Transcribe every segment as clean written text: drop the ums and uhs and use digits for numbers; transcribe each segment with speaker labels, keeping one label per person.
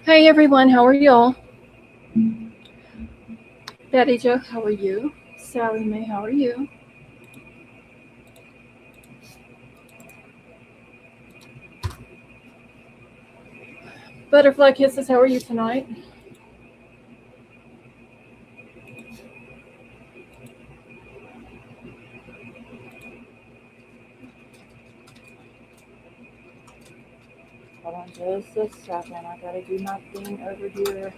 Speaker 1: Hey everyone, how are y'all? Betty Joe, how are you? Sally Mae, how are you? Butterfly Kisses, how are you tonight? Hold on just a second. I gotta do my thing over here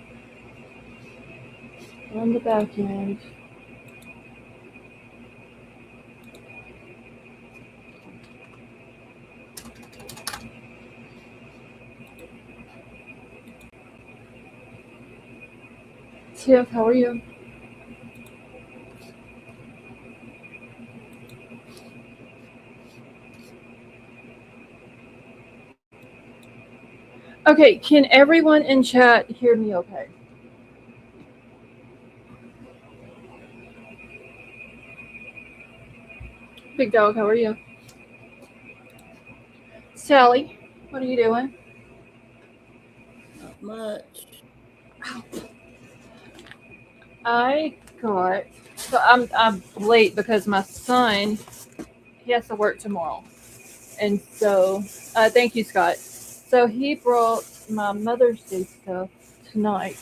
Speaker 1: on the back end. Tiff, how are you? Okay, can everyone in chat hear me okay? Big Dog, how are you? Sally, what are you doing?
Speaker 2: Not much.
Speaker 1: I got I'm late because my son he has to work tomorrow. And so thank you, Scott. So he brought my Mother's Day stuff tonight.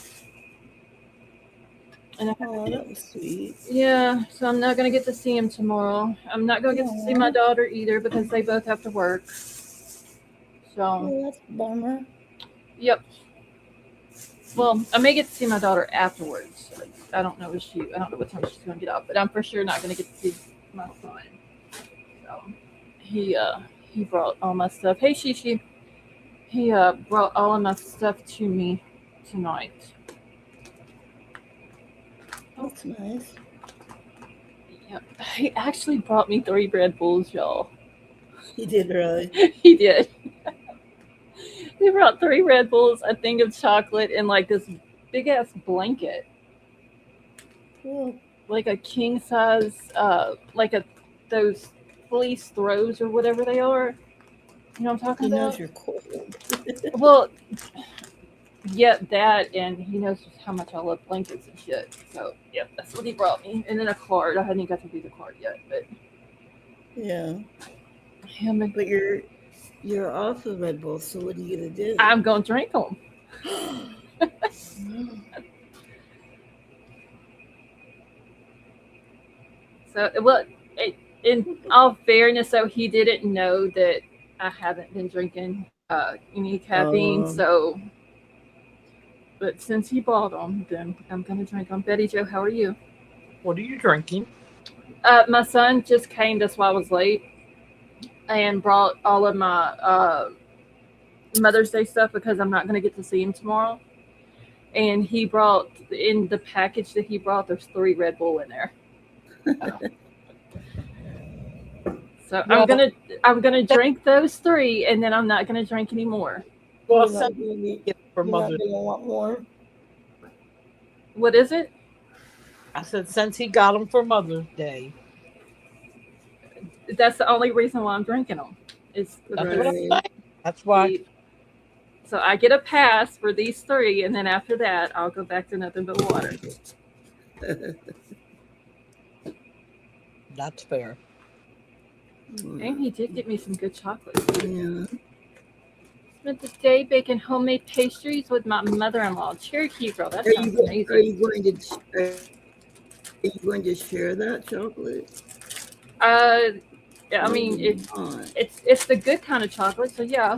Speaker 1: And I,
Speaker 2: Oh, that was sweet.
Speaker 1: yeah, so I'm not gonna get to see him tomorrow. I'm not gonna get to see my
Speaker 2: Oh,
Speaker 1: daughter either because they both have to work. So
Speaker 2: well, that's a bummer.
Speaker 1: yep. Well, I may get to see my daughter afterwards. I don't know if she. I don't know what time she's gonna get up, but I'm for sure not gonna get to see my son. So he uh he brought all my stuff. Hey Shishi, he brought all of my stuff to me tonight.
Speaker 2: That's nice.
Speaker 1: Yep. He actually brought me three Red Bulls, y'all.
Speaker 2: He did really.
Speaker 1: He did. He brought three Red Bulls, a thing of chocolate, and like this big ass blanket,
Speaker 2: Well,
Speaker 1: like a king size, like a those fleece throws or whatever they are. You know what I'm talking
Speaker 2: he knows
Speaker 1: about?
Speaker 2: you're cold.
Speaker 1: Well, yeah, that, and he knows just how much I love blankets and shit. So, yeah, that's what he brought me. And then a card. I hadn't got to do the card yet, but
Speaker 2: Yeah,
Speaker 1: him and
Speaker 2: but you're off of Red Bull, so what are you gonna do?
Speaker 1: I'm gonna drink them.
Speaker 2: No.
Speaker 1: So, well, it, in all fairness, though, he didn't know that I haven't been drinking any caffeine.
Speaker 2: Oh,
Speaker 1: So, but since he bought them, then I'm gonna drink them. Betty Joe, how are you?
Speaker 3: What are you drinking?
Speaker 1: My son just came. That's why I was late, and brought all of my Mother's Day stuff because I'm not gonna get to see him tomorrow. And he brought in the package that he brought. There's three Red Bull in there. So
Speaker 3: Well,
Speaker 1: I'm gonna
Speaker 3: that,
Speaker 1: drink those three, and then I'm not gonna drink anymore.
Speaker 3: well,
Speaker 2: you're
Speaker 3: send
Speaker 2: not gonna need.
Speaker 3: it for
Speaker 2: You're not
Speaker 3: Mother's.
Speaker 2: gonna want more.
Speaker 1: What is it?
Speaker 3: I said since he got them for Mother's Day.
Speaker 1: That's the only reason why I'm drinking them. Is
Speaker 3: That's
Speaker 1: because
Speaker 3: what I'm
Speaker 2: Right.
Speaker 3: saying. That's why.
Speaker 1: he. So I get a pass for these three, and then after that, I'll go back to nothing but water.
Speaker 3: That's fair.
Speaker 1: And he did get me some good chocolate.
Speaker 2: Yeah.
Speaker 1: Spent the day baking homemade pastries with my mother-in-law. Cherokee girl, that
Speaker 2: Are
Speaker 1: sounds
Speaker 2: are
Speaker 1: amazing.
Speaker 2: you going to are you going to share that chocolate?
Speaker 1: Uh, yeah, I
Speaker 2: No,
Speaker 1: mean
Speaker 2: you're not.
Speaker 1: it's the good kind of chocolate. So yeah,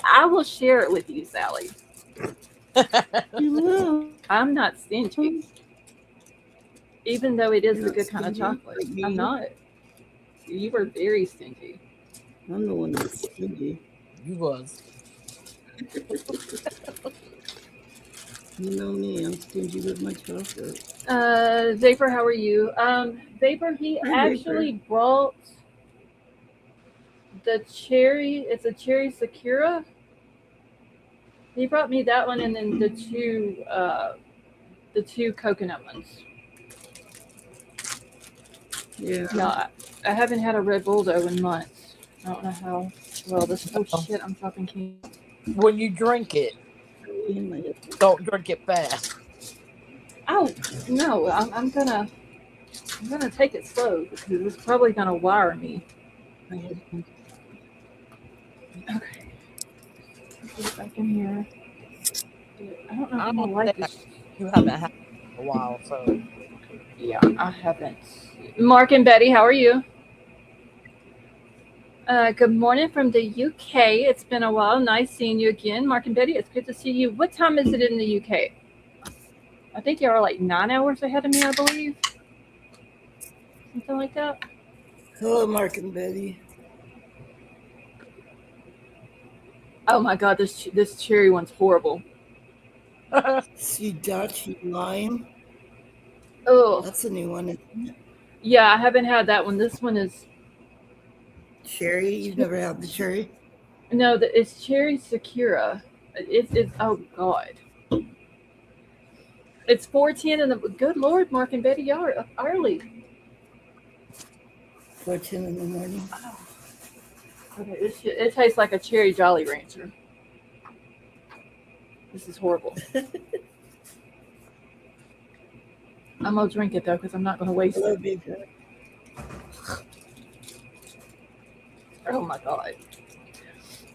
Speaker 1: I will share it with you, Sally.
Speaker 2: You will.
Speaker 1: I'm not stingy, even though it
Speaker 2: You're
Speaker 1: is the
Speaker 2: not
Speaker 1: good kind of
Speaker 2: stingy
Speaker 1: chocolate.
Speaker 2: like
Speaker 1: I'm
Speaker 2: me.
Speaker 1: not. You were very stingy.
Speaker 2: I'm the one that's stingy.
Speaker 3: You was.
Speaker 2: You know me. I'm stingy with my chocolate.
Speaker 1: Vapor, how are you? Vapor, he
Speaker 2: Hi, Vapor.
Speaker 1: actually brought the cherry. It's a cherry Sakura. He brought me that one, and then the two coconut ones.
Speaker 2: Yeah.
Speaker 1: No, I haven't had a Red Bull though in months. I don't know how well this. Oh
Speaker 3: No.
Speaker 1: shit! I'm dropping can.
Speaker 3: When you drink it,
Speaker 2: in my head.
Speaker 3: Don't drink it fast.
Speaker 1: Oh no, I'm gonna take it slow because it's probably gonna wire me.
Speaker 2: My head.
Speaker 1: Okay, let's get back in here. I don't know
Speaker 3: I
Speaker 1: if my
Speaker 3: don't
Speaker 1: light
Speaker 3: think
Speaker 1: is.
Speaker 3: you haven't had it in a while, so
Speaker 1: Yeah, I haven't. Mark and Betty, how are you? Good morning from the UK. It's been a while. Nice seeing you again, Mark and Betty. It's good to see you. What time is it in the UK? I think you are like 9 hours ahead of me, I believe. Something like that.
Speaker 2: Hello, Mark and Betty.
Speaker 1: Oh my God, this cherry one's horrible.
Speaker 2: Sudachi lime.
Speaker 1: Oh,
Speaker 2: That's a new one. Isn't it?
Speaker 1: yeah, I haven't had that one. This one is
Speaker 2: Cherry. You've never had the cherry?
Speaker 1: no, it's cherry sakura. It's oh God. It's 4:10 and the good Lord, Mark and Betty, y'all are up early.
Speaker 2: 4:10 in the morning.
Speaker 1: Oh. Okay, it tastes like a cherry Jolly Rancher. This is horrible. I'm gonna drink it though because I'm not gonna waste
Speaker 2: Hello,
Speaker 1: it.
Speaker 2: big guy.
Speaker 1: Oh my God.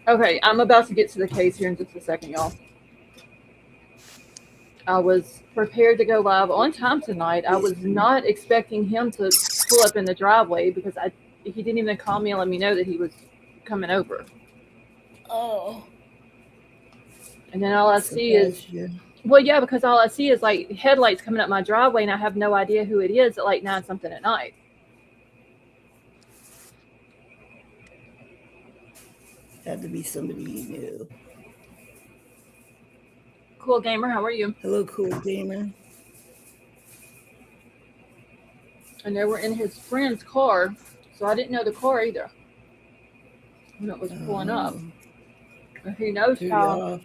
Speaker 1: Okay, I'm about to get to the case here in just a second, y'all. I was prepared to go live on time tonight. I was not expecting him to pull up in the driveway because he didn't even call me and let me know that he was coming over.
Speaker 2: Oh.
Speaker 1: And then all I see is, well, yeah, because all I see is like headlights coming up my driveway, and I have no idea who it is at like 9 something at night.
Speaker 2: Had to be somebody you knew.
Speaker 1: Cool Gamer, how are you?
Speaker 2: Hello, cool gamer.
Speaker 1: And they were in his friend's car, so I didn't know the car either when it was pulling up. And he knows how.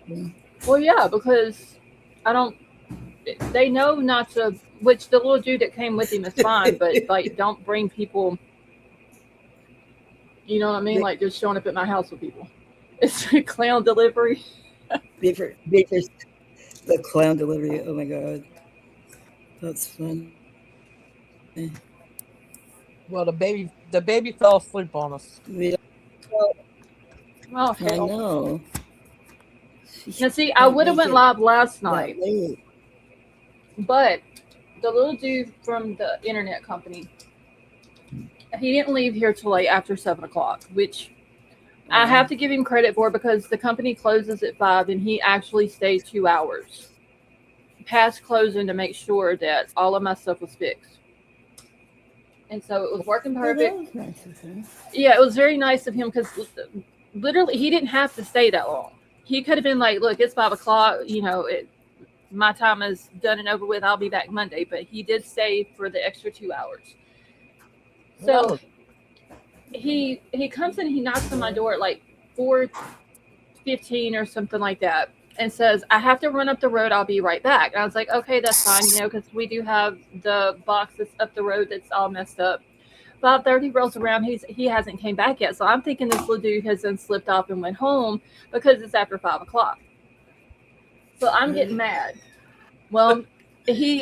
Speaker 1: Well, yeah, because I don't. They know not to. Which the little dude that came with him is fine, but like, don't bring people. You know what I mean? Like just showing up at my house with people. It's a clown delivery.
Speaker 2: Baker's the clown delivery. Oh my God, that's fun.
Speaker 3: well, the baby fell asleep on us.
Speaker 2: Yeah,
Speaker 1: Oh
Speaker 2: I
Speaker 1: hell!
Speaker 2: know.
Speaker 1: Now see, I would have went live last night,
Speaker 2: late.
Speaker 1: but the little dude from the internet company, he didn't leave here till like after 7 o'clock, which I have to give him credit for because the company closes at 5 and he actually stayed 2 hours past closing to make sure that all of my stuff was fixed. And so it was working perfect.
Speaker 2: Oh, that was nice of him.
Speaker 1: Yeah, it was very nice of him because literally he didn't have to stay that long. He could have been like, look, it's 5 o'clock, you know, my time is done and over with. I'll be back Monday. But he did stay for the extra 2 hours. So he comes in, he knocks on my door at like 4:15 or something like that and says, I have to run up the road. I'll be right back. And I was like, okay, that's fine, you know, because we do have the box that's up the road that's all messed up. 5:30 rolls around. He hasn't came back yet. So I'm thinking this little dude has then slipped off and went home because it's after 5 o'clock. So I'm getting mad. Well,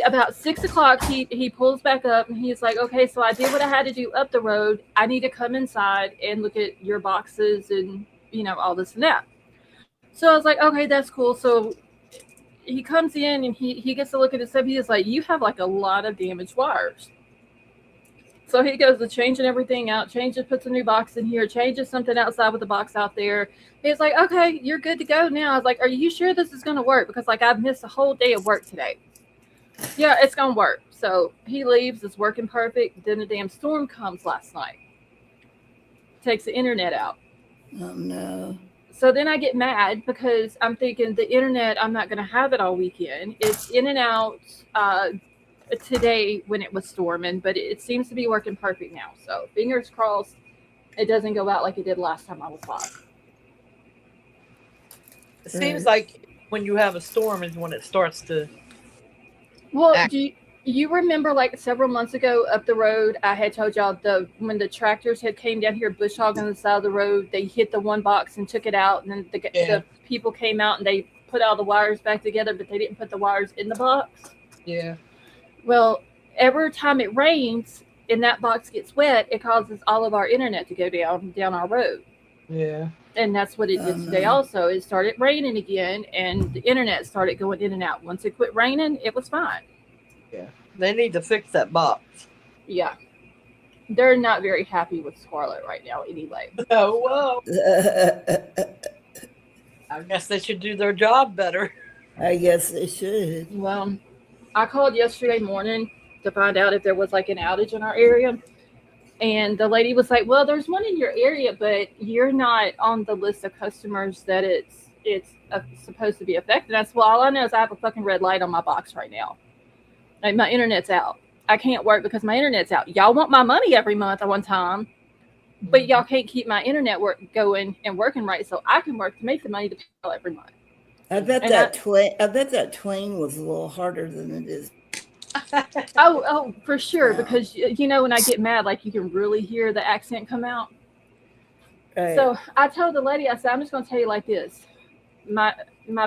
Speaker 1: about 6 o'clock, he pulls back up and he's like, okay, so I did what I had to do up the road. I need to come inside and look at your boxes and, you know, all this and that. So I was like, okay, that's cool. So he comes in and he gets to look at his stuff. He is like, you have like a lot of damaged wires. So he goes to changing everything out, puts a new box in here, changes something outside with the box out there. He's like, okay, you're good to go now. I was like, are you sure this is going to work? Because like I've missed a whole day of work today. Yeah, it's going to work. So he leaves. It's working perfect. Then the damn storm comes last night. Takes the internet out.
Speaker 2: Oh, no.
Speaker 1: So then I get mad because I'm thinking the internet, I'm not going to have it all weekend. It's in and out today when it was storming, but it seems to be working perfect now. So fingers crossed it doesn't go out like it did last time I was live.
Speaker 3: It seems like when you have a storm is when it starts to.
Speaker 1: Well, do you remember like several months ago up the road, I had told y'all when the tractors had came down here bush hogging the side of the road, they hit the one box and took it out, and then the people came out and they put all the wires back together, but they didn't put the wires in the box.
Speaker 3: Yeah.
Speaker 1: Well, every time it rains and that box gets wet, it causes all of our internet to go down our road.
Speaker 3: Yeah.
Speaker 1: And that's what it did today also. It started raining again, and the internet started going in and out. Once it quit raining, it was fine.
Speaker 3: Yeah. They need to fix that box.
Speaker 1: Yeah. They're not very happy with Scarlett right now anyway.
Speaker 3: Oh, well. I guess they should do their job better.
Speaker 2: I guess they should.
Speaker 1: Well, I called yesterday morning to find out if there was like an outage in our area. And the lady was like, well, there's one in your area, but you're not on the list of customers that it's supposed to be affected. That's well, all I know is I have a fucking red light on my box right now. Like, my internet's out. I can't work because my internet's out. Y'all want my money every month at one time, but y'all can't keep my internet going and working right so I can work to make the money to pay every month.
Speaker 2: I bet that twang was a little harder than it is.
Speaker 1: Oh, for sure.
Speaker 2: Yeah.
Speaker 1: Because when I get mad, like you can really hear the accent come out.
Speaker 2: Right.
Speaker 1: So I told the lady, I said, I'm just going to tell you like this: my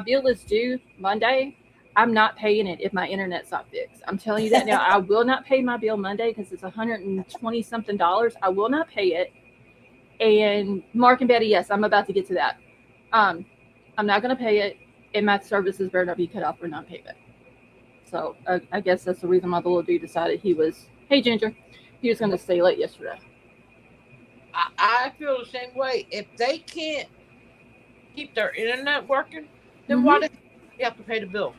Speaker 1: bill is due Monday. I'm not paying it if my internet's not fixed. I'm telling you that now. I will not pay my bill Monday because it's $120 something. I will not pay it. And Mark and Betty, yes, I'm about to get to that. I'm not going to pay it, and my services better not be cut off for non-payment. So I guess that's the reason why the little dude decided he was going to stay late yesterday.
Speaker 3: I feel the same way. If they can't keep their internet working, then why do you have to pay the bill?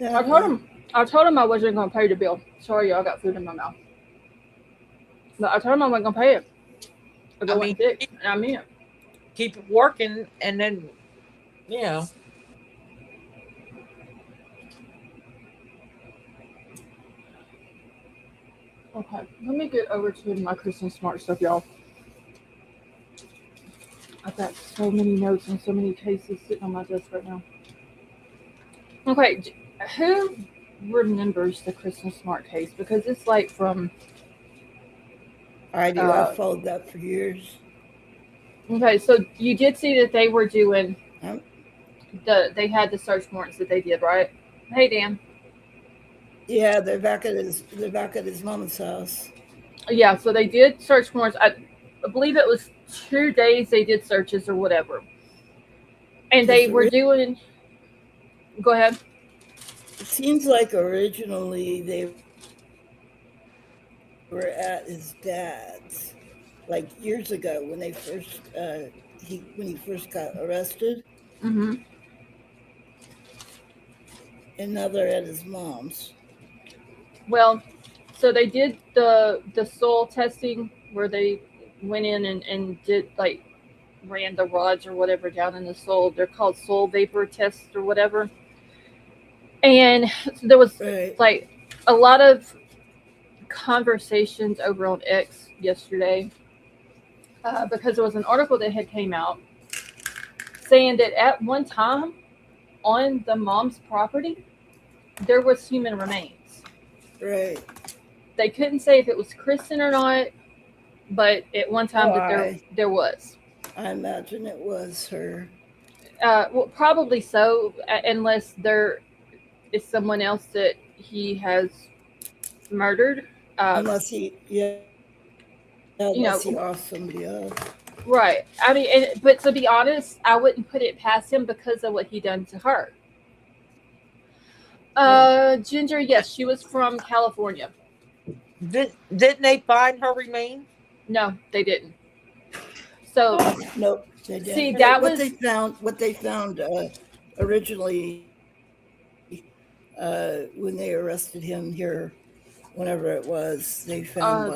Speaker 1: I told him I wasn't going to pay the bill. Sorry, y'all, got food in my mouth. But I told him I wasn't going to pay it. I mean it.
Speaker 3: Keep it working, and then,
Speaker 1: Okay, let me get over to my Kristin Smart stuff, y'all. I've got so many notes and so many cases sitting on my desk right now. Okay, who remembers the Kristin Smart case? Because it's like from...
Speaker 2: I do. I've followed that for years.
Speaker 1: Okay, so you did see that they were doing... they had the search warrants that they did, right? Hey, Dan.
Speaker 2: Yeah, they're back at his mama's house.
Speaker 1: Yeah, so they did search warrants. I believe it was 2 days they did searches or whatever. And they were doing... Go ahead.
Speaker 2: It seems like originally they were at his dad's, like years ago when they first when he first got arrested.
Speaker 1: Mm-hmm.
Speaker 2: And now they're at his mom's.
Speaker 1: Well, so they did the soil testing where they went in and did ran the rods or whatever down in the soil. They're called soil vapor tests or whatever. And there was like a lot of conversations over on X yesterday because there was an article that had came out saying that at one time on the mom's property there was human remains.
Speaker 2: Right.
Speaker 1: They couldn't say if it was Kristin or not, but at one time that there was.
Speaker 2: I imagine it was her.
Speaker 1: Well, probably so, unless there is someone else that he has murdered.
Speaker 2: Unless he lost somebody else.
Speaker 1: Right. I mean, but to be honest, I wouldn't put it past him because of what he done to her. Ginger, yes, she was from California.
Speaker 3: Didn't they find her remains?
Speaker 1: No, they didn't. So
Speaker 2: nope, they didn't.
Speaker 1: See, that
Speaker 2: what they found originally when they arrested him here, whenever it was, they found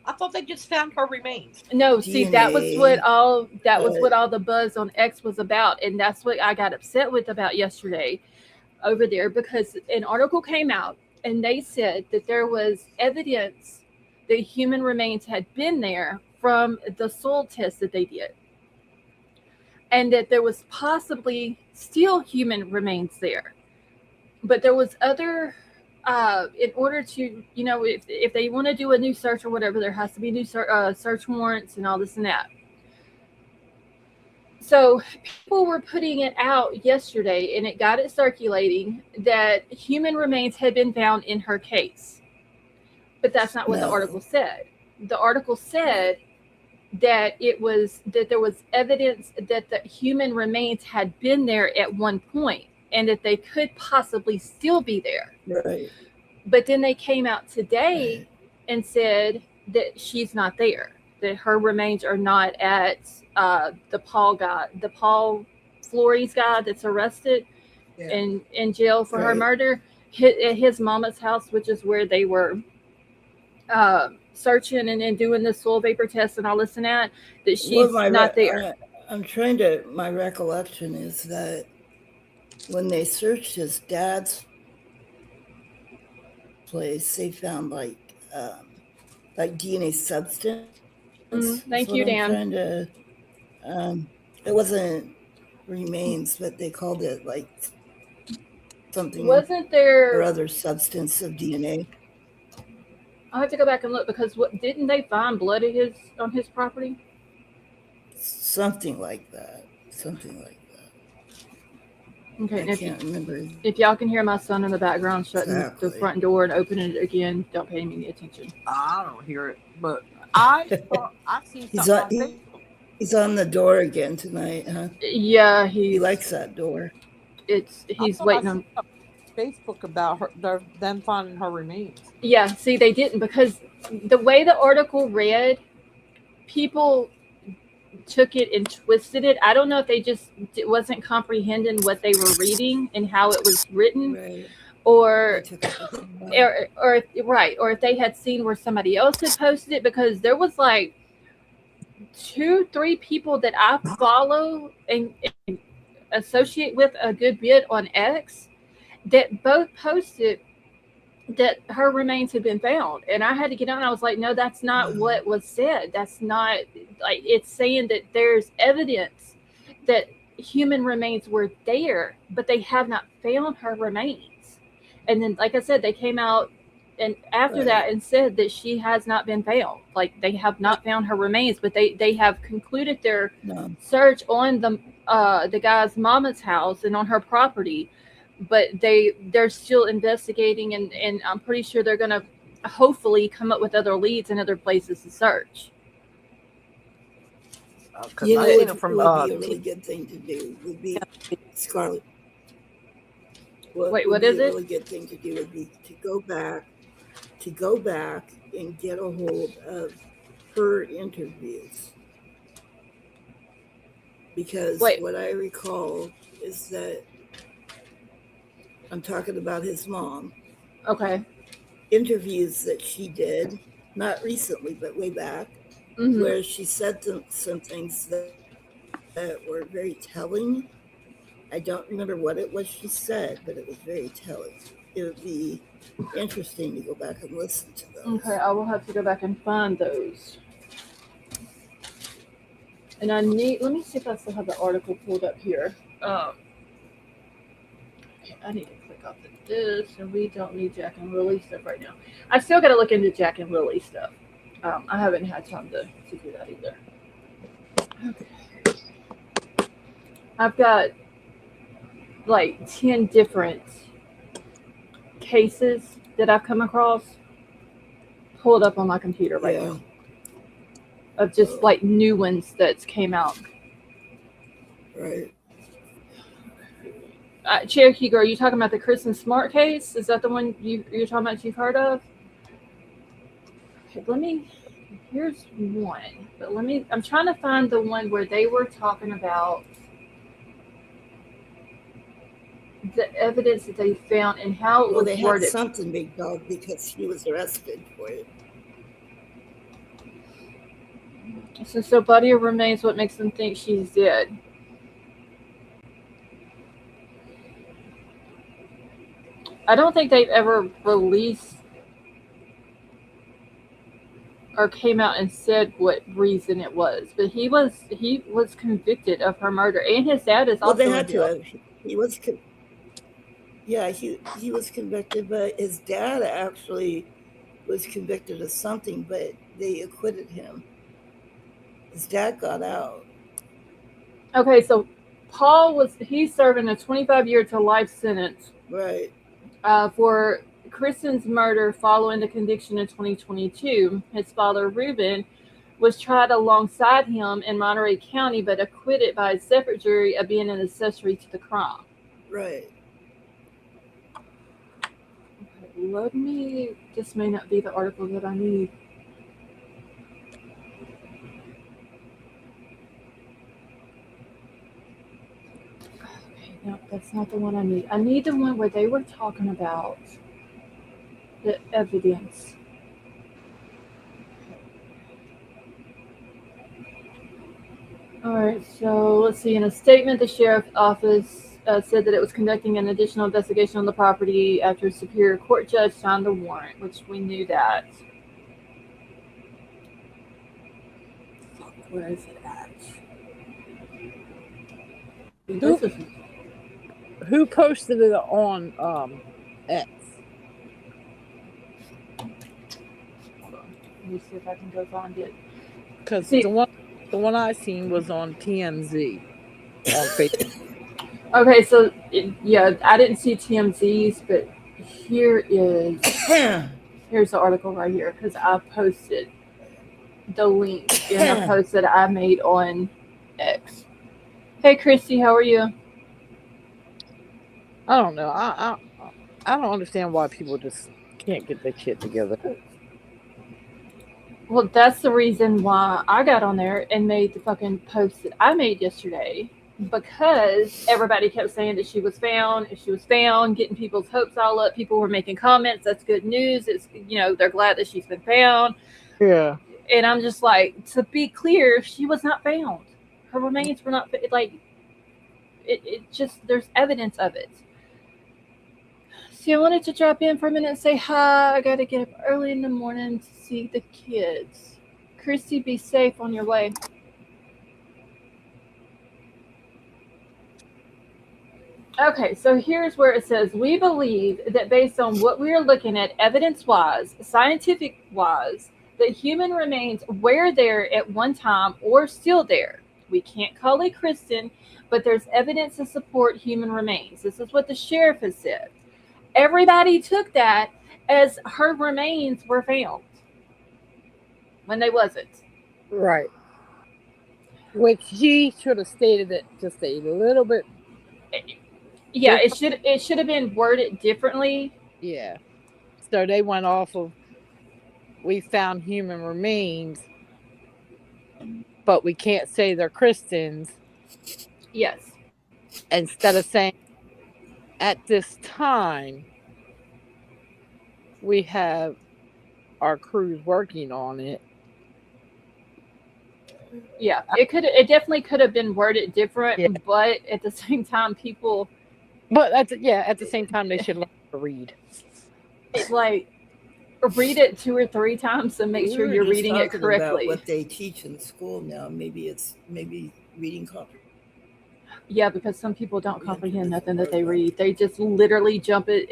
Speaker 3: I thought they just found her remains.
Speaker 1: No,
Speaker 2: DNA,
Speaker 1: see, that was what all the buzz on X was about, and that's what I got upset with about yesterday over there, because an article came out and they said that there was evidence that human remains had been there from the soil test that they did, and that there was possibly still human remains there, but there was other in order to, if they want to do a new search or whatever, there has to be new search warrants and all this and that. So people were putting it out yesterday, and it got it circulating that human remains had been found in her case. But that's not what the article
Speaker 2: No.
Speaker 1: said. The article
Speaker 2: Right.
Speaker 1: said that there was evidence that the human remains had been there at one point and that they could possibly still be there.
Speaker 2: Right.
Speaker 1: But then they came out today
Speaker 2: Right.
Speaker 1: and said that she's not there, that her remains are not at the Paul Flores guy that's arrested
Speaker 3: Yeah.
Speaker 1: in jail for her
Speaker 2: Right.
Speaker 1: murder, at his mama's house, which is where they were searching and doing the soil vapor test and all this and that
Speaker 2: Well,
Speaker 1: she's not there.
Speaker 2: I'm trying to. My recollection is that when they searched his dad's place, they found like DNA substance. Is what
Speaker 1: Thank
Speaker 2: I'm
Speaker 1: you,
Speaker 2: trying
Speaker 1: Dan.
Speaker 2: to. It wasn't remains, but they called it like something
Speaker 1: Wasn't
Speaker 2: or
Speaker 1: there?
Speaker 2: other substance of DNA.
Speaker 1: I have to go back and look because what didn't they find blood at his on his property?
Speaker 2: Something like that. Something like
Speaker 1: Okay,
Speaker 2: that. I
Speaker 1: and
Speaker 2: can't remember
Speaker 1: if y'all can hear my son in the background shutting the
Speaker 2: exactly.
Speaker 1: front door and opening it again, don't pay him any attention.
Speaker 3: I don't hear it, but I seen
Speaker 2: He's
Speaker 3: something
Speaker 2: on.
Speaker 3: on Facebook.
Speaker 2: He's on the door again tonight, huh?
Speaker 1: Yeah,
Speaker 2: He likes that door.
Speaker 3: I
Speaker 1: he's
Speaker 3: thought I
Speaker 1: waiting
Speaker 3: seen
Speaker 1: on.
Speaker 3: something on Facebook about them finding her remains.
Speaker 1: Yeah, see, they didn't because the way the article read, people took it and twisted it. I don't know if they just wasn't comprehending what they were reading and how it was written,
Speaker 2: Right. They
Speaker 1: or
Speaker 2: took it the wrong way.
Speaker 1: right, or if they had seen where somebody else had posted it, because there was like 2, 3 people that I follow and associate with a good bit on X that both posted that her remains had been found. And I had to get on. I was like, no, that's not
Speaker 2: No.
Speaker 1: what was said. That's not like it's saying that there's evidence that human remains were there, but they have not found her remains. And then, like I said, they came out and after
Speaker 2: Right.
Speaker 1: that and said that she has not been found. Like they have not found her remains, but they have concluded their
Speaker 2: No.
Speaker 1: search on the guy's mama's house and on her property, but they're still investigating and I'm pretty sure they're gonna hopefully come up with other leads and other places to search.
Speaker 3: Because
Speaker 2: You
Speaker 3: I
Speaker 2: know
Speaker 3: seen
Speaker 2: what
Speaker 3: it from
Speaker 2: would be a really good thing to do would be Scarlet. What
Speaker 1: Wait,
Speaker 2: would
Speaker 1: what
Speaker 2: be
Speaker 1: is
Speaker 2: a
Speaker 1: it?
Speaker 2: really good thing to do would be to go back and get a hold of her interviews. Because
Speaker 1: Wait,
Speaker 2: what I recall is that I'm talking about his mom,
Speaker 1: okay.
Speaker 2: interviews that she did, not recently, but way back,
Speaker 1: Mm-hmm.
Speaker 2: where she said some things that were very telling. I don't remember what it was she said, but it was very telling. It would be interesting to go back and listen to
Speaker 1: Okay,
Speaker 2: those.
Speaker 1: I will have to go back and find those. And I need let me see if I still have the article pulled up here. Okay, I need to click off of this, and we don't need Jack and Lily stuff right now. I still got to look into Jack and Lily stuff. I haven't had time to do that either. Okay. I've got like 10 different cases that I've come across pulled up on my computer right
Speaker 2: Yeah.
Speaker 1: now of just like new ones that came out.
Speaker 2: Right.
Speaker 1: Cherokee Girl, you talking about the Kristen Smart case? Is that the one you're talking about you've heard of? Okay, here's one. But I'm trying to find the one where they were talking about the evidence that they found and how it
Speaker 2: Well,
Speaker 1: was
Speaker 2: they had
Speaker 1: worded.
Speaker 2: something, Big Dog, because he was arrested for it.
Speaker 1: Since her body remains what makes them think she's dead. I don't think they've ever released or came out and said what reason it was, but he was convicted of her murder, and his dad is
Speaker 2: Well, they
Speaker 1: also in
Speaker 2: had
Speaker 1: jail.
Speaker 2: to. He was, yeah, he was convicted, but his dad actually was convicted of something, but they acquitted him. His dad got out.
Speaker 1: Okay, so he's serving a 25-year to life sentence
Speaker 2: Right.
Speaker 1: for Kristin's murder following the conviction in 2022. His father, Reuben, was tried alongside him in Monterey County but acquitted by a separate jury of being an accessory to the crime.
Speaker 2: Right.
Speaker 1: Okay, let me. This may not be the article that I need. Okay, no, that's not the one I need. I need the one where they were talking about the evidence. All right, so let's see. In a statement, the sheriff's office said that it was conducting an additional investigation on the property after a Superior Court judge signed the warrant, which we knew that. Fuck, where is it at?
Speaker 3: Who,
Speaker 1: This is.
Speaker 3: who posted it on X?
Speaker 1: Let me see if I can go find it.
Speaker 3: Because
Speaker 1: See,
Speaker 3: the one I seen was on TMZ on Facebook.
Speaker 1: okay, so yeah, I didn't see TMZ's, but here's the article right here because I posted the link in a post that I made on X. Hey, Christy, how are you?
Speaker 3: I don't know. I don't understand why people just can't get their shit together.
Speaker 1: Well, that's the reason why I got on there and made the fucking post that I made yesterday because everybody kept saying that she was found, getting people's hopes all up. People were making comments. That's good news. It's, they're glad that she's been found.
Speaker 3: Yeah.
Speaker 1: And I'm just like, to be clear, she was not found. Her remains were not, like, it just, there's evidence of it. See, I wanted to drop in for a minute and say hi. I gotta get up early in the morning to see the kids. Christy, be safe on your way. Okay, so here's where it says we believe that based on what we are looking at, evidence wise, scientific wise, that human remains were there at one time or still there. We can't call it Kristin, but there's evidence to support human remains. This is what the sheriff has said. Everybody took that as her remains were found when they wasn't.
Speaker 3: Right. Which he should have stated it just a little bit.
Speaker 1: Yeah,
Speaker 3: different.
Speaker 1: it should have been worded differently.
Speaker 3: Yeah. So they went off of we found human remains, but we can't say they're Christians.
Speaker 1: Yes.
Speaker 3: Instead of saying at this time we have our crews working on it.
Speaker 1: Yeah, it definitely could have been worded different,
Speaker 3: Yeah.
Speaker 1: but at the same time, people
Speaker 3: But at the same time they should learn to read.
Speaker 1: like read it 2 or 3 times and make
Speaker 2: We
Speaker 1: sure
Speaker 2: were
Speaker 1: you're
Speaker 2: just
Speaker 1: reading it
Speaker 2: talking
Speaker 1: correctly.
Speaker 2: about what they teach in school now. Maybe reading comprehension.
Speaker 1: Yeah, because some people don't comprehend nothing that they read. They just literally jump at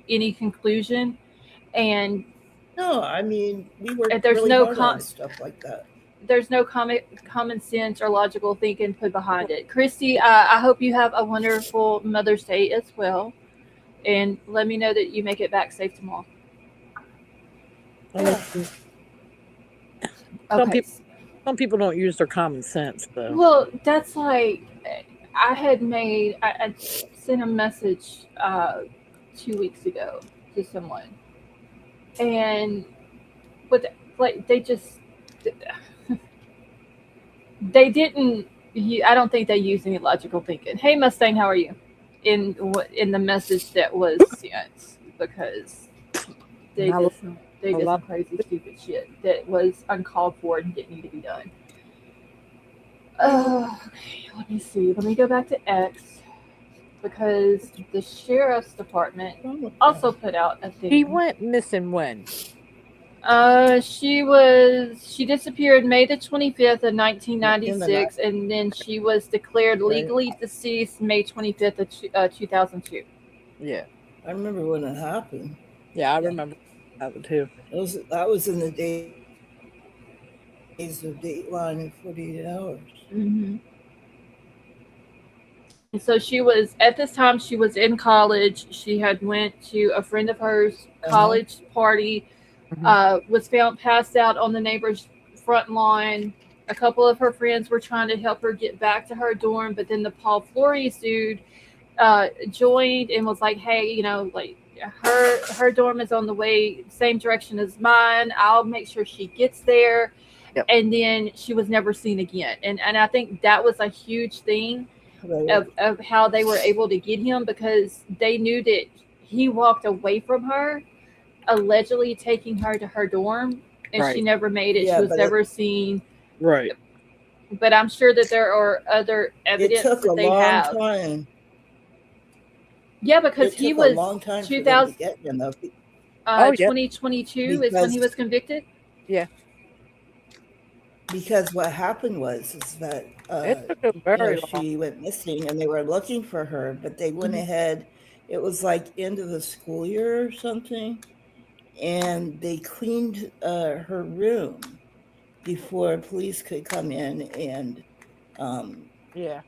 Speaker 1: any conclusion, and
Speaker 2: No, I mean we work
Speaker 1: there's
Speaker 2: really
Speaker 1: no
Speaker 2: hard on stuff like that.
Speaker 1: there's no common sense or logical thinking put behind it. Christy, I hope you have a wonderful Mother's Day as well, and let me know that you make it back safe tomorrow. Okay.
Speaker 3: Some people don't use their common sense though.
Speaker 1: Well, that's like I sent a message 2 weeks ago to someone, and but like they didn't. I don't think they used any logical thinking. Hey Mustang, how are you? In the message that was sent because they
Speaker 3: Now,
Speaker 1: did some crazy stupid shit that was uncalled for and didn't need to be done. Okay, let me see. Let me go back to X because the sheriff's department also put out a thing.
Speaker 3: he went missing when?
Speaker 1: She disappeared May the 25th of 1996, and then she was declared legally deceased May 25th of 2002.
Speaker 3: Yeah,
Speaker 2: I remember when it happened.
Speaker 3: yeah, I remember that too.
Speaker 2: That was in the days of Dateline in 48 hours.
Speaker 1: Mm-hmm. So she was at this time she was in college. She had went to a friend of hers
Speaker 2: Uh-huh.
Speaker 1: college party,
Speaker 3: Mhm.
Speaker 1: was found passed out on the neighbor's front lawn. A couple of her friends were trying to help her get back to her dorm, but then the Paul Flores dude joined and was like, "Hey, like her dorm is on the way, same direction as mine. I'll make sure she gets there."
Speaker 3: Yep.
Speaker 1: And then she was never seen again. And I think that was a huge thing
Speaker 2: Right.
Speaker 1: of how they were able to get him, because they knew that he walked away from her, allegedly taking her to her dorm, and she
Speaker 3: Right.
Speaker 1: never made it. She
Speaker 2: Yeah,
Speaker 1: was
Speaker 2: but
Speaker 1: never seen.
Speaker 3: Right.
Speaker 1: But I'm sure that there are other
Speaker 2: it
Speaker 1: evidence
Speaker 2: took a
Speaker 1: that they
Speaker 2: long
Speaker 1: have.
Speaker 2: time.
Speaker 1: Yeah, because
Speaker 2: It
Speaker 1: he
Speaker 2: took a
Speaker 1: was
Speaker 2: long time for them to
Speaker 1: 2000,
Speaker 2: get him though,
Speaker 3: Oh, yeah.
Speaker 1: 2022 is when he
Speaker 2: because
Speaker 1: was convicted.
Speaker 3: Yeah.
Speaker 2: what happened was is that
Speaker 3: It took them very long.
Speaker 2: she went missing and they were looking for her, but they went
Speaker 1: Mhm.
Speaker 2: ahead. It was like end of the school year or something, and they cleaned her room before police could come in and um,
Speaker 3: Yeah.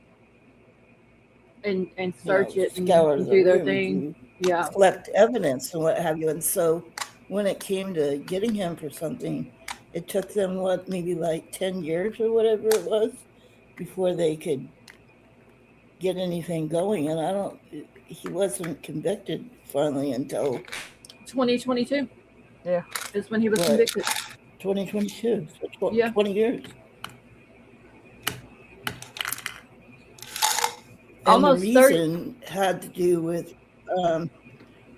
Speaker 1: And search it
Speaker 2: scour
Speaker 1: and
Speaker 2: the
Speaker 1: do their
Speaker 2: room
Speaker 1: thing.
Speaker 2: to
Speaker 1: Yeah.
Speaker 2: collect evidence and what have you. And so when it came to getting him for something, it took them maybe like 10 years or whatever it was before they could get anything going. And he wasn't convicted finally until
Speaker 1: 2022
Speaker 3: Yeah.
Speaker 1: is when he was
Speaker 2: what,
Speaker 1: convicted.
Speaker 2: 2022, so
Speaker 1: Yeah.
Speaker 2: 20 years. And the
Speaker 1: Almost 30.
Speaker 2: reason had to do with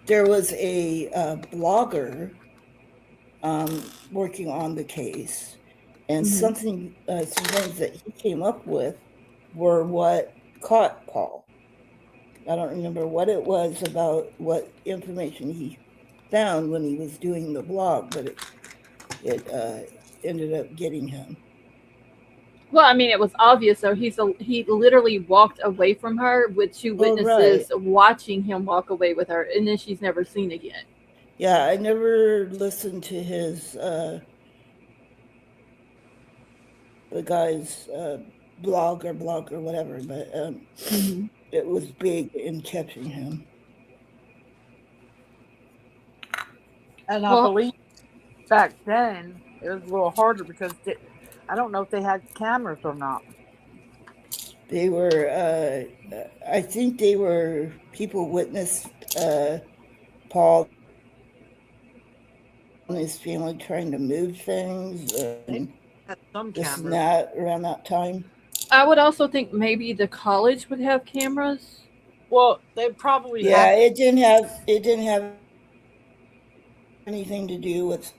Speaker 2: there was a blogger working on the case, and
Speaker 1: Mhm.
Speaker 2: some things that he came up with were what caught Paul. I don't remember what it was about what information he found when he was doing the blog, but it ended up getting him.
Speaker 1: Well, I mean, it was obvious. So he literally walked away from her with two
Speaker 2: Oh, right.
Speaker 1: witnesses watching him walk away with her, and then she's never seen again.
Speaker 2: Yeah, I never listened to the guy's blog or whatever, but
Speaker 1: Mm-hmm.
Speaker 2: it was big in catching him.
Speaker 3: And I
Speaker 1: Well,
Speaker 3: believe back then it was a little harder because I don't know if they had cameras or not.
Speaker 2: They were, I think they were, people witnessed Paul and his family trying to move things
Speaker 3: They
Speaker 2: and
Speaker 3: had some
Speaker 2: this and
Speaker 3: cameras.
Speaker 2: that around that time.
Speaker 1: I would also think maybe the college would have cameras.
Speaker 3: Well, they probably
Speaker 2: Yeah,
Speaker 3: had.
Speaker 2: it didn't have anything to do with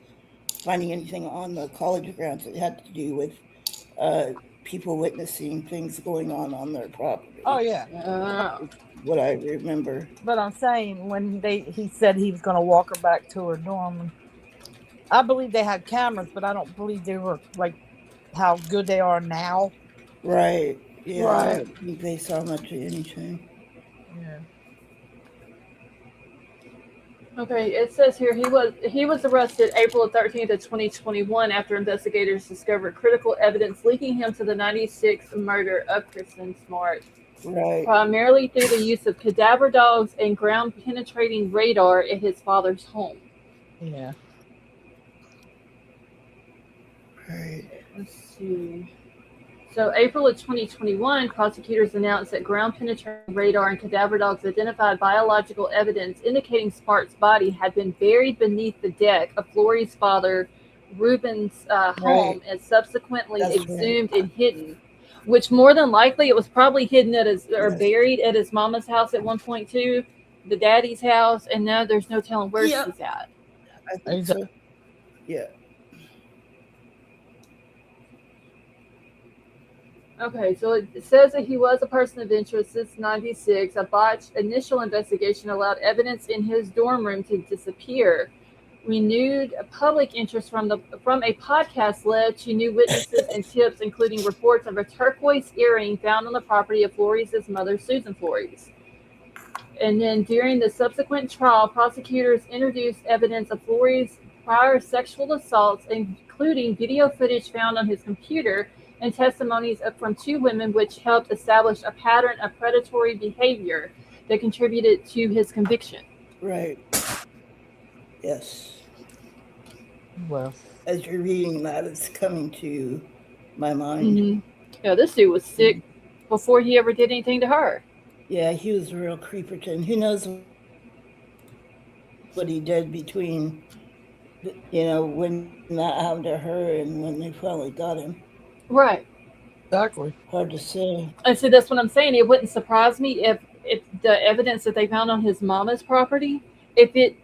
Speaker 2: finding anything on the college grounds. It had to do with people witnessing things going on their property.
Speaker 3: Oh yeah.
Speaker 2: What I remember.
Speaker 3: But I'm saying when he said he was going to walk her back to her dorm, I believe they had cameras, but I don't believe they were like how good they are now.
Speaker 2: Right. Yeah, I
Speaker 1: Right.
Speaker 2: don't think they saw much of anything.
Speaker 3: Yeah.
Speaker 1: Okay, it says here he was arrested April 13th of 2021 after investigators discovered critical evidence linking him to the 96 murder of Kristin Smart,
Speaker 2: Right.
Speaker 1: primarily through the use of cadaver dogs and ground penetrating radar at his father's home.
Speaker 3: Yeah.
Speaker 2: Right.
Speaker 1: Let's see. So, April of 2021, prosecutors announced that ground penetrating radar and cadaver dogs identified biological evidence indicating Smart's body had been buried beneath the deck of Florrie's father, Ruben's home,
Speaker 2: Right.
Speaker 1: and subsequently
Speaker 2: That's
Speaker 1: exhumed
Speaker 2: right.
Speaker 1: and hidden. Which more than likely it was probably hidden at his or
Speaker 2: Yes.
Speaker 1: buried at his mama's house at one point too, the daddy's house, and now there's no telling where
Speaker 2: Yeah.
Speaker 1: she's at.
Speaker 2: I think so. Yeah.
Speaker 1: Okay, so it says that he was a person of interest since '96. A botched initial investigation allowed evidence in his dorm room to disappear. Renewed public interest from a podcast led to new witnesses and tips, including reports of a turquoise earring found on the property of Flores' mother, Susan Flores. And then during the subsequent trial, prosecutors introduced evidence of Flores' prior sexual assaults, including video footage found on his computer and testimonies from two women, which helped establish a pattern of predatory behavior that contributed to his conviction.
Speaker 2: Right. Yes.
Speaker 3: Well,
Speaker 2: As you're reading that, it's coming to my mind.
Speaker 1: Mm-hmm. Yeah, this dude was sick before he ever did anything to her.
Speaker 2: Yeah, he was a real creeperton. Who knows what he did between, when that happened to her and when they finally got him.
Speaker 1: Right.
Speaker 3: exactly.
Speaker 2: Hard to say.
Speaker 1: And so that's what I'm saying. It wouldn't surprise me if the evidence that they found on his mama's property, if it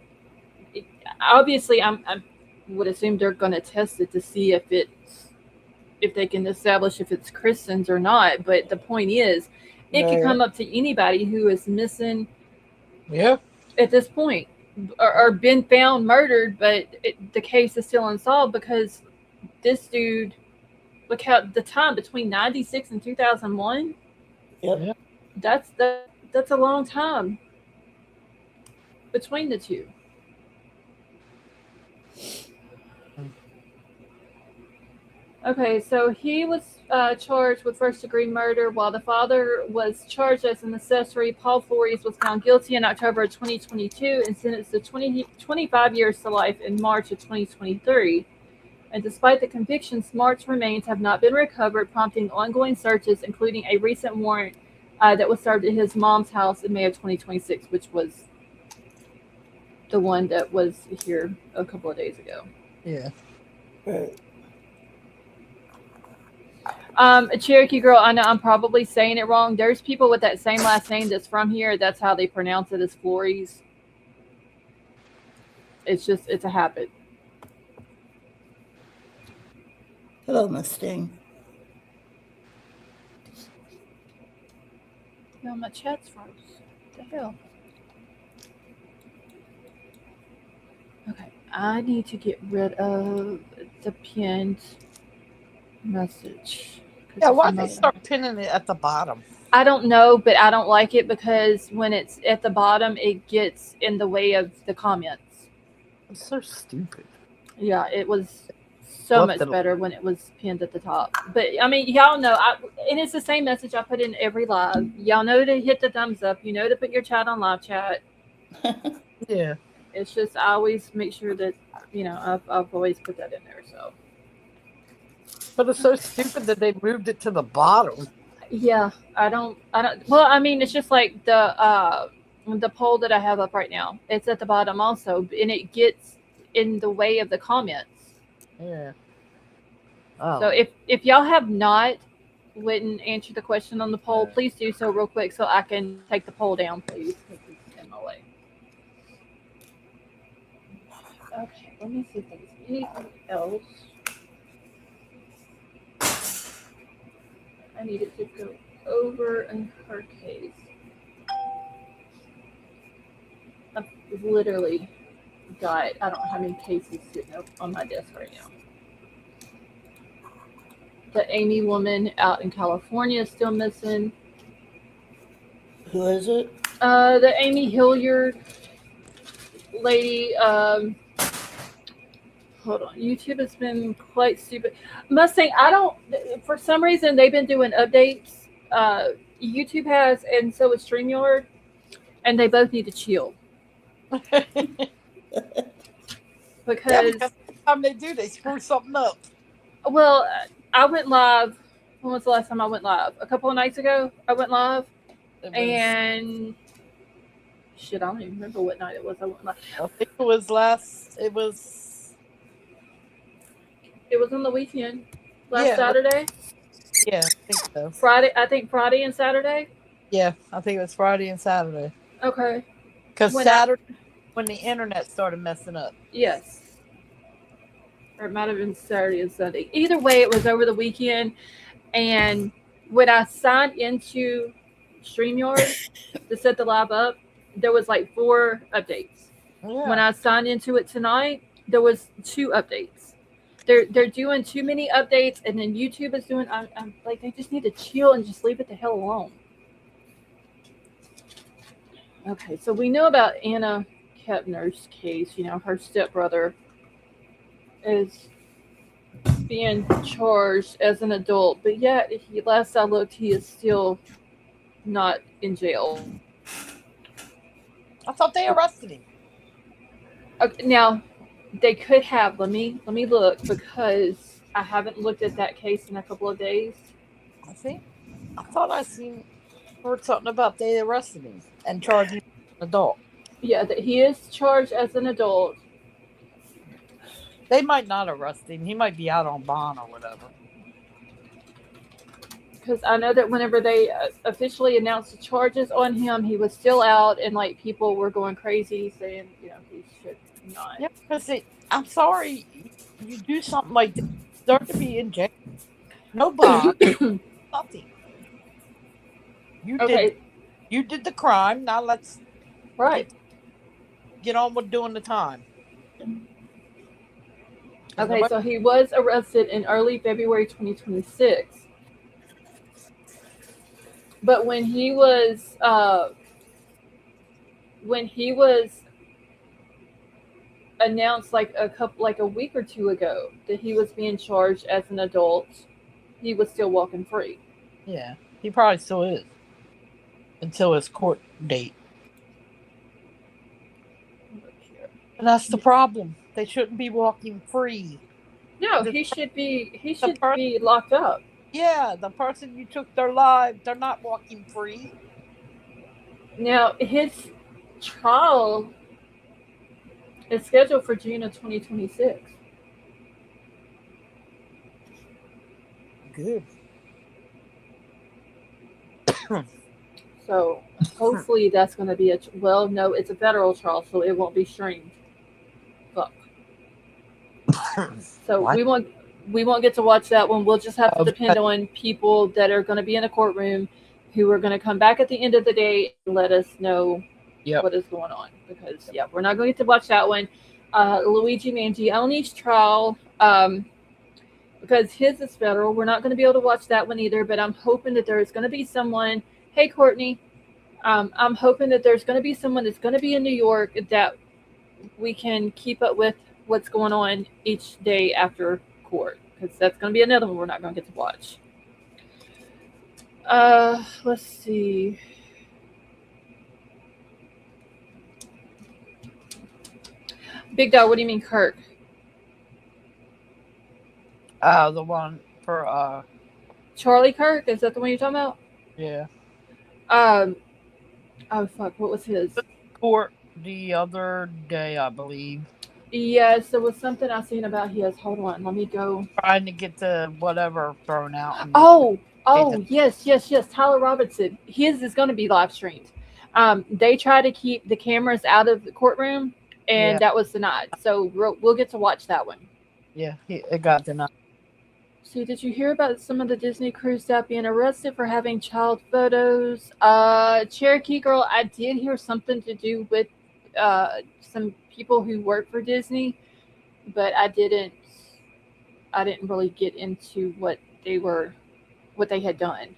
Speaker 1: obviously I would assume they're going to test it to see if they can establish if it's Kristen's or not. But the point is, it could
Speaker 2: Right.
Speaker 1: come up to anybody who is missing
Speaker 3: Yeah.
Speaker 1: at this point, or been found murdered, but the case is still unsolved because this dude, look how the time between 96 and 2001,
Speaker 2: Yep.
Speaker 3: Yeah.
Speaker 1: that's a long time between the two. Okay, so he was charged with first-degree murder, while the father was charged as an accessory. Paul Flores was found guilty in October of 2022 and sentenced to 25 years to life in March of 2023. And despite the conviction, Smart's remains have not been recovered, prompting ongoing searches, including a recent warrant that was served at his mom's house in May of 2026, which was the one that was here a couple of days ago.
Speaker 3: Yeah.
Speaker 2: Right.
Speaker 1: Cherokee Girl, I know I'm probably saying it wrong. There's people with that same last name that's from here. That's how they pronounce it, as Flores. It's a habit.
Speaker 2: Hello, Mustang.
Speaker 1: No, my chat's froze. What the hell? Okay, I need to get rid of the pinned message.
Speaker 3: Yeah, why'd they start pinning it at the bottom?
Speaker 1: I don't know, but I don't like it because when it's at the bottom, it gets in the way of the comments.
Speaker 3: It's so stupid.
Speaker 1: Yeah, it was so much better when it was pinned at the top. But I mean, y'all know, and it's the same message I put in every live. Y'all know to hit the thumbs up. You know to put your chat on live chat.
Speaker 3: Yeah.
Speaker 1: It's just I always make sure that I've always put that in there. So.
Speaker 3: But it's so stupid that they moved it to the bottom.
Speaker 1: Yeah, I don't. Well, I mean, it's just like the poll that I have up right now. It's at the bottom also, and it gets in the way of the comments.
Speaker 3: Yeah. Oh.
Speaker 1: So if y'all have not wouldn't answer the question on the poll, please do so real quick so I can take the poll down, please. It's in my way. Okay, let me see if there's anything else. I needed to go over in her case. I've literally got, I don't know how many cases sitting up on my desk right now. The Amy woman out in California is still missing.
Speaker 2: Who is it?
Speaker 1: The Amy Hilliard lady. Hold on. YouTube has been quite stupid. Mustang, for some reason, they've been doing updates. YouTube has, and so is StreamYard, and they both need to chill. Because
Speaker 3: every time they do, they screw something up.
Speaker 1: Well, I went live. When was the last time I went live? A couple of nights ago, I went live. And shit, I don't even remember what night it was. I went live.
Speaker 3: I think it was
Speaker 1: It was on the weekend. Last Saturday?
Speaker 3: Yeah, I think so.
Speaker 1: Friday and Saturday?
Speaker 3: Yeah, I think it was Friday and Saturday.
Speaker 1: Okay.
Speaker 3: Because Saturday, when the internet started messing up.
Speaker 1: Yes. Or it might have been Saturday and Sunday. Either way, it was over the weekend. And when I signed into StreamYard to set the live up, there was like 4 updates. Yeah. When I signed into it tonight, there was 2 updates. They're doing too many updates, and then YouTube is doing. I'm like, they just need to chill and just leave it the hell alone. Okay, so we know about Anna Kepner's case. You know, her stepbrother is being charged as an adult, but yet last I looked, he is still not in jail.
Speaker 3: I thought they arrested him.
Speaker 1: Okay, now they could have. Let me look because I haven't looked at that case in a couple of days.
Speaker 3: I think. I thought I seen heard something about they arrested him and charged him as an adult.
Speaker 1: Yeah, that he is charged as an adult.
Speaker 3: They might not arrest him. He might be out on bond or whatever.
Speaker 1: Because I know that whenever they officially announced the charges on him, he was still out, and like people were going crazy saying, he should not.
Speaker 3: Yeah, because I'm sorry, you do something like this, you deserve to be in jail. No bond, nothing. You did
Speaker 1: Okay,
Speaker 3: you did the crime. Now let's
Speaker 1: right.
Speaker 3: get on with doing the time.
Speaker 1: Okay, so he was arrested in early February 2026. But when he was announced like a week or two ago that he was being charged as an adult, he was still walking free.
Speaker 3: Yeah, he probably still is until his court date. And that's the problem. They shouldn't be walking free.
Speaker 1: No,
Speaker 3: The,
Speaker 1: he
Speaker 3: the
Speaker 1: should
Speaker 3: per-
Speaker 1: be locked up.
Speaker 3: yeah, the person you took their lives, they're not walking free.
Speaker 1: Now his trial is scheduled for June of 2026.
Speaker 3: Good.
Speaker 1: So hopefully that's going to be well. No, it's a federal trial, so it won't be streamed. Fuck. So
Speaker 3: What?
Speaker 1: we won't get to watch that one. We'll just have to depend
Speaker 3: Okay.
Speaker 1: on people that are going to be in the courtroom, who are going to come back at the end of the day and let us know
Speaker 3: Yep.
Speaker 1: what is going on. Because yeah, we're not going to get to watch that one. Luigi Mangione trial. Because his is federal. We're not going to be able to watch that one either, but I'm hoping that there is going to be someone. Hey, Courtney. I'm hoping that there's going to be someone that's going to be in New York that we can keep up with what's going on each day after court, because that's going to be another one we're not going to get to watch. Let's see. Big Dog, what do you mean, Kirk?
Speaker 3: The one for
Speaker 1: Charlie Kirk? Is that the one you're talking about?
Speaker 3: yeah.
Speaker 1: Um, oh fuck, what was his?
Speaker 3: Court the other day, I believe.
Speaker 1: Yes, there was something I seen about his. Hold on, let me go.
Speaker 3: Trying to get the whatever thrown out.
Speaker 1: Oh, yes. Tyler Robinson. His is going to be live streamed. They try to keep the cameras out of the courtroom, and
Speaker 3: Yeah.
Speaker 1: that was denied. So we'll get to watch that one.
Speaker 3: Yeah, it got denied.
Speaker 1: See, did you hear about some of the Disney crew staff being arrested for having child photos? Cherokee Girl, I did hear something to do with some people who work for Disney, but I didn't really get into what they had done.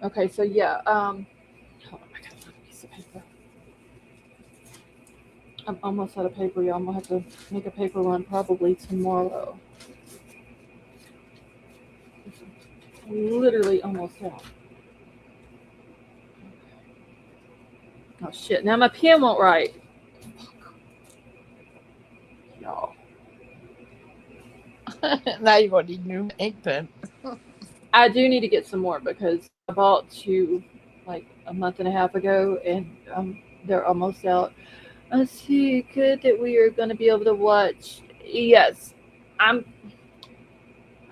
Speaker 1: Okay, so yeah, hold on, I got another piece of paper. I'm almost out of paper, y'all. I'm gonna have to make a paper run probably tomorrow. Literally almost out. Oh shit! Now my pen won't write. Y'all.
Speaker 3: Now you're gonna need new ink pen.
Speaker 1: I do need to get some more because I bought two like a month and a half ago, and they're almost out. I see. Good that we are going to be able to watch. Yes, I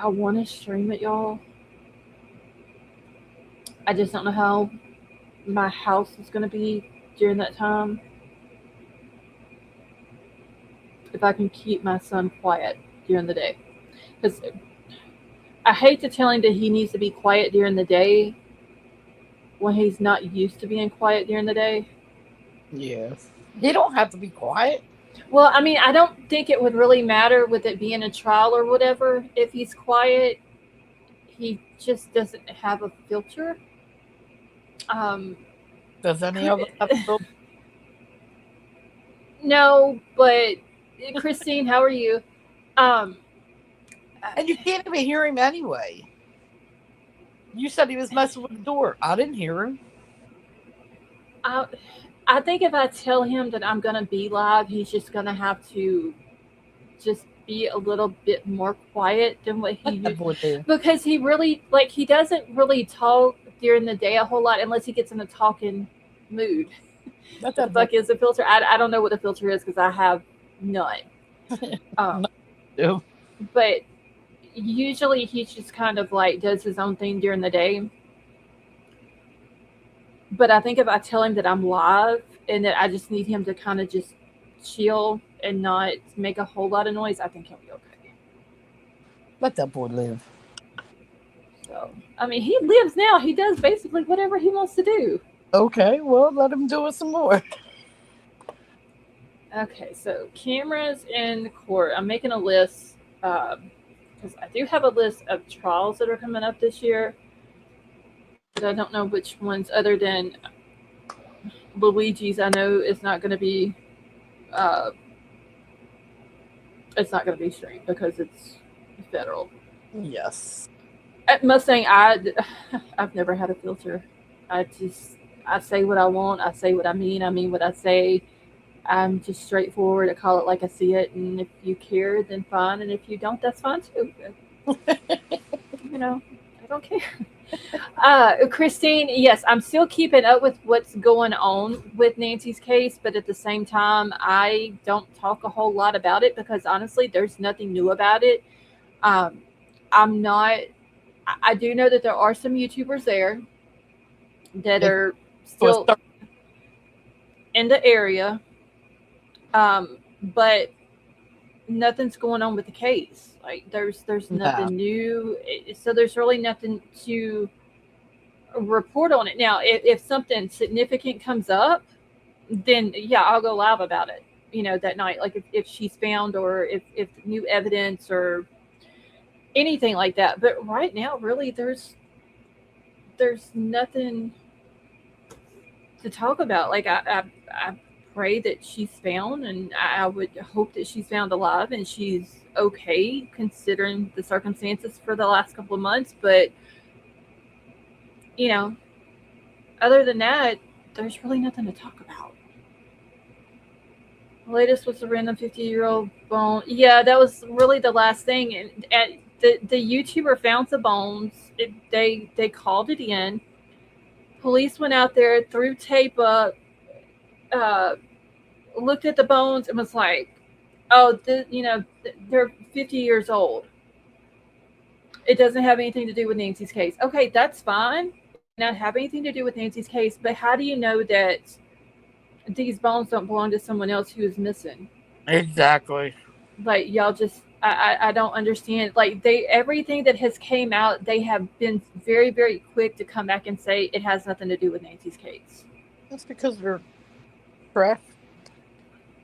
Speaker 1: want to stream it, y'all. I just don't know how my house is going to be during that time. If I can keep my son quiet during the day, because I hate to tell him that he needs to be quiet during the day when he's not used to being quiet during the day.
Speaker 3: Yeah. He don't have to be quiet.
Speaker 1: Well, I mean, I don't think it would really matter with it being a trial or whatever. If he's quiet, he just doesn't have a filter.
Speaker 3: Does any of us have to?
Speaker 1: No, but Christine, how are you? Um,
Speaker 4: And you can't even hear him anyway. You said he was messing with the door. I didn't hear him.
Speaker 1: I, I think if I tell him that I'm gonna be live, he's just gonna have to just be a little bit more quiet than what he
Speaker 4: Let that
Speaker 1: used,
Speaker 4: boy live.
Speaker 1: because he really he doesn't really talk during the day a whole lot unless he gets in a talking mood.
Speaker 4: Let
Speaker 1: What the
Speaker 4: that boy
Speaker 1: fuck is the filter? I don't know what the filter is because I have none. Um,
Speaker 4: do.
Speaker 1: but usually he's just kind of like does his own thing during the day. But I think if I tell him that I'm live and that I just need him to kind of just chill and not make a whole lot of noise, I think he'll be okay.
Speaker 4: Let that boy live.
Speaker 1: So, I mean, he lives now. He does basically whatever he wants to do.
Speaker 4: Okay, well, let him do it some more.
Speaker 1: Okay, so cameras in court. I'm making a list because I do have a list of trials that are coming up this year. But I don't know which ones, other than Luigi's. I know uh, it's not going to be streamed because it's federal.
Speaker 4: Yes.
Speaker 1: At Mustang, I've never had a filter. I say what I want. I say what I mean. I mean what I say. I'm just straightforward. I call it like I see it, and if you care, then fine, and if you don't, that's fine too. I don't care. Christine, yes, I'm still keeping up with what's going on with Nancy's case, but at the same time, I don't talk a whole lot about it because honestly, there's nothing new about it. Um, I'm not. I do know that there are some YouTubers there that are still in the area, but nothing's going on with the case. Like there's nothing new, so there's really nothing to report on it. Now, if something significant comes up, then yeah, I'll go live about it. That night, like if she's found or if new evidence or anything like that. But right now, really, there's nothing to talk about. Like I pray that she's found, and I would hope that she's found alive and she's okay considering the circumstances for the last couple of months. But you know, other than that, there's really nothing to talk about. The latest was the random 50-year-old bone. Yeah, that was really the last thing. And the YouTuber found the bones. They called it in. Police went out there, threw tape up, uh, looked at the bones, and was like, "Oh, they're 50 years old. It doesn't have anything to do with Nancy's case." Okay, that's fine. It may not have anything to do with Nancy's case, but how do you know that these bones don't belong to someone else who is missing?
Speaker 4: Exactly.
Speaker 1: Like y'all just, I don't understand. Like everything that has came out, they have been very, very quick to come back and say it has nothing to do with Nancy's case.
Speaker 4: That's because they're craft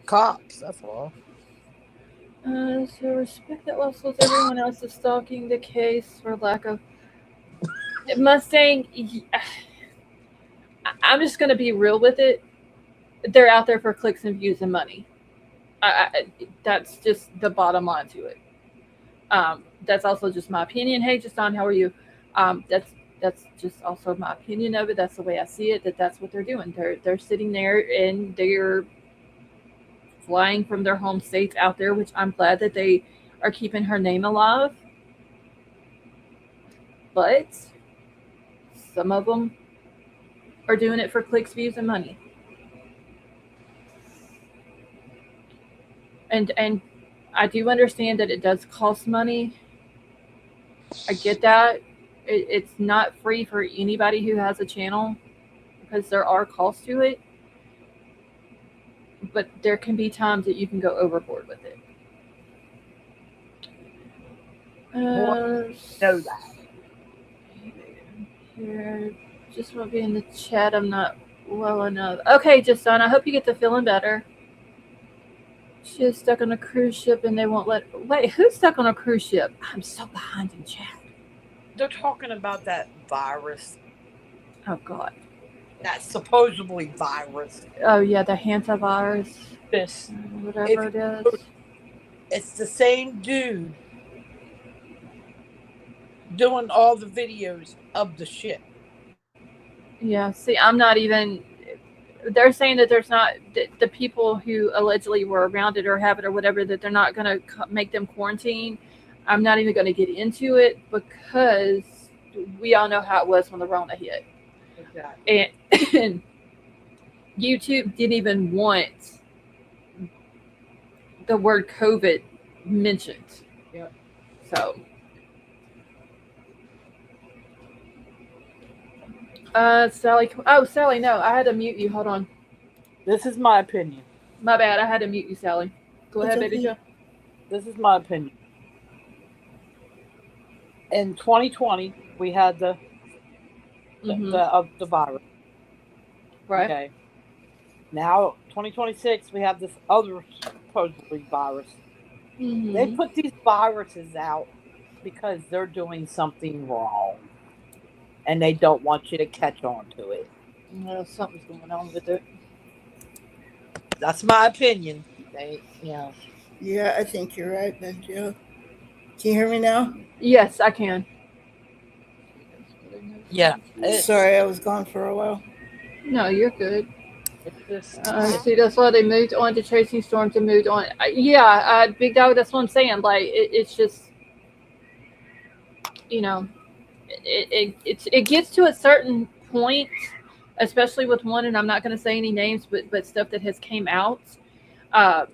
Speaker 4: cops. That's all.
Speaker 1: So respect that levels everyone else is stalking the case for lack of Mustang. I'm just going to be real with it. They're out there for clicks and views and money. That's just the bottom line to it. That's also just my opinion. Hey, Justin, how are you? That's just also my opinion of it. That's the way I see it. That's what they're doing. They're sitting there and they're flying from their home states out there, which I'm glad that they are keeping her name alive. But some of them are doing it for clicks, views, and money. And I do understand that it does cost money. I get that. It's not free for anybody who has a channel because there are costs to it. But there can be times that you can go overboard with it.
Speaker 4: Know that.
Speaker 1: Here, just want to be in the chat. I'm not well enough. Okay, Justin, I hope you get to feeling better. She is stuck on a cruise ship and they won't let. Wait, who's stuck on a cruise ship? I'm so behind in chat.
Speaker 4: They're talking about that virus.
Speaker 1: Oh, God.
Speaker 4: That supposedly virus.
Speaker 1: Oh, yeah, the hantavirus.
Speaker 4: This.
Speaker 1: Whatever it is.
Speaker 4: It's the same dude doing all the videos of the shit.
Speaker 1: Yeah. See, I'm not even. They're saying that there's not the people who allegedly were around it or have it or whatever, that they're not going to make them quarantine. I'm not even going to get into it because we all know how it was when the Rona hit,
Speaker 4: Exactly.
Speaker 1: and YouTube didn't even want the word COVID mentioned.
Speaker 4: Yep.
Speaker 1: So, Sally. Oh, Sally, no, I had to mute you. Hold on.
Speaker 3: This is my opinion.
Speaker 1: My bad. I had to mute you, Sally. Go
Speaker 2: It's
Speaker 1: ahead, baby
Speaker 2: okay.
Speaker 1: Joe.
Speaker 3: This is my opinion. In 2020, we had the virus.
Speaker 1: Right.
Speaker 3: Okay. Now, 2026, we have this other supposedly virus. They put these viruses out because they're doing something wrong, and they don't want you to catch on to it.
Speaker 1: Well, something's going on with it.
Speaker 4: That's my opinion. They,
Speaker 2: Yeah, I think you're right, Benjo. Can you hear me now?
Speaker 1: Yes, I can.
Speaker 4: yeah. It's
Speaker 2: Sorry, I was gone for a while.
Speaker 1: No, you're good.
Speaker 3: Just
Speaker 1: See, that's why they moved on to chasing storms and moved on. Big dog. That's what I'm saying. Like, it's just, you know, it gets to a certain point, especially with one, and I'm not going to say any names, but stuff that has came out. Uh,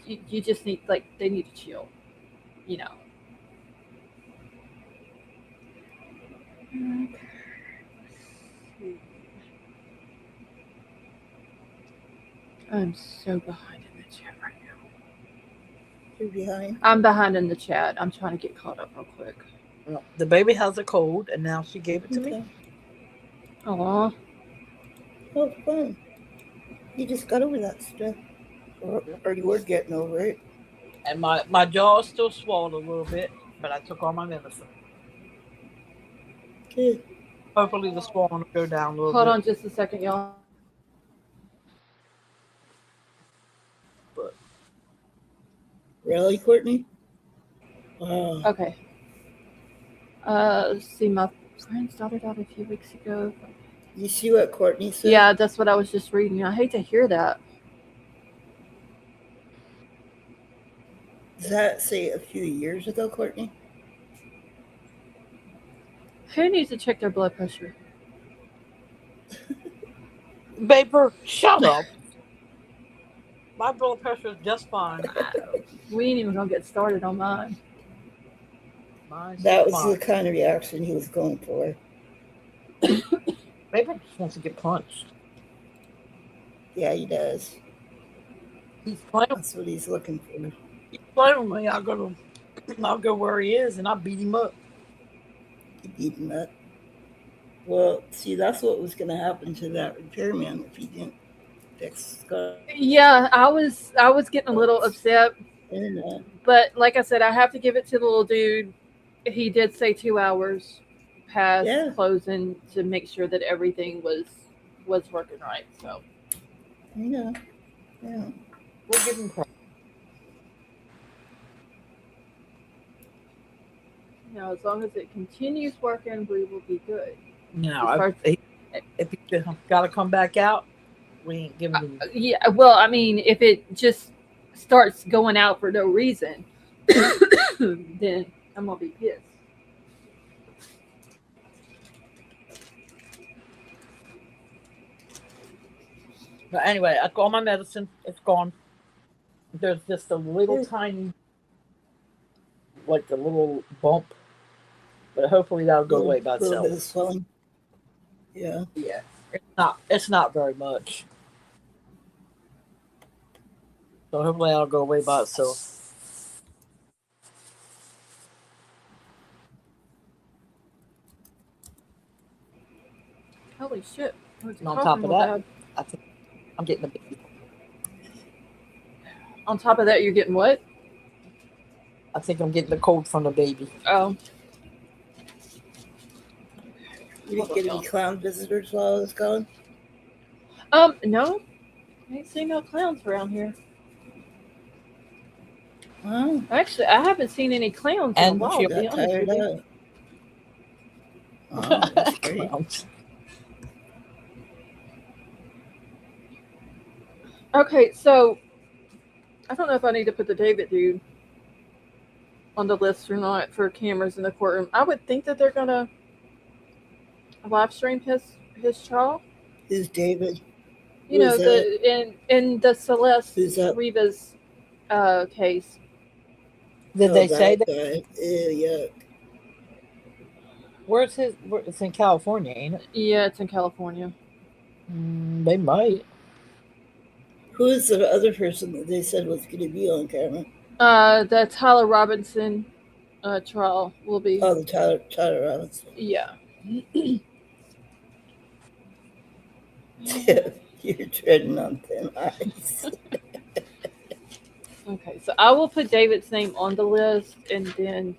Speaker 1: you just need, like, they need to chill. You know. I'm so behind in the chat right now.
Speaker 2: You're behind.
Speaker 1: I'm behind in the chat. I'm trying to get caught up real quick.
Speaker 4: the baby has a cold, and now she gave it to me.
Speaker 2: Okay.
Speaker 1: Aw.
Speaker 2: Oh, fun. You just got over that stuff. Or you were getting over it.
Speaker 4: And my jaw is still swollen a little bit, but I took all my medicine.
Speaker 2: Good.
Speaker 4: Hopefully the swollen will go down a little
Speaker 1: Hold
Speaker 4: bit.
Speaker 1: on just a second, y'all.
Speaker 4: But
Speaker 2: Really, Courtney? Wow.
Speaker 1: Okay. Let's see, my friend started out a few weeks ago.
Speaker 2: You see what Courtney said?
Speaker 1: Yeah, that's what I was just reading. I hate to hear that.
Speaker 2: Does that say a few years ago, Courtney?
Speaker 1: Who needs to check their blood pressure?
Speaker 4: Vapor, shut up. My blood pressure is just fine.
Speaker 1: We ain't even gonna get started on mine.
Speaker 4: Mine's
Speaker 2: That was
Speaker 4: fine.
Speaker 2: the kind of reaction he was going for.
Speaker 4: Vapor just wants to get punched.
Speaker 2: Yeah, he does.
Speaker 4: He's playing.
Speaker 2: That's what he's looking for.
Speaker 4: He's playing with me. I'll go where he is, and I'll beat him up.
Speaker 2: He beat him up. Well, see, that's what was going to happen to that repairman if he didn't fix Scott.
Speaker 1: Yeah, I was getting a little upset,
Speaker 2: And
Speaker 1: but like I said, I have to give it to the little dude. He did say 2 hours past
Speaker 2: Yeah.
Speaker 1: closing to make sure that everything was working right. So
Speaker 2: yeah.
Speaker 4: We'll give him credit.
Speaker 1: as long as it continues working, we will be good.
Speaker 4: No, if he got to come back out, we ain't giving him.
Speaker 1: Yeah, well, I mean, if it just starts going out for no reason, then I'm gonna be pissed.
Speaker 4: But anyway, I got all my medicine. It's gone. There's just a little tiny, like a little bump, but hopefully that'll go away by
Speaker 2: A little
Speaker 4: itself.
Speaker 2: bit of swelling. Yeah.
Speaker 4: Yeah, it's not very much. So hopefully that'll go away by itself.
Speaker 1: Holy shit!
Speaker 4: And on top of that, I think I'm getting a baby.
Speaker 1: On top of that, you're getting what?
Speaker 4: I think I'm getting the cold from the baby.
Speaker 1: Oh,
Speaker 2: You didn't get any clown visitors while I was gone?
Speaker 1: no, I ain't seen no clowns around here.
Speaker 2: Oh,
Speaker 1: Actually, I haven't seen any clowns in a
Speaker 3: And
Speaker 1: while.
Speaker 3: she
Speaker 1: To be
Speaker 2: got
Speaker 1: honest
Speaker 2: tired
Speaker 1: with you.
Speaker 2: out. Oh, that's great.
Speaker 3: Clowns.
Speaker 1: Okay, so I don't know if I need to put the David dude on the list or not for cameras in the courtroom. I would think that they're gonna live stream his trial.
Speaker 2: Who's David?
Speaker 1: You
Speaker 2: Who's
Speaker 1: know,
Speaker 2: that?
Speaker 1: in the Celeste
Speaker 2: Who's that?
Speaker 1: Rivas case.
Speaker 3: Did
Speaker 2: Oh,
Speaker 3: they say
Speaker 2: that
Speaker 3: that?
Speaker 2: guy. Ew,
Speaker 3: Where's his? It's in California, ain't it?
Speaker 1: Yeah, it's in California.
Speaker 3: They might.
Speaker 2: yuck. Who is the other person that they said was going to be on camera?
Speaker 1: The Tyler Robinson trial will be.
Speaker 2: Oh, the Tyler Robinson.
Speaker 1: Yeah.
Speaker 2: You're treading on thin ice.
Speaker 1: Okay, so I will put David's name on the list and then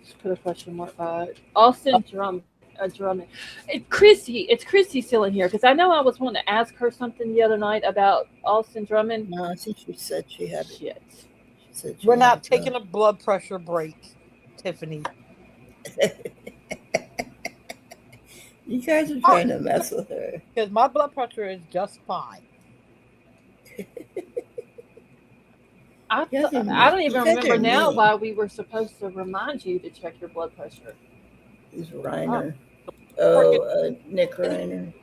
Speaker 1: just put a question mark by it. Austin Drummond. It's Christy still in here because I know I was wanting to ask her something the other night about Austin Drummond.
Speaker 2: No, I think she said she had it.
Speaker 1: Shit.
Speaker 2: She said she
Speaker 3: We're
Speaker 2: had
Speaker 3: not
Speaker 2: it,
Speaker 3: taking a blood pressure break, Tiffany.
Speaker 2: You guys are trying to mess with her.
Speaker 3: Because my blood pressure is just fine.
Speaker 1: I
Speaker 2: Yeah, they
Speaker 1: don't even
Speaker 2: you guys
Speaker 1: remember
Speaker 2: are
Speaker 1: now
Speaker 2: mean.
Speaker 1: why we were supposed to remind you to check your blood pressure.
Speaker 2: Who's Reiner? Oh, Nick Reiner.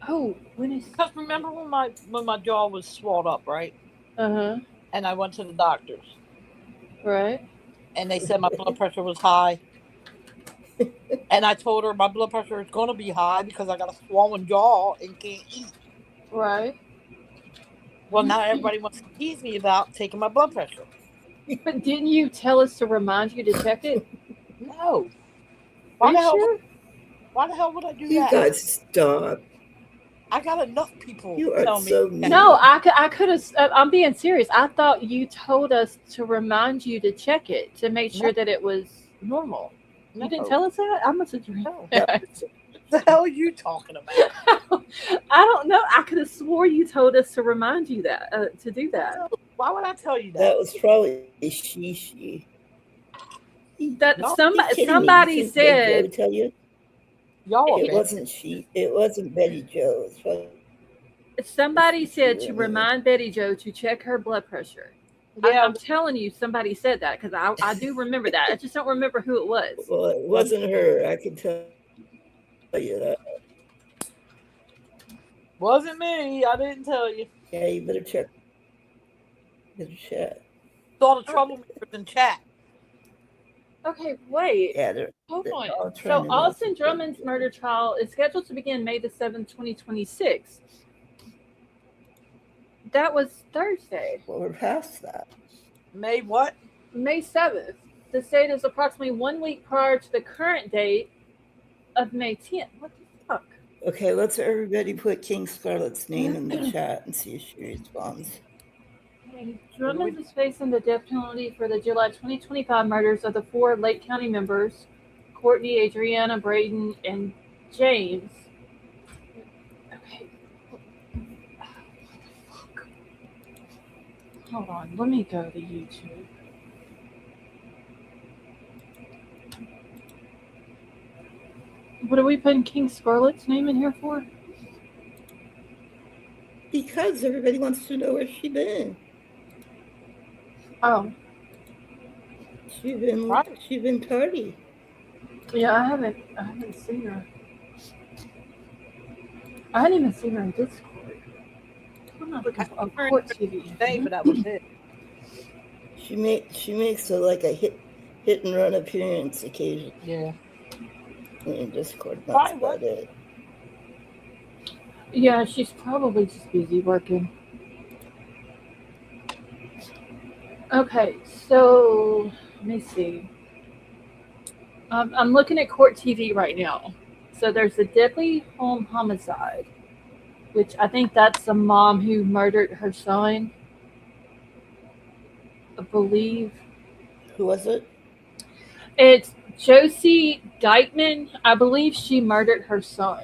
Speaker 1: Oh, when is?
Speaker 3: Because remember when my jaw was swelled up, right?
Speaker 1: Uh-huh.
Speaker 3: And I went to the doctors,
Speaker 1: Right.
Speaker 3: and they said my blood pressure was high. And I told her my blood pressure is going to be high because I got a swollen jaw and can't eat.
Speaker 1: Right.
Speaker 3: Well, now everybody wants to tease me about taking my blood pressure.
Speaker 1: But didn't you tell us to remind you to check it?
Speaker 3: No.
Speaker 1: Are you sure?
Speaker 3: Why the hell would I do
Speaker 2: You
Speaker 3: that?
Speaker 2: guys stop.
Speaker 3: I got enough people
Speaker 2: You are
Speaker 3: tell me.
Speaker 2: so mean.
Speaker 1: No, I could have. I'm being serious. I thought you told us to remind you to check it to make sure that it was normal.
Speaker 3: No.
Speaker 1: You didn't tell us that? I must have dreamed.
Speaker 3: No. What the hell are you talking about?
Speaker 1: I don't know. I could have swore you told us to remind you that to do that.
Speaker 3: No. Why would I tell you that?
Speaker 2: That was probably she.
Speaker 1: That
Speaker 3: No,
Speaker 1: somebody
Speaker 2: You think
Speaker 1: said.
Speaker 2: Betty Jo would tell you?
Speaker 3: Y'all are
Speaker 2: It
Speaker 3: bad.
Speaker 2: wasn't she. It wasn't Betty Jo. It was probably
Speaker 1: Somebody said
Speaker 2: you
Speaker 1: to
Speaker 2: and me.
Speaker 1: remind Betty Jo to check her blood pressure.
Speaker 3: Yeah,
Speaker 1: I'm telling you, somebody said that because I do remember that. I just don't remember who it was.
Speaker 2: Well, it wasn't her. I can tell you that.
Speaker 3: wasn't me. I didn't tell you.
Speaker 2: Yeah, you better check. Better check.
Speaker 3: All the troublemakers in chat.
Speaker 1: Okay, wait.
Speaker 2: Yeah, they're
Speaker 1: Hold
Speaker 2: all
Speaker 1: on.
Speaker 2: trying
Speaker 1: So
Speaker 2: to
Speaker 1: Austin
Speaker 2: make it
Speaker 1: Drummond's murder trial is scheduled to begin May the 7th, 2026. That was Thursday.
Speaker 2: Well, we're past that.
Speaker 3: May what?
Speaker 1: May 7th. This date is approximately 1 week prior to the current date of May 10th. What the fuck?
Speaker 2: Okay, let's everybody put King Scarlett's name in the chat and see if she responds.
Speaker 1: Drummond is facing the death penalty for the July 2025 murders of the 4 Lake County members, Courtney, Adriana, Braden, and James. Okay. Hold on, let me go to YouTube. What are we putting King Scarlett's name in here for?
Speaker 2: Because everybody wants to know where she's been.
Speaker 1: Oh,
Speaker 2: She's been tardy.
Speaker 1: yeah, I haven't seen her. I hadn't even seen her in Discord. I'm not looking for Court TV.
Speaker 3: Today, but that was it.
Speaker 2: She makes a hit and run appearance occasionally
Speaker 3: Yeah.
Speaker 2: in Discord. That's
Speaker 3: Why,
Speaker 2: about
Speaker 3: what?
Speaker 2: it.
Speaker 1: Yeah, she's probably just busy working. Okay, so let me see. I'm looking at Court TV right now. So there's a deadly home homicide, which I think that's the mom who murdered her son. I believe.
Speaker 2: Who was it?
Speaker 1: It's Josie Dykeman. I believe she murdered her son.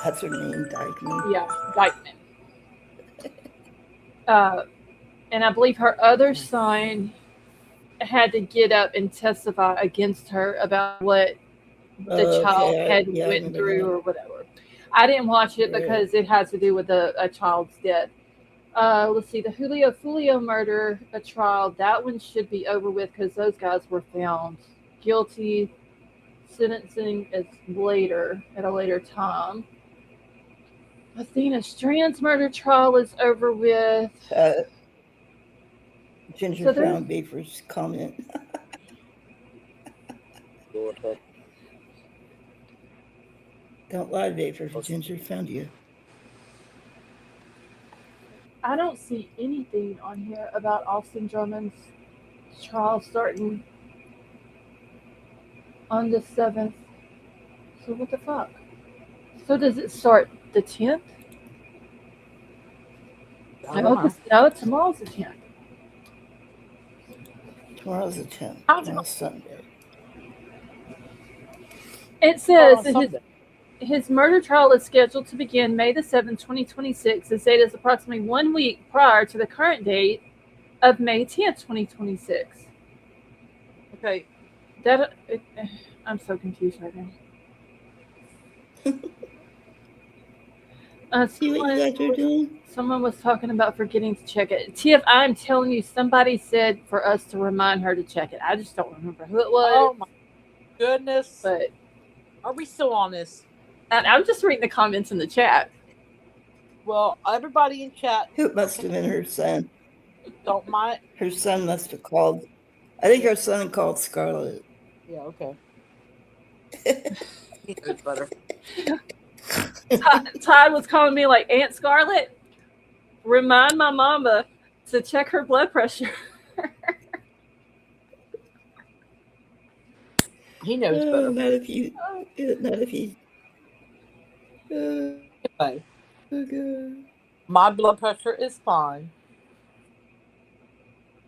Speaker 2: That's her name, Dykeman.
Speaker 1: Yeah, Dykeman. and I believe her other son had to get up and testify against her about what the child
Speaker 2: Okay,
Speaker 1: had
Speaker 2: yeah, I
Speaker 1: went
Speaker 2: remember
Speaker 1: through
Speaker 2: that.
Speaker 1: or whatever. I didn't watch it
Speaker 2: Right.
Speaker 1: because it has to do with a child's death. Let's see, the Julio Fulio murder, a trial, that one should be over with because those guys were found guilty. Sentencing is later, at a later time. Athena Strand's murder trial is over with.
Speaker 2: Ginger
Speaker 1: So there's
Speaker 2: found Baker's comment.
Speaker 4: Lord help.
Speaker 2: Don't lie, Baker. Ginger found you.
Speaker 1: I don't see anything on here about Austin Drummond's trial starting on the 7th. So what the fuck? So does it start the 10th?
Speaker 4: I don't know.
Speaker 1: No, tomorrow's the 10th.
Speaker 2: Tomorrow's the 10th.
Speaker 4: How's it
Speaker 2: Tomorrow's Sunday.
Speaker 1: It
Speaker 4: on
Speaker 1: says that
Speaker 4: Sunday?
Speaker 1: his murder trial is scheduled to begin May the 7th, 2026. This date is approximately 1 week prior to the current date of May 10th, 2026.
Speaker 4: Okay.
Speaker 1: I'm so confused right now.
Speaker 2: See what you guys are doing?
Speaker 1: Someone was talking about forgetting to check it. Tiff, I'm telling you, somebody said for us to remind her to check it. I just don't remember who it was.
Speaker 4: Oh my goodness.
Speaker 1: But
Speaker 4: Are we still on this?
Speaker 1: I'm just reading the comments in the chat.
Speaker 4: Well, everybody in chat,
Speaker 2: It must have been her son.
Speaker 4: don't mind.
Speaker 2: Her son must have called. I think her son called Scarlett.
Speaker 4: Yeah, okay. He knows better.
Speaker 1: Todd was calling me like, Aunt Scarlett, remind my mama to check her blood pressure.
Speaker 4: He knows
Speaker 2: Oh,
Speaker 4: better.
Speaker 2: not if you. Not if you.
Speaker 4: Anyway,
Speaker 2: Okay.
Speaker 4: my blood pressure is fine.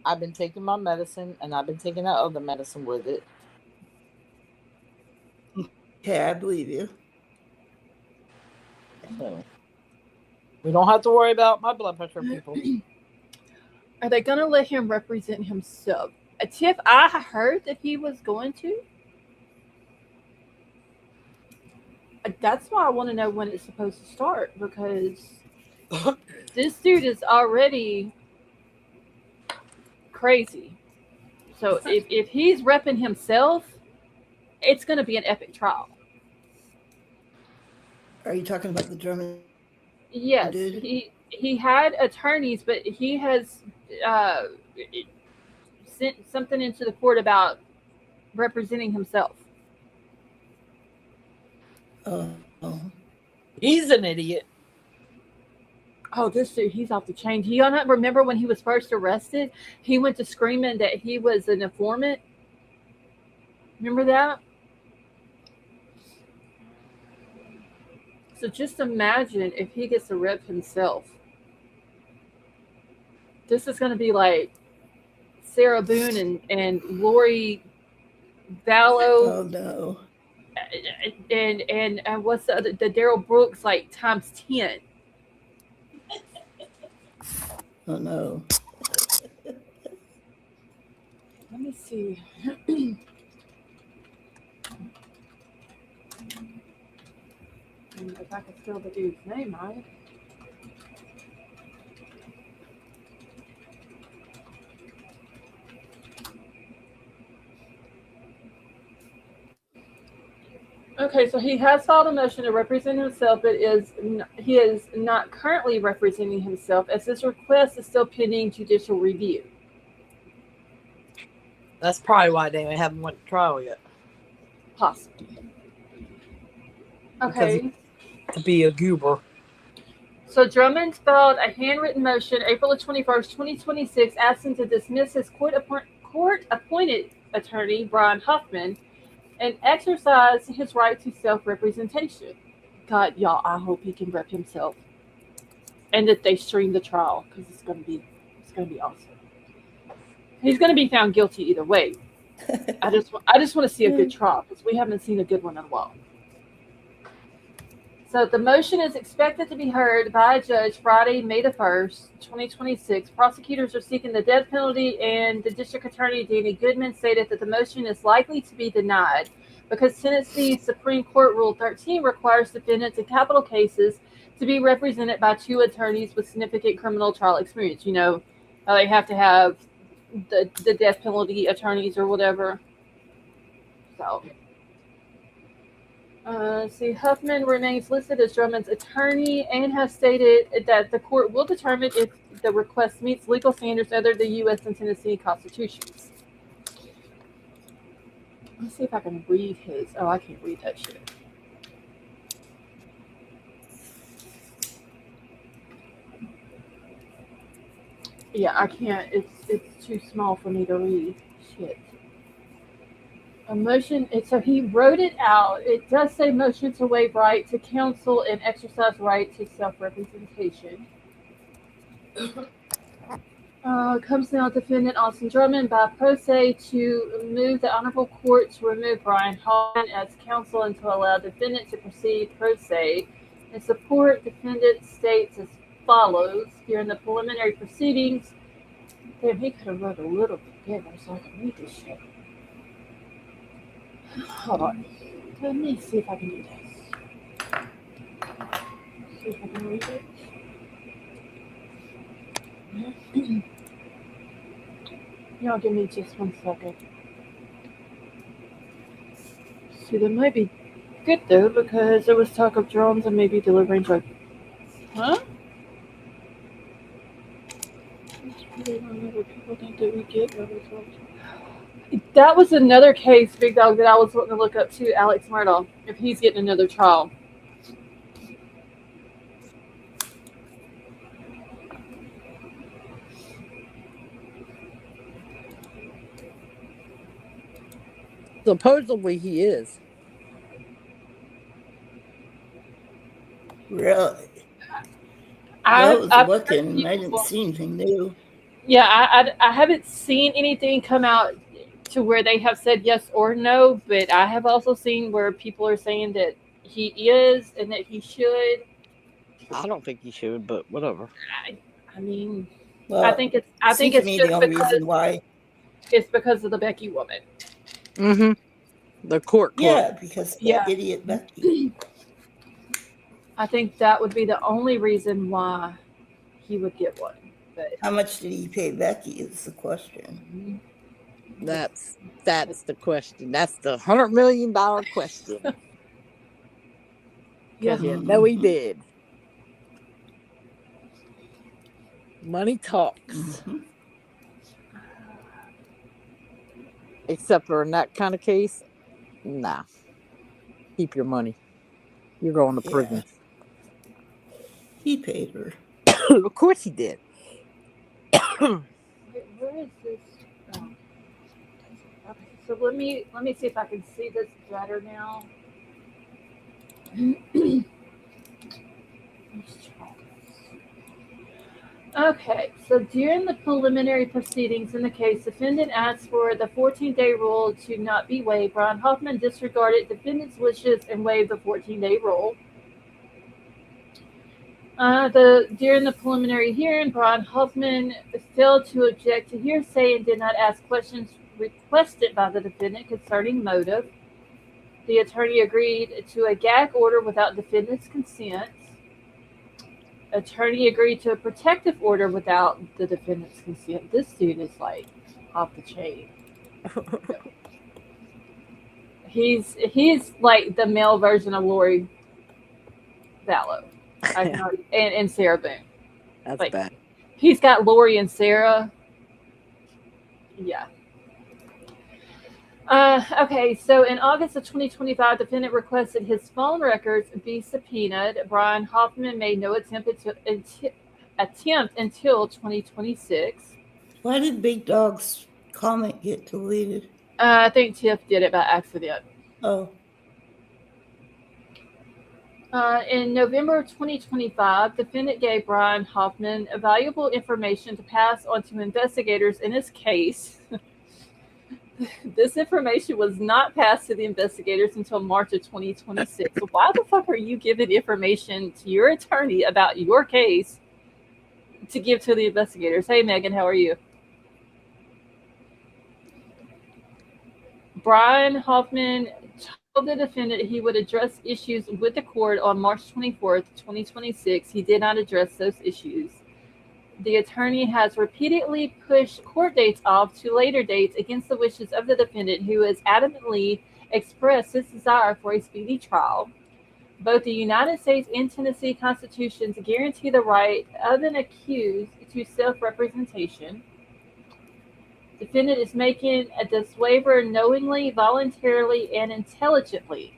Speaker 4: I've been taking my medicine, and I've been taking that other medicine with it.
Speaker 2: Okay, I believe you.
Speaker 4: So we don't have to worry about my blood pressure, people.
Speaker 1: Are they going to let him represent himself? Tiff, I heard that he was going to. That's why I want to know when it's supposed to start, because this dude is already crazy. So if he's repping himself, it's going to be an epic trial.
Speaker 2: Are you talking about the German?
Speaker 1: Yes,
Speaker 2: Dude.
Speaker 1: he had attorneys, but he has sent something into the court about representing himself.
Speaker 2: Oh.
Speaker 4: He's an idiot.
Speaker 1: Oh, this dude, he's off the chain. Do you not remember when he was first arrested? He went to screaming that he was an informant. Remember that? So just imagine if he gets to rep himself. This is going to be like Sarah Boone and Lori Vallow.
Speaker 2: Oh no.
Speaker 1: And what's the other, the Daryl Brooks, like times 10.
Speaker 2: Oh no.
Speaker 1: Let me see. If I can spell the dude's name right. Okay, so he has filed a motion to represent himself, but he is not currently representing himself, as his request is still pending judicial review.
Speaker 4: That's probably why they haven't went to trial yet.
Speaker 1: Possibly. Okay.
Speaker 4: To be a goober.
Speaker 1: So Drummond filed a handwritten motion April 21st, 2026, asking to dismiss his court-appointed attorney, Brian Huffman, and exercise his right to self-representation. God, y'all, I hope he can rep himself, and that they stream the trial, because it's gonna be awesome. He's gonna be found guilty either way. I just want to see a good trial, because we haven't seen a good one in a while. So the motion is expected to be heard by a judge Friday, May the 1st, 2026. Prosecutors are seeking the death penalty, and the district attorney, Danny Goodman, stated that the motion is likely to be denied because Tennessee Supreme Court Rule 13 requires defendants in capital cases to be represented by two attorneys with significant criminal trial experience. You know, they have to have the death penalty attorneys or whatever. So... Huffman remains listed as Drummond's attorney and has stated that the court will determine if the request meets legal standards under the U.S. and Tennessee constitutions. Let's see if I can read his. Oh, I can't read that shit. Yeah, I can't. It's too small for me to read. Shit. A motion, so he wrote it out. It does say motion to waive right to counsel and exercise right to self-representation. Comes now defendant Austin Drummond by pro se to move the honorable court to remove Brian Hoffman as counsel and to allow defendant to proceed pro se. In support, defendant states as follows: during the preliminary proceedings, damn, he could have wrote a little bit better so I can read this shit. Hold on. Let me see if I can do this. See if I can read it. Y'all give me just 1 second. See, that might be good though, because there was talk of drones and maybe delivering drugs. Huh? People think that we get results. That was another case, Big Dog, that I was wanting to look up too, Alex Murdaugh, if he's getting another trial.
Speaker 4: Supposedly he is.
Speaker 2: Really?
Speaker 1: I
Speaker 2: was looking. I didn't see anything new.
Speaker 1: Yeah, I haven't seen anything come out to where they have said yes or no, but I have also seen where people are saying that he is and that he should.
Speaker 4: I don't think he should, but whatever.
Speaker 1: I mean,
Speaker 2: Well,
Speaker 1: I think it's
Speaker 2: the
Speaker 1: just
Speaker 2: only
Speaker 1: because
Speaker 2: reason why.
Speaker 1: it's because of the Becky woman.
Speaker 4: Mm-hmm. The court.
Speaker 2: Yeah, because that idiot Becky.
Speaker 1: I think that would be the only reason why he would get one. But
Speaker 2: how much did he pay Becky is the question.
Speaker 4: That's the question. That's the $100 million question.
Speaker 1: Yeah.
Speaker 4: No, he did. Money talks.
Speaker 2: Mm-hmm.
Speaker 4: Except for in that kind of case, nah. Keep your money. You're going to prison.
Speaker 2: He paid her.
Speaker 4: Of course he did.
Speaker 1: Wait, where is this? Oh. Okay, so let me see if I can see this better now. Okay, so during the preliminary proceedings in the case, defendant asked for the 14-day rule to not be waived. Brian Hoffman disregarded defendant's wishes and waived the 14-day rule. During the preliminary hearing, Brian Hoffman failed to object to hearsay and did not ask questions requested by the defendant concerning motive. The attorney agreed to a gag order without defendant's consent. Attorney agreed to a protective order without the defendant's consent. This dude is like off the chain. He's like the male version of Lori Vallow. And Sarah Boone.
Speaker 4: That's
Speaker 1: like,
Speaker 4: bad.
Speaker 1: He's got Lori and Sarah. Yeah. Okay, so in August of 2025, defendant requested his phone records be subpoenaed. Brian Hoffman made no attempt until 2026.
Speaker 2: Why did Big Dog's comment get deleted?
Speaker 1: I think Tiff did it by accident.
Speaker 2: Oh.
Speaker 1: In November 2025, defendant gave Brian Hoffman valuable information to pass on to investigators in his case. This information was not passed to the investigators until March of 2026. So why the fuck are you giving information to your attorney about your case to give to the investigators? Hey, Megan, how are you? Brian Hoffman told the defendant he would address issues with the court on March 24th, 2026. He did not address those issues. The attorney has repeatedly pushed court dates off to later dates against the wishes of the defendant, who has adamantly expressed his desire for a speedy trial. Both the United States and Tennessee constitutions guarantee the right of an accused to self-representation. Defendant is making this waiver knowingly, voluntarily, and intelligently.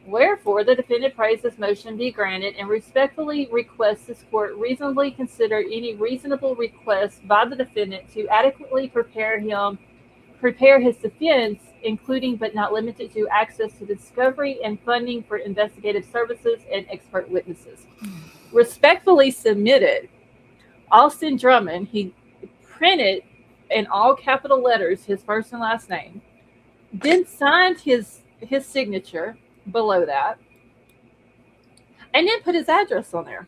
Speaker 1: Wherefore, the defendant prays this motion be granted and respectfully requests this court reasonably consider any reasonable request by the defendant to adequately prepare his defense, including but not limited to access to discovery and funding for investigative services and expert witnesses. Respectfully submitted, Austin Drummond. He printed in all capital letters his first and last name, then signed his signature below that, and then put his address on there.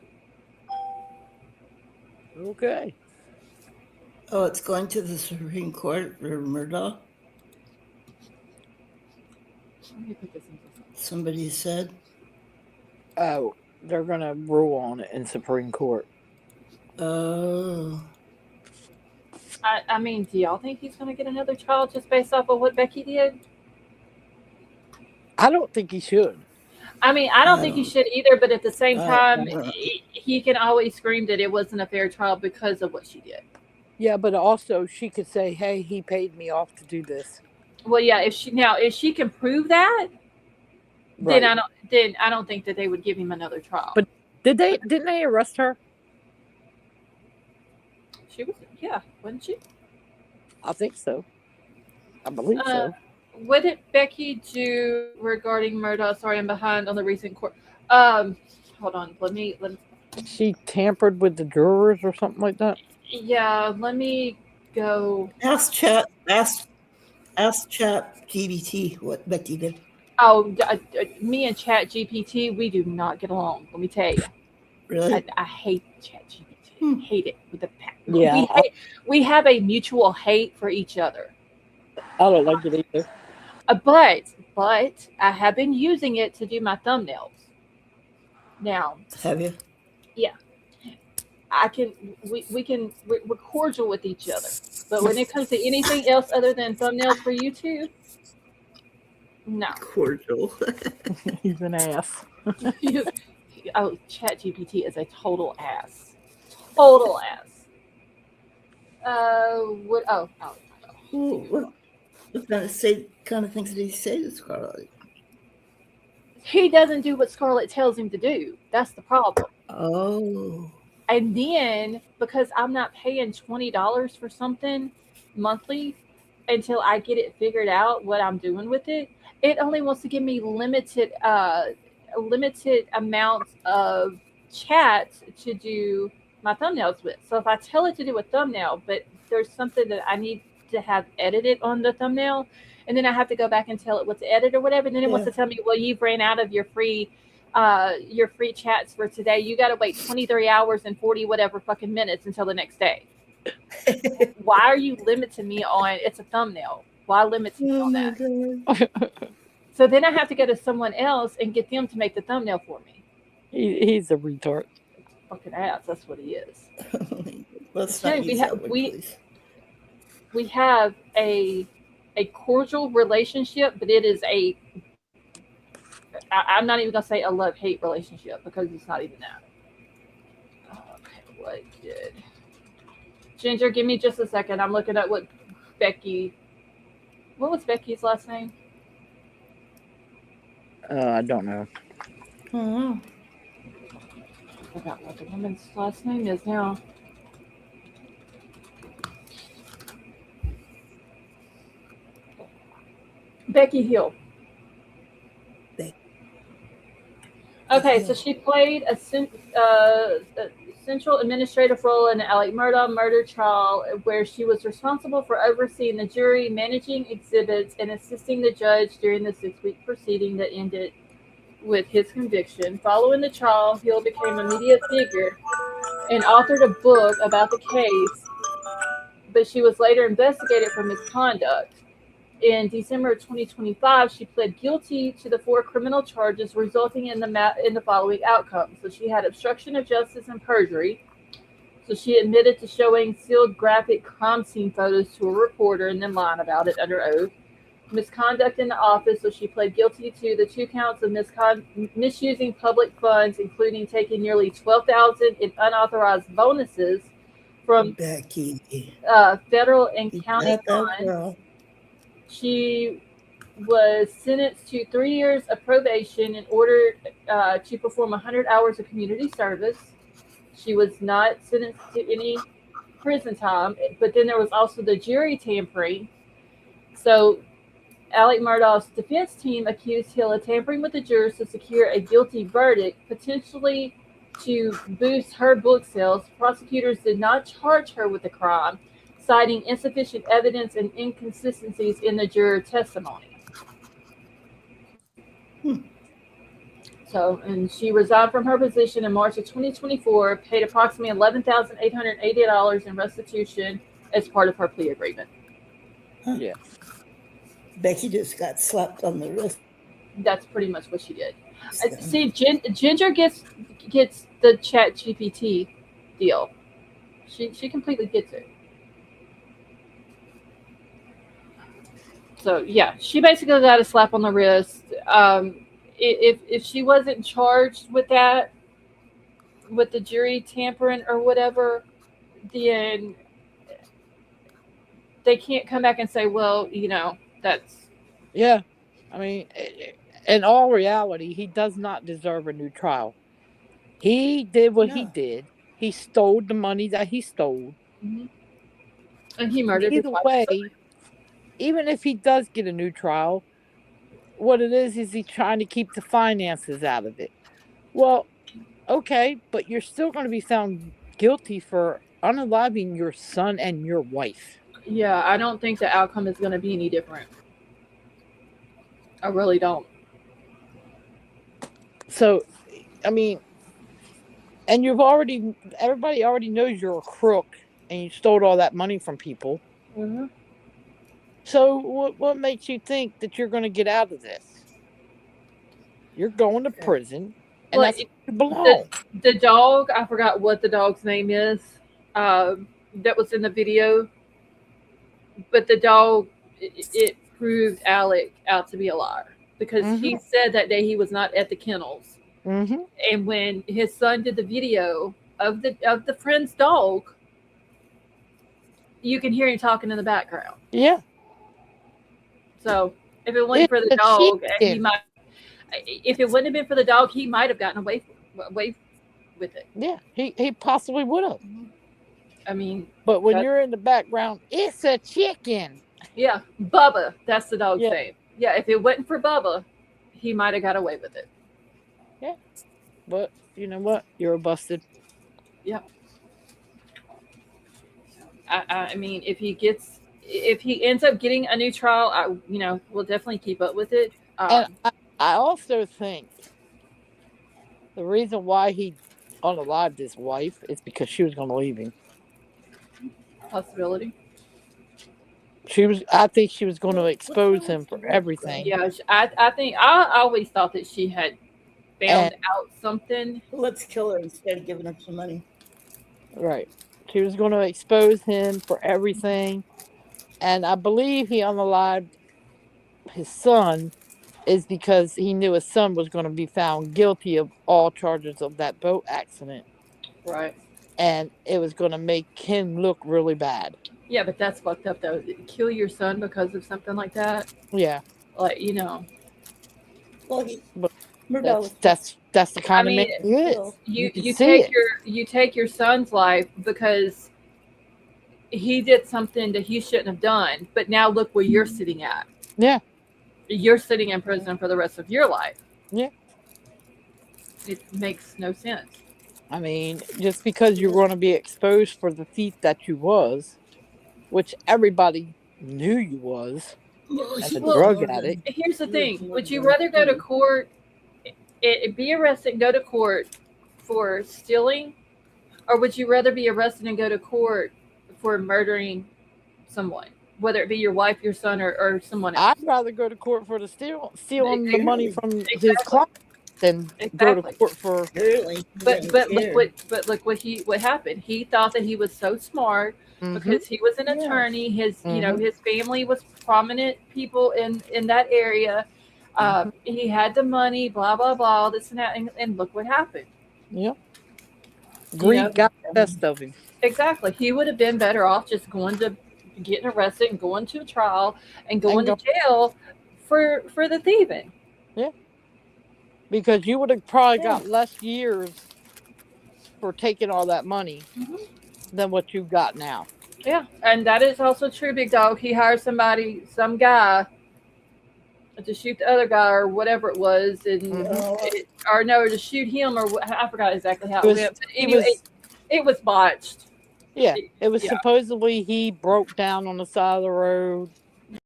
Speaker 4: Okay.
Speaker 2: Oh, it's going to the Supreme Court for Murdaugh,
Speaker 1: Let me put this in.
Speaker 2: somebody said.
Speaker 4: Oh, they're going to rule on it in Supreme Court.
Speaker 2: Oh,
Speaker 1: I mean, do y'all think he's going to get another trial just based off of what Becky did?
Speaker 4: I don't think he should.
Speaker 1: I mean, I don't think he should either, but at the same time,
Speaker 2: uh,
Speaker 1: he can always scream that it wasn't a fair trial because of what she did.
Speaker 4: Yeah, but also she could say, "Hey, he paid me off to do this."
Speaker 1: Well, yeah, if she can prove that,
Speaker 4: Right.
Speaker 1: then I don't think that they would give him another trial.
Speaker 4: But didn't they arrest her?
Speaker 1: She was, yeah, wasn't she?
Speaker 4: I think so. I believe so.
Speaker 1: What did Becky do regarding Murdaugh? Sorry, I'm behind on the recent court. Hold on. Let me.
Speaker 4: She tampered with the jurors or something like that.
Speaker 1: Yeah, let me go.
Speaker 2: ask Chat GBT what Becky did.
Speaker 1: Oh, me and Chat GPT, we do not get along. Let me tell you.
Speaker 2: Really?
Speaker 1: I hate Chat GPT. Hate it with a passion.
Speaker 4: Yeah.
Speaker 1: We have a mutual hate for each other.
Speaker 4: I don't like it either.
Speaker 1: But I have been using it to do my thumbnails. Now,
Speaker 2: Have you?
Speaker 1: we're cordial with each other. But when it comes to anything else other than thumbnails for YouTube, no.
Speaker 2: Cordial.
Speaker 4: He's an ass.
Speaker 1: Oh, ChatGPT is a total ass. Total ass. What? Oh.
Speaker 2: What kind of things did he say to Scarlett?
Speaker 1: He doesn't do what Scarlett tells him to do. That's the problem.
Speaker 2: Oh.
Speaker 1: And then, because I'm not paying $20 for something monthly until I get it figured out what I'm doing with it, it only wants to give me limited amounts of chats to do my thumbnails with. So if I tell it to do a thumbnail, but there's something that I need to have edited on the thumbnail, and then I have to go back and tell it what to edit or whatever, and then it wants to tell me, well, you've ran out of your free chats for today. You got to wait 23 hours and 40 whatever fucking minutes until the next day. Why are you limiting me on it's a thumbnail? Why limit me on that? So then I have to go to someone else and get them to make the thumbnail for me.
Speaker 4: He's a retard.
Speaker 1: Fucking ass. That's what he is.
Speaker 2: Let's not use that word, please.
Speaker 1: We have a cordial relationship, but it is I'm not even gonna say a love-hate relationship because it's not even that. Okay, what did Ginger? Give me just a second. I'm looking at what was Becky's last name?
Speaker 4: I don't know.
Speaker 2: Oh.
Speaker 1: I forgot what the woman's last name is now. Becky Hill. Okay, so she played a central administrative role in the Alec Murdaugh murder trial, where she was responsible for overseeing the jury, managing exhibits, and assisting the judge during the 6-week proceeding that ended with his conviction. Following the trial, Hill became a media figure and authored a book about the case, but she was later investigated for misconduct. In December of 2025, she pled guilty to the 4 criminal charges, resulting in the following outcomes. So she had obstruction of justice and perjury. So she admitted to showing sealed graphic crime scene photos to a reporter and then lying about it under oath. Misconduct in the office. So she pled guilty to the 2 counts of misusing public funds, including taking nearly $12,000 in unauthorized bonuses from
Speaker 2: Becky.
Speaker 1: federal and
Speaker 2: You
Speaker 1: county
Speaker 2: got that,
Speaker 1: funds.
Speaker 2: girl.
Speaker 1: She was sentenced to 3 years of probation in order to perform 100 hours of community service. She was not sentenced to any prison time, but then there was also the jury tampering. So Alec Murdaugh's defense team accused Hill of tampering with the jurors to secure a guilty verdict, potentially to boost her book sales. Prosecutors did not charge her with the crime, citing insufficient evidence and inconsistencies in the juror testimony. So, and she resigned from her position in March of 2024, paid approximately $11,880 in restitution as part of her plea agreement.
Speaker 4: Yeah.
Speaker 2: Becky just got slapped on the wrist.
Speaker 1: That's pretty much what she did. See, Ginger gets the Chat GPT deal. She completely gets it. So yeah, she basically got a slap on the wrist. If she wasn't charged with that, with the jury tampering or whatever, then they can't come back and say, well, that's.
Speaker 4: Yeah. I mean, in all reality, he does not deserve a new trial. He did what he
Speaker 2: No.
Speaker 4: did. He stole the money that he stole.
Speaker 1: Mm-hmm. And he murdered his
Speaker 4: Either
Speaker 1: wife.
Speaker 4: way, even if he does get a new trial, what it is he's trying to keep the finances out of it. Well, okay, but you're still going to be found guilty for unaliving your son and your wife.
Speaker 1: Yeah, I don't think the outcome is going to be any different. I really don't.
Speaker 4: So, I mean, and everybody already knows you're a crook and you stole all that money from people.
Speaker 1: Mm-hmm.
Speaker 4: So what makes you think that you're going to get out of this? You're going to prison, and
Speaker 1: Like,
Speaker 4: that's where you belong.
Speaker 1: The dog, I forgot what the dog's name is, that was in the video, but the dog, it proved Alec out to be a liar because he said that day he was not at the kennels.
Speaker 4: Mm-hmm.
Speaker 1: And when his son did the video of the friend's dog, you can hear him talking in the background.
Speaker 4: Yeah.
Speaker 1: So if it wasn't for the dog, if it wouldn't have been for the dog, he might have gotten away with it.
Speaker 4: Yeah, he possibly would have.
Speaker 1: I mean,
Speaker 4: but when you're in the background, it's a chicken.
Speaker 1: Yeah, Bubba. That's the dog's name. Yeah, if it wasn't for Bubba, he might have got away with it.
Speaker 4: Yeah, but you know what? You're busted.
Speaker 1: Yeah. I mean, if he ends up getting a new trial, we'll definitely keep up with it.
Speaker 4: And I also think the reason why he unalived his wife is because she was going to leave him.
Speaker 1: Possibility.
Speaker 4: I think she was going to expose him for everything.
Speaker 1: Yeah, I always thought that she had found out something.
Speaker 2: Let's kill her instead of giving her some money.
Speaker 4: Right. She was going to expose him for everything. And I believe he unalived his son is because he knew his son was going to be found guilty of all charges of that boat accident.
Speaker 1: Right.
Speaker 4: And it was going to make him look really bad.
Speaker 1: Yeah, but that's fucked up, though. Kill your son because of something like that?
Speaker 4: Yeah.
Speaker 1: Like,
Speaker 2: Well,
Speaker 4: that's the kind of man he is.
Speaker 1: You take your son's life because he did something that he shouldn't have done, but now look where you're sitting at.
Speaker 4: Yeah.
Speaker 1: You're sitting in prison for the rest of your life.
Speaker 4: Yeah.
Speaker 1: It makes no sense.
Speaker 3: I mean, just because you're going to be exposed for the thief that you was, which everybody knew you was,
Speaker 2: Well,
Speaker 3: and
Speaker 2: he
Speaker 3: a
Speaker 2: was
Speaker 1: Well,
Speaker 3: drug
Speaker 2: more
Speaker 3: addict.
Speaker 2: than
Speaker 1: here's the
Speaker 2: he was
Speaker 1: thing:
Speaker 2: more
Speaker 1: would you
Speaker 2: than
Speaker 1: rather go to
Speaker 2: two.
Speaker 1: court, be arrested, and go to court for stealing, or would you rather be arrested and go to court for murdering someone, whether it be your wife, your son, or someone
Speaker 3: I'd
Speaker 1: else?
Speaker 3: rather go to court for stealing the money
Speaker 2: Apparently,
Speaker 3: from his
Speaker 1: Exactly.
Speaker 3: client than go to
Speaker 1: Exactly.
Speaker 3: court for.
Speaker 2: apparently he
Speaker 1: But
Speaker 2: didn't care.
Speaker 1: look what happened. He thought that he was so smart
Speaker 3: Mm-hmm.
Speaker 1: because he was an
Speaker 2: Yeah.
Speaker 1: attorney. His
Speaker 3: Mm-hmm.
Speaker 1: his family was prominent people in that area.
Speaker 3: Mm-hmm.
Speaker 1: He had the money, blah blah blah, this and that, and look what happened.
Speaker 3: Yep.
Speaker 1: You know
Speaker 3: Greed got the best of him.
Speaker 1: exactly. He would have been better off just going to getting arrested and going to a trial and
Speaker 3: And
Speaker 1: going to
Speaker 3: go,
Speaker 1: jail for the thieving.
Speaker 3: yeah, because you would have probably
Speaker 2: Yeah.
Speaker 3: got less years for taking all that money
Speaker 1: Mhm.
Speaker 3: than what you got now.
Speaker 1: Yeah, and that is also true, Big Dog. He hired some guy to shoot the other guy or whatever it was, and
Speaker 3: Mm-hmm.
Speaker 2: Well,
Speaker 1: or no, to shoot him or I forgot exactly how
Speaker 3: It
Speaker 1: it
Speaker 3: was.
Speaker 1: went. But
Speaker 3: He
Speaker 1: anyway,
Speaker 3: was.
Speaker 1: it was botched.
Speaker 3: Yeah.
Speaker 1: It-
Speaker 3: It was
Speaker 1: yeah,
Speaker 3: supposedly he broke down on the side of the road,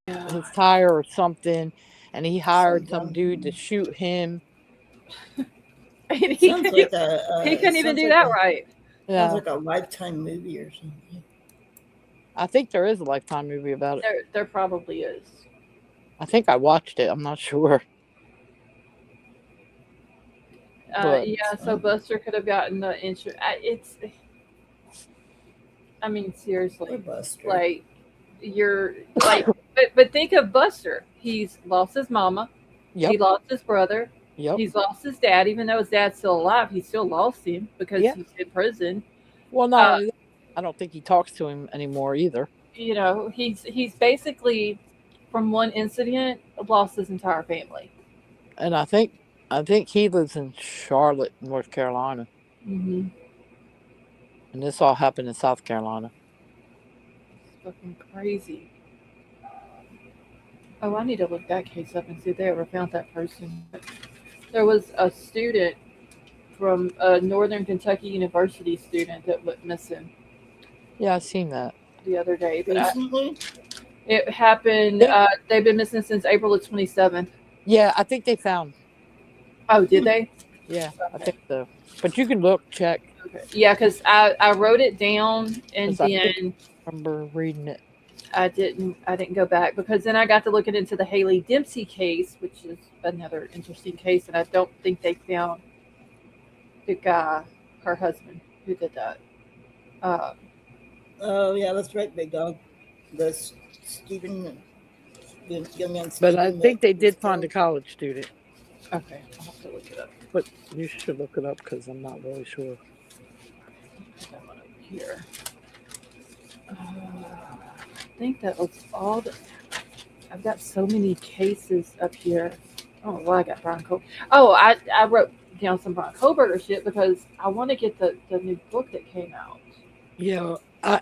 Speaker 1: yeah.
Speaker 3: his tire or something, and he
Speaker 2: so
Speaker 3: hired some
Speaker 2: dumb.
Speaker 3: dude to shoot him.
Speaker 1: And
Speaker 2: Sounds like
Speaker 1: he couldn't even
Speaker 2: sounds
Speaker 1: do
Speaker 2: like
Speaker 1: that
Speaker 2: a
Speaker 1: right.
Speaker 2: sounds
Speaker 3: Yeah,
Speaker 2: like a Lifetime movie or something.
Speaker 3: I think there is a Lifetime movie about it.
Speaker 1: There probably is.
Speaker 3: I think I watched it. I'm not sure, but
Speaker 1: Yeah, so Buster could have gotten the insurance. I mean,
Speaker 2: Poor
Speaker 1: seriously,
Speaker 2: Buster.
Speaker 1: like you're like, but think of Buster. He's lost his mama.
Speaker 3: yep,
Speaker 1: He lost his brother.
Speaker 3: yep,
Speaker 1: He's lost his dad, even though his dad's still alive. He still lost him because
Speaker 3: yeah.
Speaker 1: he's in prison.
Speaker 3: Well, not
Speaker 1: Uh,
Speaker 3: only that, I don't think he talks to him anymore either.
Speaker 1: he's basically from one incident lost his entire family.
Speaker 3: And I think he lives in Charlotte, North Carolina,
Speaker 1: Mm-hmm.
Speaker 3: and this all happened in South Carolina.
Speaker 1: It's fucking crazy. Oh, I need to look that case up and see if they ever found that person. There was a student from a Northern Kentucky University student that went missing
Speaker 3: Yeah, I seen that.
Speaker 1: the other day. But
Speaker 2: Recently,
Speaker 1: it happened.
Speaker 3: Yeah,
Speaker 1: They've been missing since April the 27th.
Speaker 3: yeah. I think they found.
Speaker 1: Oh, did they?
Speaker 3: Yeah, I
Speaker 1: Okay.
Speaker 3: think so. But you can look, check,
Speaker 1: Okay. Yeah, because I wrote it down and
Speaker 3: because I think
Speaker 1: then
Speaker 3: I remember reading it.
Speaker 1: I didn't go back because then I got to looking into the Haley Dempsey case, which is another interesting case, and I don't think they found the guy, her husband, who did that. Um,
Speaker 2: oh yeah, that's right, Big Dog. The Stephen, the young man
Speaker 3: But I
Speaker 2: Stephen
Speaker 3: think
Speaker 2: that
Speaker 3: they
Speaker 2: was
Speaker 3: did find a
Speaker 2: killed.
Speaker 3: college student.
Speaker 1: okay, I'll have to look it up.
Speaker 3: But you should look it up because I'm not really sure.
Speaker 1: Put that one over here. I think that was all. I've got so many cases up here. Oh, well, I got Brian Cole. Oh, I wrote down some Brian Koberger shit because I want to get the new book that came out,
Speaker 3: Yeah, I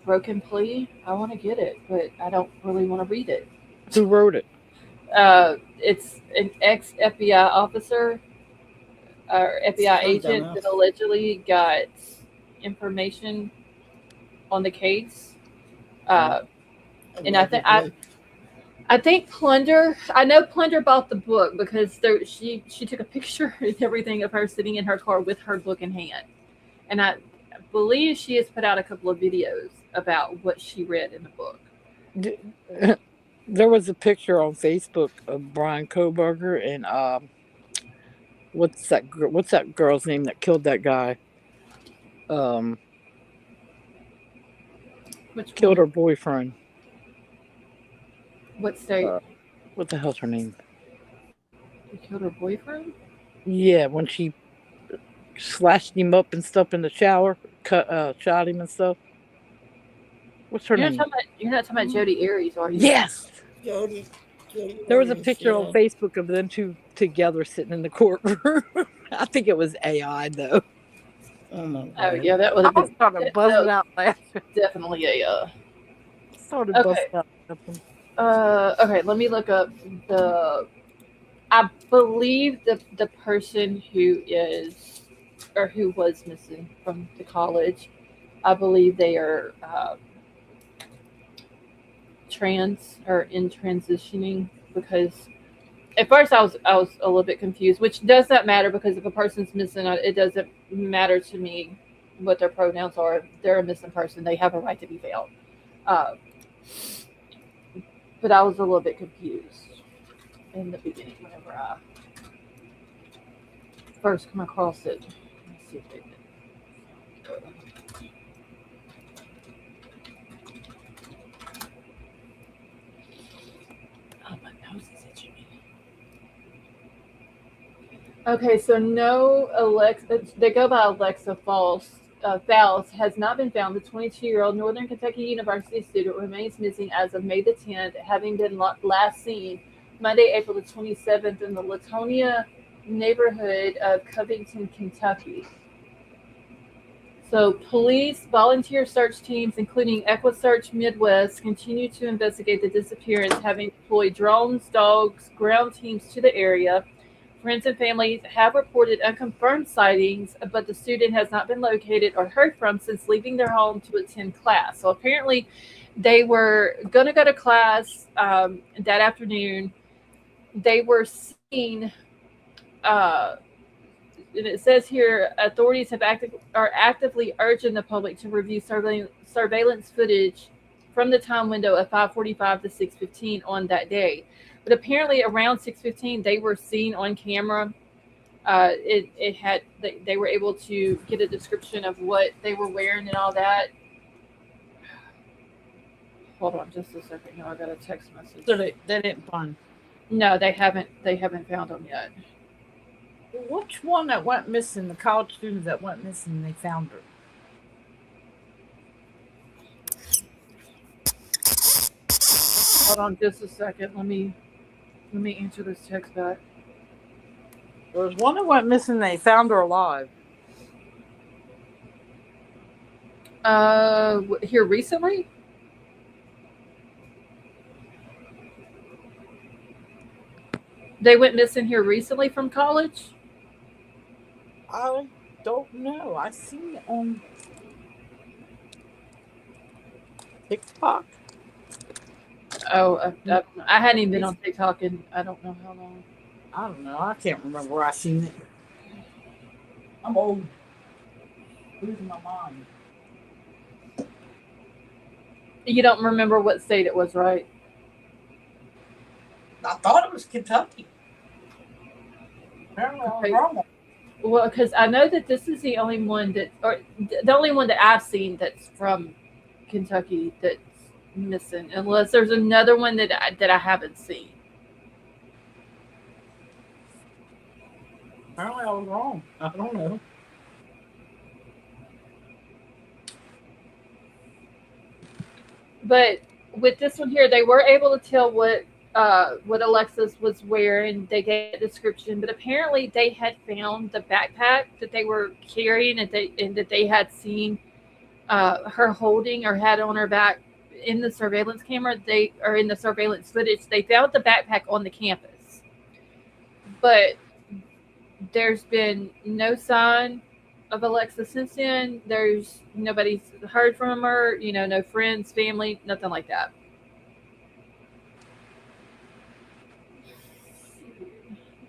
Speaker 1: Broken Plea. I want to get it, but I don't really want to read it.
Speaker 3: who wrote it?
Speaker 1: It's an ex FBI officer or FBI
Speaker 2: Some
Speaker 1: agent
Speaker 2: dumbass.
Speaker 1: that allegedly got information on the case. And
Speaker 2: Allegedly.
Speaker 1: I think Plunder. I know Plunder bought the book because she took a picture and everything of her sitting in her car with her book in hand, and I believe she has put out a couple of videos about what she read in the book.
Speaker 3: There was a picture on Facebook of Brian Koberger and what's that girl's name that killed that guy?
Speaker 1: Which
Speaker 3: Killed
Speaker 1: one?
Speaker 3: her boyfriend.
Speaker 1: What state?
Speaker 3: What the hell's her name?
Speaker 1: She killed her boyfriend.
Speaker 3: Yeah, when she slashed him up and stuff in the shower, shot him and stuff. What's her name?
Speaker 1: You're not talking about Jodi Arias, are you?
Speaker 3: Yes.
Speaker 2: Jody
Speaker 3: There was a
Speaker 2: Arias,
Speaker 3: picture
Speaker 2: yeah.
Speaker 3: on Facebook of them two together sitting in the courtroom. I think it was AI though.
Speaker 2: Oh my
Speaker 1: Oh
Speaker 2: god.
Speaker 1: yeah, that would
Speaker 3: I
Speaker 1: have
Speaker 3: was
Speaker 1: been
Speaker 3: started buzzing out laughing.
Speaker 1: definitely a.
Speaker 3: Started
Speaker 1: Okay.
Speaker 3: buzzing out laughing.
Speaker 1: Okay, let me look up the. I believe the person who is or who was missing from the college. I believe they are trans or in transitioning because at first I was a little bit confused, which does not matter because if a person's missing, it doesn't matter to me what their pronouns are. If they're a missing person, they have a right to be found. Uh, but I was a little bit confused in the beginning whenever I first come across it. Let's see if they did. Oh, my nose is itching me. Okay, so no Alexa, they go by Alexa Falls. Fowles has not been found. The 22-year-old Northern Kentucky University student remains missing as of May the 10th, having been last seen Monday, April the 27th in the Latonia neighborhood of Covington, Kentucky. So police, volunteer search teams, including EquiSearch Midwest, continue to investigate the disappearance, having deployed drones, dogs, ground teams to the area. Friends and families have reported unconfirmed sightings, but the student has not been located or heard from since leaving their home to attend class. So apparently, they were going to go to class that afternoon. They were seen, and it says here, authorities are actively urging the public to review surveillance footage from the time window of 5:45 to 6:15 on that day. But apparently, around 6:15, they were seen on camera. They were able to get a description of what they were wearing and all that. Hold on, just a second. No, I got a text message.
Speaker 3: So they didn't find.
Speaker 1: No, they haven't. They haven't found them yet.
Speaker 3: Which one that went missing? The college student that went missing, they found her.
Speaker 1: Hold on, just a second. Let me answer this text back.
Speaker 3: There was one that went missing. They found her alive.
Speaker 1: Here recently? They went missing here recently from college?
Speaker 3: I don't know. I seen it on TikTok.
Speaker 1: Oh, I hadn't even been on TikTok in I don't know how long.
Speaker 3: I don't know. I can't remember where I seen it. I'm old. Losing my mind.
Speaker 1: You don't remember what state it was, right?
Speaker 3: I thought it was Kentucky. Apparently I was wrong.
Speaker 1: Well, because I know that this is the only one that I've seen that's from Kentucky that's missing, unless there's another one that I haven't seen.
Speaker 3: Apparently I was wrong. I don't know.
Speaker 1: But with this one here, they were able to tell what Alexis was wearing. They gave a description, but apparently they had found the backpack that they were carrying, and that they had seen her holding or had on her back in the surveillance camera. In the surveillance footage. They found the backpack on the campus, but there's been no sign of Alexa since then. There's nobody's heard from her. No friends, family, nothing like that.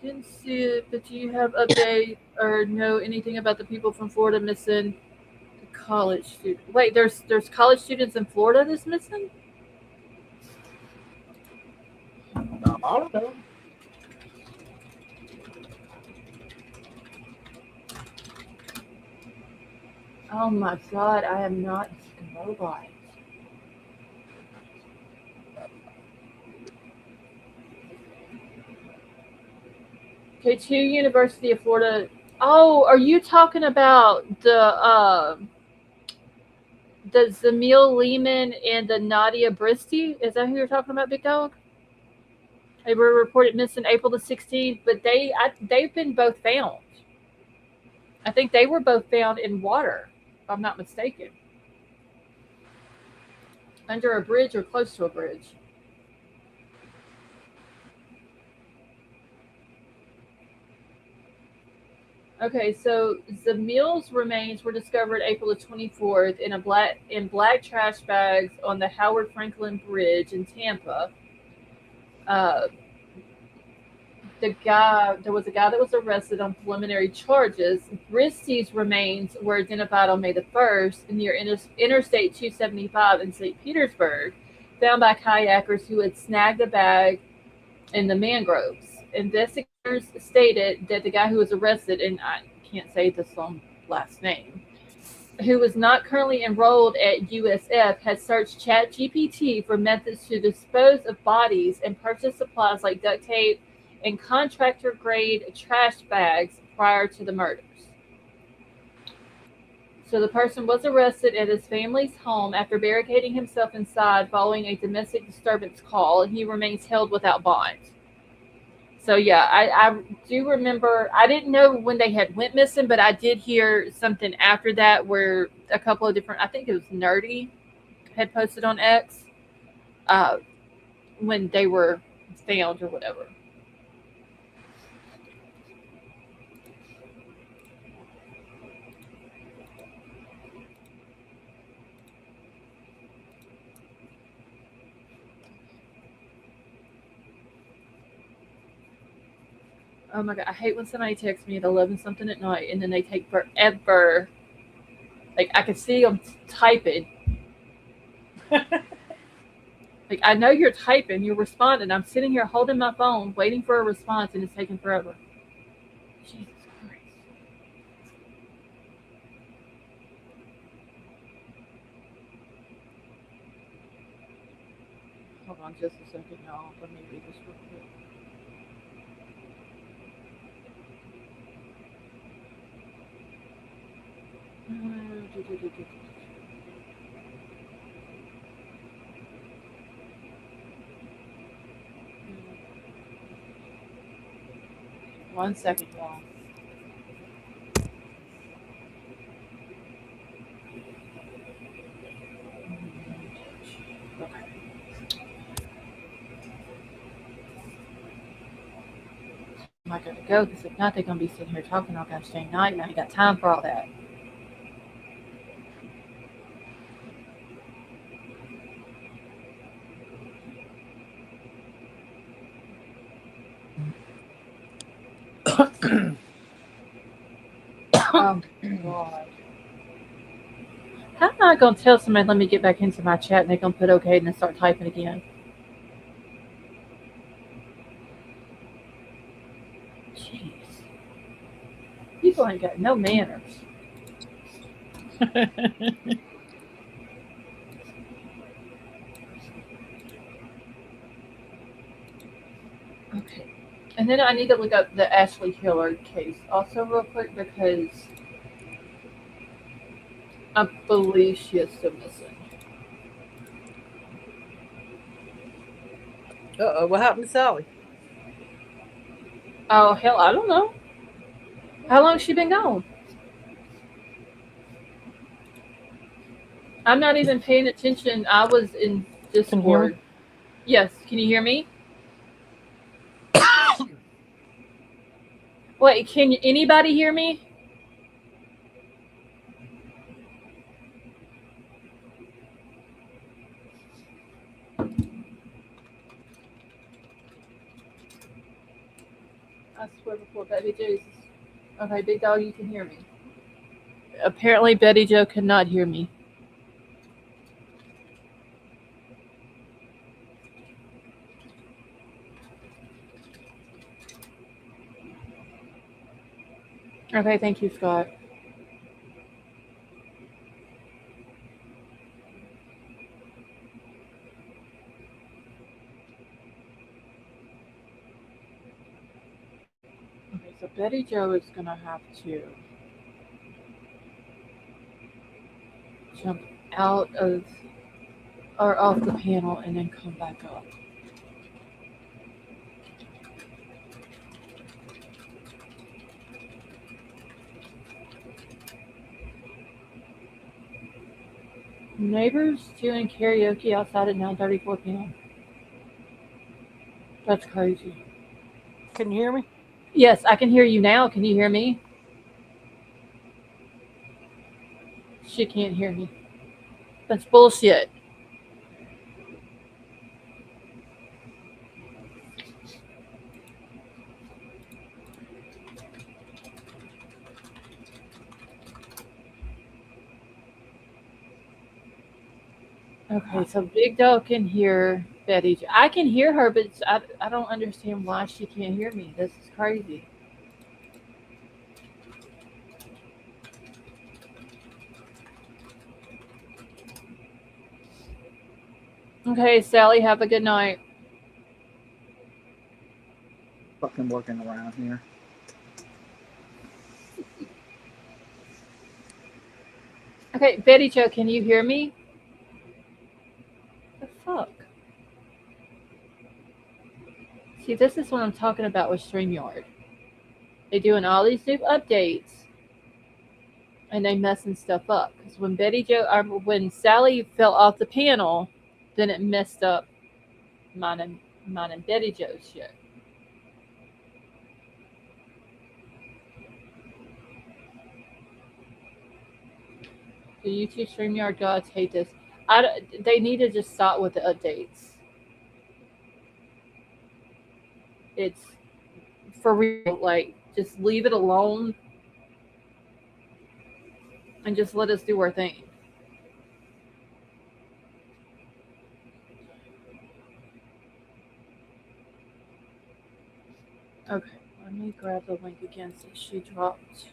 Speaker 1: Didn't see it, but do you have update or know anything about the people from Florida missing? College student. Wait, there's college students in Florida that's missing?
Speaker 3: I don't know.
Speaker 1: Oh my god, I am not a robot. Okay, to University of Florida. Oh, are you talking about the Zamil Lehman and the Nadia Bristi? Is that who you're talking about, Big Dog? They were reported missing April the 16th, but they've been both found. I think they were both found in water, if I'm not mistaken. Under a bridge or close to a bridge. Okay, so Zamil's remains were discovered April the 24th in black trash bags on the Howard Franklin Bridge in Tampa. Uh, there was a guy that was arrested on preliminary charges. Bristy's remains were identified on May the 1st near Interstate 275 in St. Petersburg, found by kayakers who had snagged a bag in the mangroves. Investigators stated that the guy who was arrested, and I can't say this long last name, who was not currently enrolled at USF, had searched ChatGPT for methods to dispose of bodies and purchase supplies like duct tape and contractor grade trash bags prior to the murders. So the person was arrested at his family's home after barricading himself inside following a domestic disturbance call, and he remains held without bond. So yeah, I do remember. I didn't know when they had went missing, but I did hear something after that where a couple of different. I think it was Nerdy had posted on X uh, when they were found or whatever. Oh my god, I hate when somebody texts me at 11 something at night and then they take forever. Like I can see them typing. Like I know you're typing, you're responding. I'm sitting here holding my phone, waiting for a response, and it's taking forever. Jesus Christ. Hold on just a second, y'all. Let me read this real quick. One second, y'all. Okay. Am I gonna go? Because if not, they're gonna be sitting here talking all gosh dang night, and I ain't got time for all that. Oh God. How am I gonna tell somebody let me get back into my chat and they're gonna put okay and then start typing again? Jeez. People ain't got no manners. Okay. And then I need to look up the Ashley Hillard case also real quick because I believe she is still missing.
Speaker 3: Uh-oh, what happened to Sally?
Speaker 1: Oh hell, I don't know. How long has she been gone? I'm not even paying attention. I was in
Speaker 3: Can you hear me?
Speaker 1: Discord. Yes, can you hear me? Wait, can anybody hear me? I swear before Betty Jesus. Okay, big dog, you can hear me. Apparently, Betty Joe cannot hear me. Okay, thank you, Scott. Okay, so Betty Joe is gonna have to jump out of or off the panel and then come back up. Neighbors doing karaoke outside at 9:34 p.m. That's crazy.
Speaker 3: Can you hear me?
Speaker 1: Yes, I can hear you now. Can you hear me? She can't hear me. That's bullshit. Okay, so Big Dog can hear Betty. I can hear her, but I don't understand why she can't hear me. This is crazy. Okay, Sally, have a good night.
Speaker 4: Fucking working around here.
Speaker 1: Okay, Betty Joe, can you hear me? The fuck? See, this is what I'm talking about with StreamYard. They doing all these new updates, and they messing stuff up. Because when Sally fell off the panel, then it messed up mine and Betty Joe's shit. The YouTube StreamYard gods hate this. They need to just stop with the updates. It's for real. Like, just leave it alone and just let us do our thing. Okay, let me grab the link again since she dropped.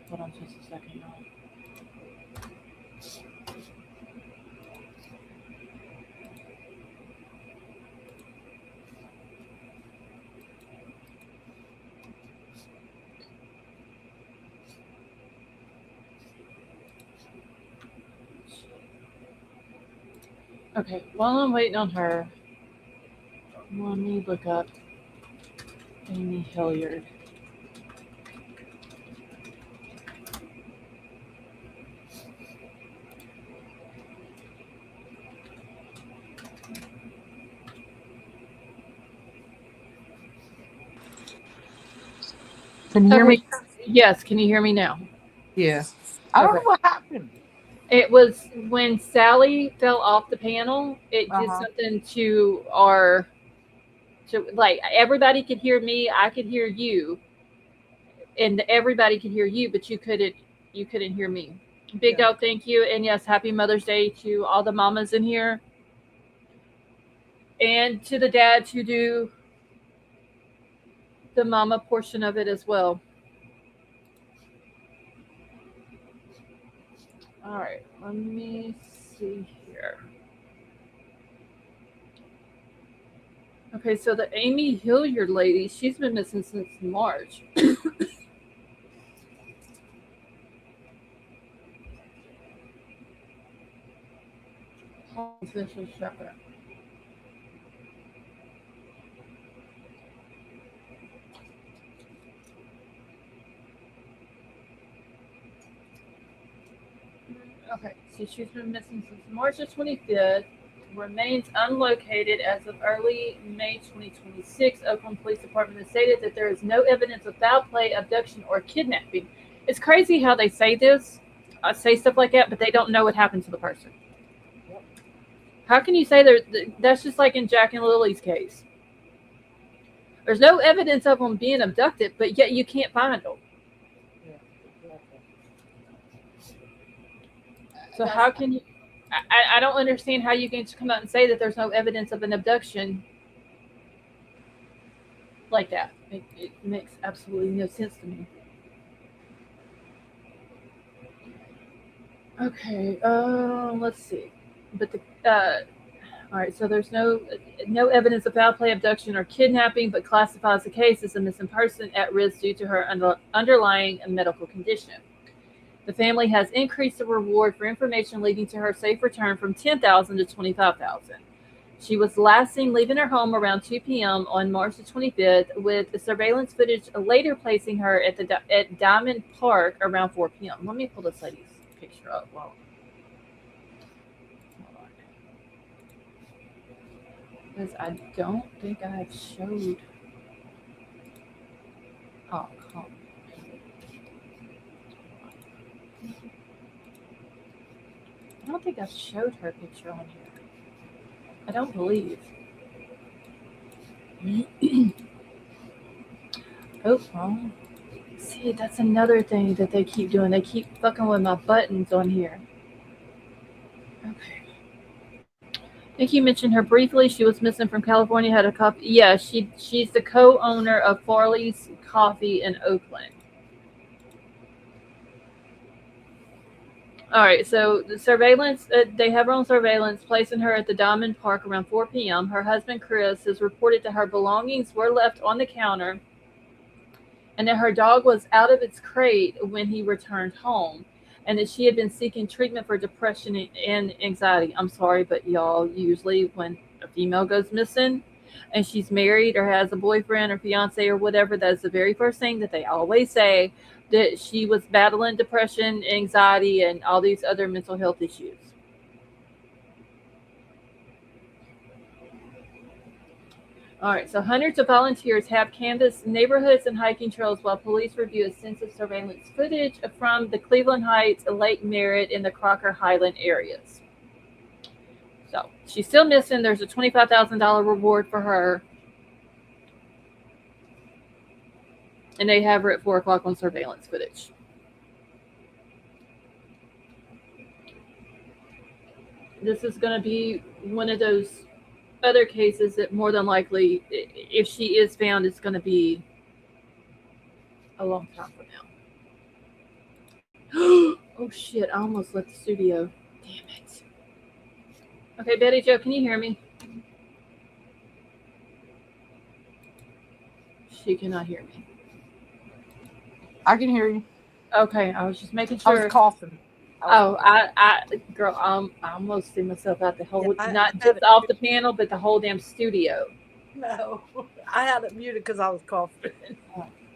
Speaker 1: Hold on just a second, y'all. Okay, while I'm waiting on her, let me look up Amy Hilliard.
Speaker 4: Can you hear
Speaker 1: Okay,
Speaker 4: me?
Speaker 1: yes, can you hear me now?
Speaker 4: Yeah. I don't know
Speaker 1: Okay.
Speaker 4: what happened.
Speaker 1: It was when Sally fell off the panel, it did
Speaker 4: Uh-huh.
Speaker 1: something to like everybody could hear me, I could hear you, and everybody could hear you, but you couldn't hear me. Big
Speaker 4: Yeah.
Speaker 1: Dog, thank you. And yes, happy Mother's Day to all the mamas in here. And to the dads who do the mama portion of it as well. All right, let me see here. Okay, so the Amy Hilliard lady, she's been missing since March. Just a second. Okay, so she's been missing since March the 25th. Remains unlocated as of early May 2026. Oakland Police Department has stated that there is no evidence of foul play, abduction, or kidnapping. It's crazy how they say this, say stuff like that, but they don't know what happened to the person.
Speaker 3: Yep.
Speaker 1: How can you say that's just like in Jack and Lily's case? There's no evidence of them being abducted, but yet you can't find them.
Speaker 3: Yeah, exactly.
Speaker 1: So how can you? I don't understand how you can just come out and say that there's no evidence of an abduction like that. It makes absolutely no sense to me. Okay, let's see. But all right. So there's no evidence of foul play, abduction, or kidnapping, but classifies the case as a missing person at risk due to her underlying medical condition. The family has increased the reward for information leading to her safe return from $10,000 to $25,000. She was last seen leaving her home around 2 p.m. on March the 25th, with the surveillance footage later placing her at Diamond Park around 4 p.m. Let me pull this lady's picture up. Hold on. Because I don't think I have showed. Oh, come. I don't think I showed her picture on here. I don't believe. Oh, wrong. See, that's another thing that they keep doing. They keep fucking with my buttons on here. Okay. I think you mentioned her briefly. She was missing from California. Had a coffee. Yeah, she's the co-owner of Farley's Coffee in Oakland. All right, so the surveillance, they have her on surveillance, placing her at the Diamond Park around 4 p.m. Her husband, Chris, has reported that her belongings were left on the counter and that her dog was out of its crate when he returned home, and that she had been seeking treatment for depression and anxiety. I'm sorry, but y'all, usually when a female goes missing and she's married or has a boyfriend or fiance or whatever, that's the very first thing that they always say, that she was battling depression, anxiety, and all these other mental health issues. All right, so hundreds of volunteers have canvassed neighborhoods and hiking trails while police review extensive surveillance footage from the Cleveland Heights, Lake Merritt, and the Crocker Highland areas. So she's still missing. There's a $25,000 reward for her. And they have her at 4 o'clock on surveillance footage. This is going to be one of those other cases that more than likely, if she is found, it's going to be a long time from now. Oh shit, I almost left the studio. Damn it. Okay, Betty Jo, can you hear me? She cannot hear me.
Speaker 3: I can hear you.
Speaker 1: Okay, I was just making
Speaker 3: I
Speaker 1: sure.
Speaker 3: was coughing.
Speaker 1: Girl, I almost threw myself out the whole,
Speaker 3: Yeah,
Speaker 1: not just off the panel, but the whole damn studio.
Speaker 3: No, I had it muted because I was coughing.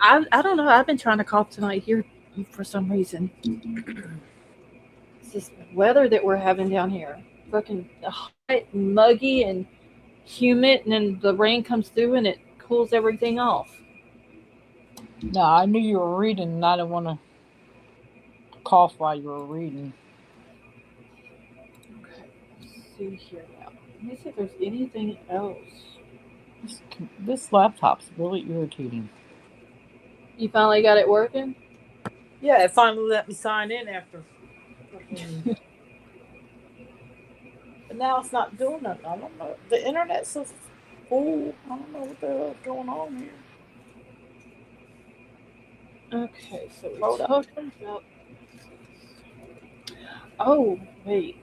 Speaker 1: I don't know. I've been trying to cough tonight here for some reason. It's this weather that we're having down here. Fucking hot, muggy, and humid, and then the rain comes through and it cools everything off.
Speaker 3: No, I knew you were reading, and I didn't want to cough while you were reading.
Speaker 1: Okay, let's see here now. Let me see if there's anything else.
Speaker 3: This laptop's really irritating.
Speaker 1: You finally got it working?
Speaker 3: Yeah, it finally let me sign in after. But now it's not doing nothing. I don't know. The internet's so full. I don't know what the hell's going on here.
Speaker 1: Okay, so we're talking about. Oh, wait.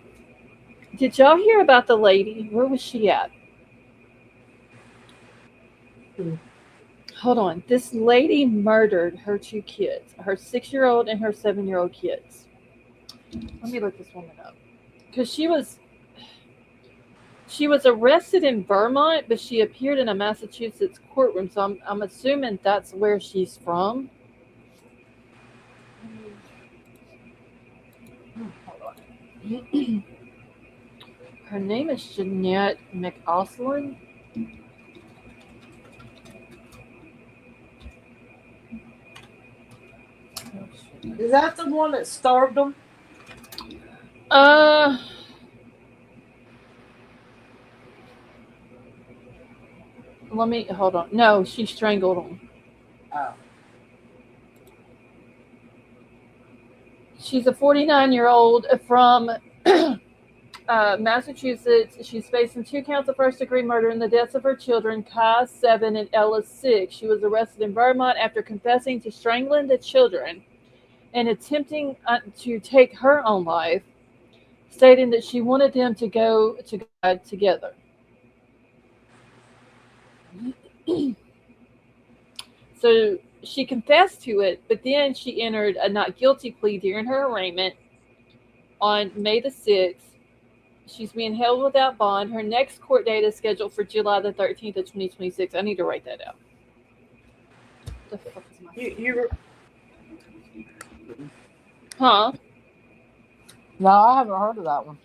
Speaker 1: Did y'all hear about the lady? Where was she at? Hold on. This lady murdered her 2 kids, her 6-year-old and her 7-year-old kids. Let me look this woman up. Because she was arrested in Vermont, but she appeared in a Massachusetts courtroom, so I'm assuming that's where she's from. Hold on. Her name is Jeanette McAuslin.
Speaker 3: Is that the one that starved them?
Speaker 1: Let me hold on. No, she strangled them.
Speaker 3: Oh.
Speaker 1: She's a 49-year-old from Massachusetts. She's facing 2 counts of first-degree murder in the deaths of her children, Kai, 7, and Ella, 6. She was arrested in Vermont after confessing to strangling the children and attempting to take her own life, stating that she wanted them to go to God together. So she confessed to it, but then she entered a not guilty plea during her arraignment on May the 6th. She's being held without bond. Her next court date is scheduled for July the 13th of 2026. I need to write that out. The fuck is my
Speaker 3: You
Speaker 1: Huh?
Speaker 3: No, I haven't heard of that one.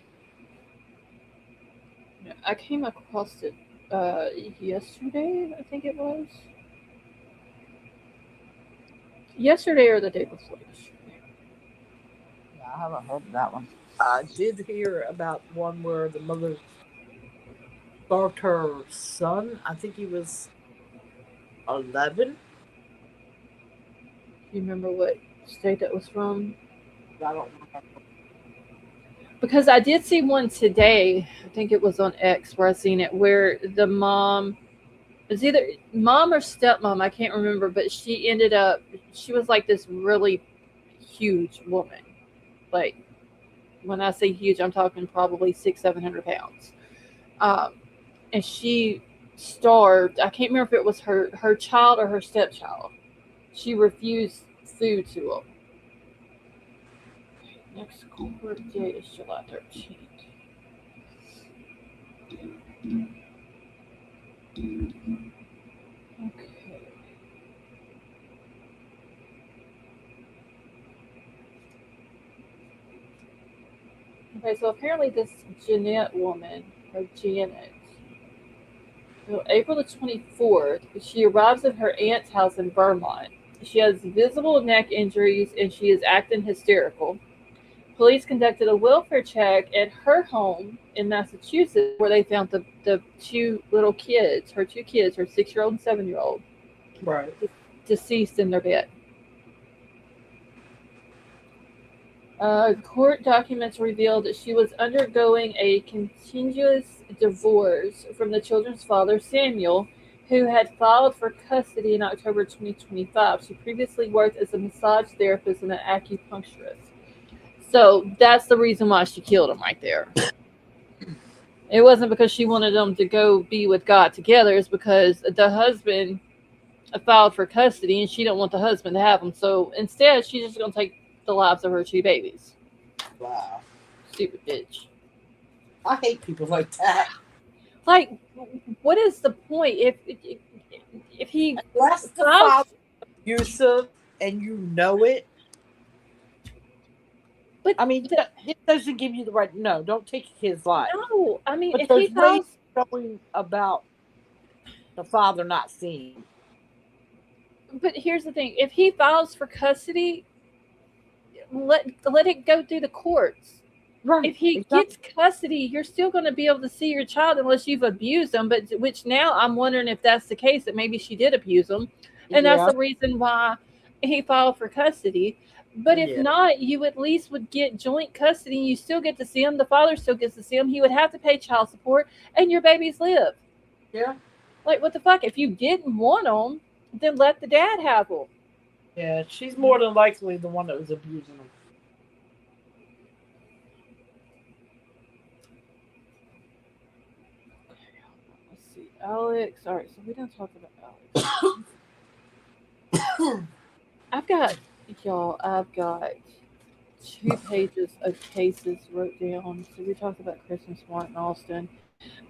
Speaker 1: I came across it yesterday, I think it was. Yesterday or the day before yesterday.
Speaker 3: Yeah, I haven't heard of that one.
Speaker 4: I did hear about one where the mother starved her son. I think he was 11.
Speaker 1: Do you remember what state that was from?
Speaker 4: I don't remember.
Speaker 1: Because I did see one today. I think it was on X where I seen it, where the mom, it was either mom or stepmom, I can't remember, but she ended up, she was like this really huge woman. Like, when I say huge, I'm talking probably 700 pounds. Um, and she starved. I can't remember if it was her child or her stepchild. She refused food to them. Next court date is July 13th. Okay. Okay, so apparently this Jeanette woman, or Janet, April the 24th, she arrives at her aunt's house in Vermont. She has visible neck injuries and she is acting hysterical. Police conducted a welfare check at her home in Massachusetts where they found the two little kids, her 6-year-old and 7-year-old,
Speaker 4: Right.
Speaker 1: deceased in their bed. Court documents revealed that she was undergoing a continuous divorce from the children's father, Samuel, who had filed for custody in October 2025. She previously worked as a massage therapist and an acupuncturist. So that's the reason why she killed him right there. It wasn't because she wanted them to go be with God together. It's because the husband filed for custody and she didn't want the husband to have him. So instead, she's just going to take the lives of her two babies.
Speaker 4: Wow.
Speaker 1: Stupid bitch.
Speaker 4: I hate people like that.
Speaker 1: Like, what is the point if he
Speaker 4: Unless the
Speaker 1: files?
Speaker 4: father's abusive and you know it.
Speaker 1: But
Speaker 4: I mean, it doesn't give you the right. No, don't take his life.
Speaker 1: no, I mean,
Speaker 4: But
Speaker 1: if he
Speaker 4: there's ways
Speaker 1: files,
Speaker 4: of showing about the father not seeing him.
Speaker 1: but here's the thing: if he files for custody, let it go through the courts.
Speaker 4: Right.
Speaker 1: If he gets custody, you're still going to be able to see your child unless you've abused them. But which now I'm wondering if that's the case, that maybe she did abuse them, and that's the reason why he filed for custody. But if not, you at least would get joint custody. You still get to see him. The father still gets to see him. He would have to pay child support, and your babies live.
Speaker 4: Yeah.
Speaker 1: Like, what the fuck? If you didn't want them, then let the dad have them.
Speaker 4: Yeah, she's more than likely the one that was abusing him.
Speaker 1: Let's see, Alex. All right, so we didn't talk about Alex. I've got 2 pages of cases wrote down. So we talked about Kristin Smart and Austin.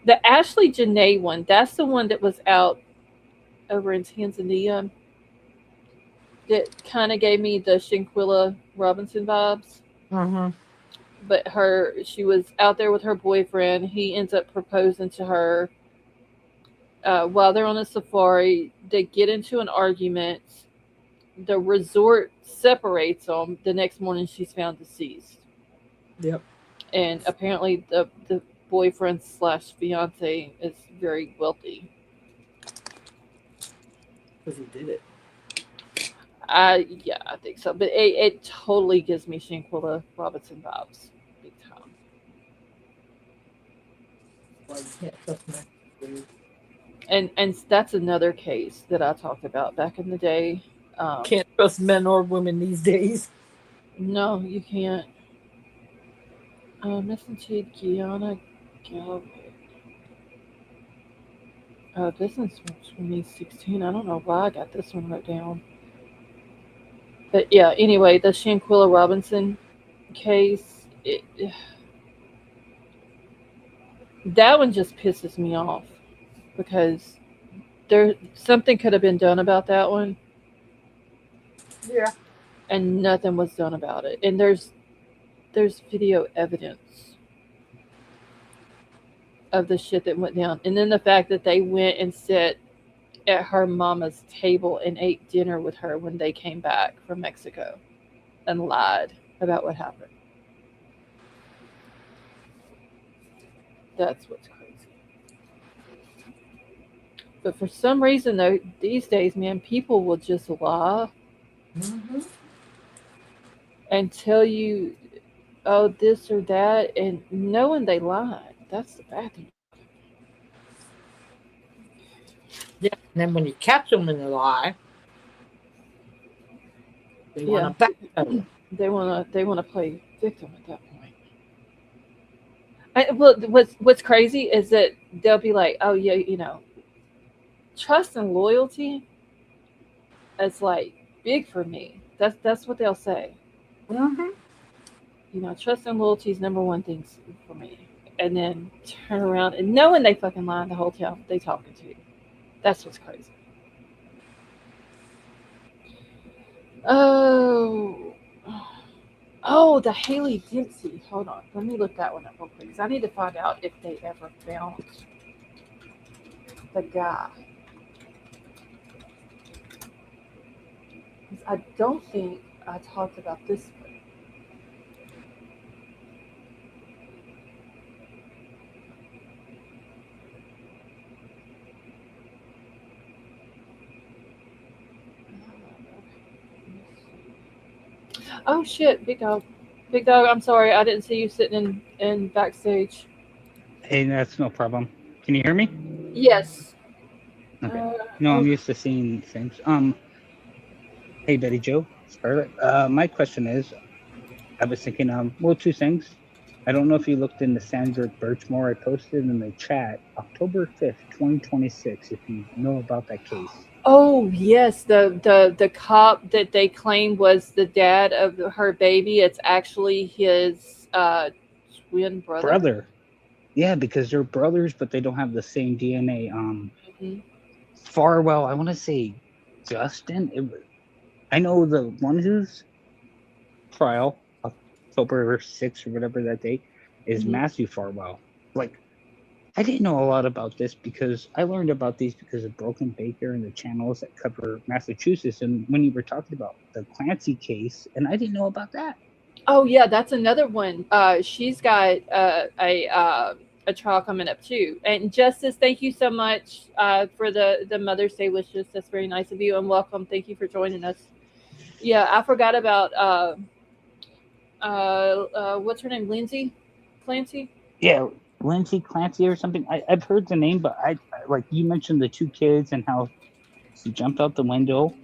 Speaker 1: The Ashley Janae one, that's the one that was out over in Tanzania. That kind of gave me the Shanquilla Robinson vibes.
Speaker 4: Mm-hmm.
Speaker 1: But she was out there with her boyfriend. He ends up proposing to her while they're on a safari. They get into an argument. The resort separates them. The next morning, she's found deceased.
Speaker 4: Yep.
Speaker 1: And apparently, the boyfriend / fiance is very wealthy.
Speaker 4: Because he did it.
Speaker 1: I think so. But it totally gives me Shanquilla Robinson vibes, big time.
Speaker 4: Well, you can't trust me.
Speaker 1: And that's another case that I talked about back in the day.
Speaker 4: Can't trust men or women these days.
Speaker 1: No, you can't. Missing Chief Gianna Galvin. This is from 2016. I don't know why I got this one wrote down. But yeah, anyway, the Shanquilla Robinson case, that one just pisses me off because something could have been done about that one.
Speaker 4: Yeah.
Speaker 1: And nothing was done about it. And there's video evidence of the shit that went down. And then the fact that they went and set at her mama's table and ate dinner with her when they came back from Mexico and lied about what happened. That's what's crazy. But for some reason, though, these days, man, people will just lie
Speaker 4: Mm-hmm.
Speaker 1: and tell you, oh, this or that, and knowing they lied. That's the bad thing.
Speaker 4: Yeah. And then when you catch them in a lie, they want
Speaker 1: Yeah,
Speaker 4: to backpedal.
Speaker 1: they wanna play victim at that point. Well, what's crazy is that they'll be like, oh yeah, trust and loyalty is like big for me. That's what they'll say.
Speaker 4: Mm-hmm.
Speaker 1: Trust and loyalty is number one thing for me. And then turn around and knowing they fucking lied the whole time they talking to you. That's what's crazy. Oh, oh, the Haley Dempsey. Hold on, let me look that one up real quick. 'Cause I need to find out if they ever found the guy. 'Cause I don't think I talked about this one. Oh shit, big dog. Big dog, I'm sorry. I didn't see you sitting in backstage.
Speaker 5: Hey, that's no problem. Can you hear me?
Speaker 1: Yes.
Speaker 5: Okay.
Speaker 1: Uh,
Speaker 5: No, I'm
Speaker 1: oh,
Speaker 5: used to seeing things. Hey, Betty Joe, Scarlett. My question is, I was thinking, well, two things. I don't know if you looked into Sandra Birchmore. I posted in the chat October 5th, 2026, if you know about that case.
Speaker 1: oh yes, the cop that they claimed was the dad of her baby. It's actually his twin brother.
Speaker 5: Brother. Yeah, because they're brothers, but they don't have the same DNA.
Speaker 1: Hmm.
Speaker 5: Farwell, I want to say Justin. I know the one who's trial, October 6th or whatever that date, is
Speaker 1: Hmm.
Speaker 5: Matthew Farwell. Like, I didn't know a lot about this because I learned about these because of Broken Baker and the channels that cover Massachusetts. And when you were talking about the Clancy case, and I didn't know about that.
Speaker 1: Oh yeah, that's another one. She's got a trial coming up too. And Justice, thank you so much for the Mother's Day wishes. That's very nice of you and welcome. Thank you for joining us. Yeah, I forgot about what's her name, Lindsay Clancy.
Speaker 5: Yeah, Lindsay Clancy or something. I've heard the name, but like you mentioned the two kids and how she jumped out the window.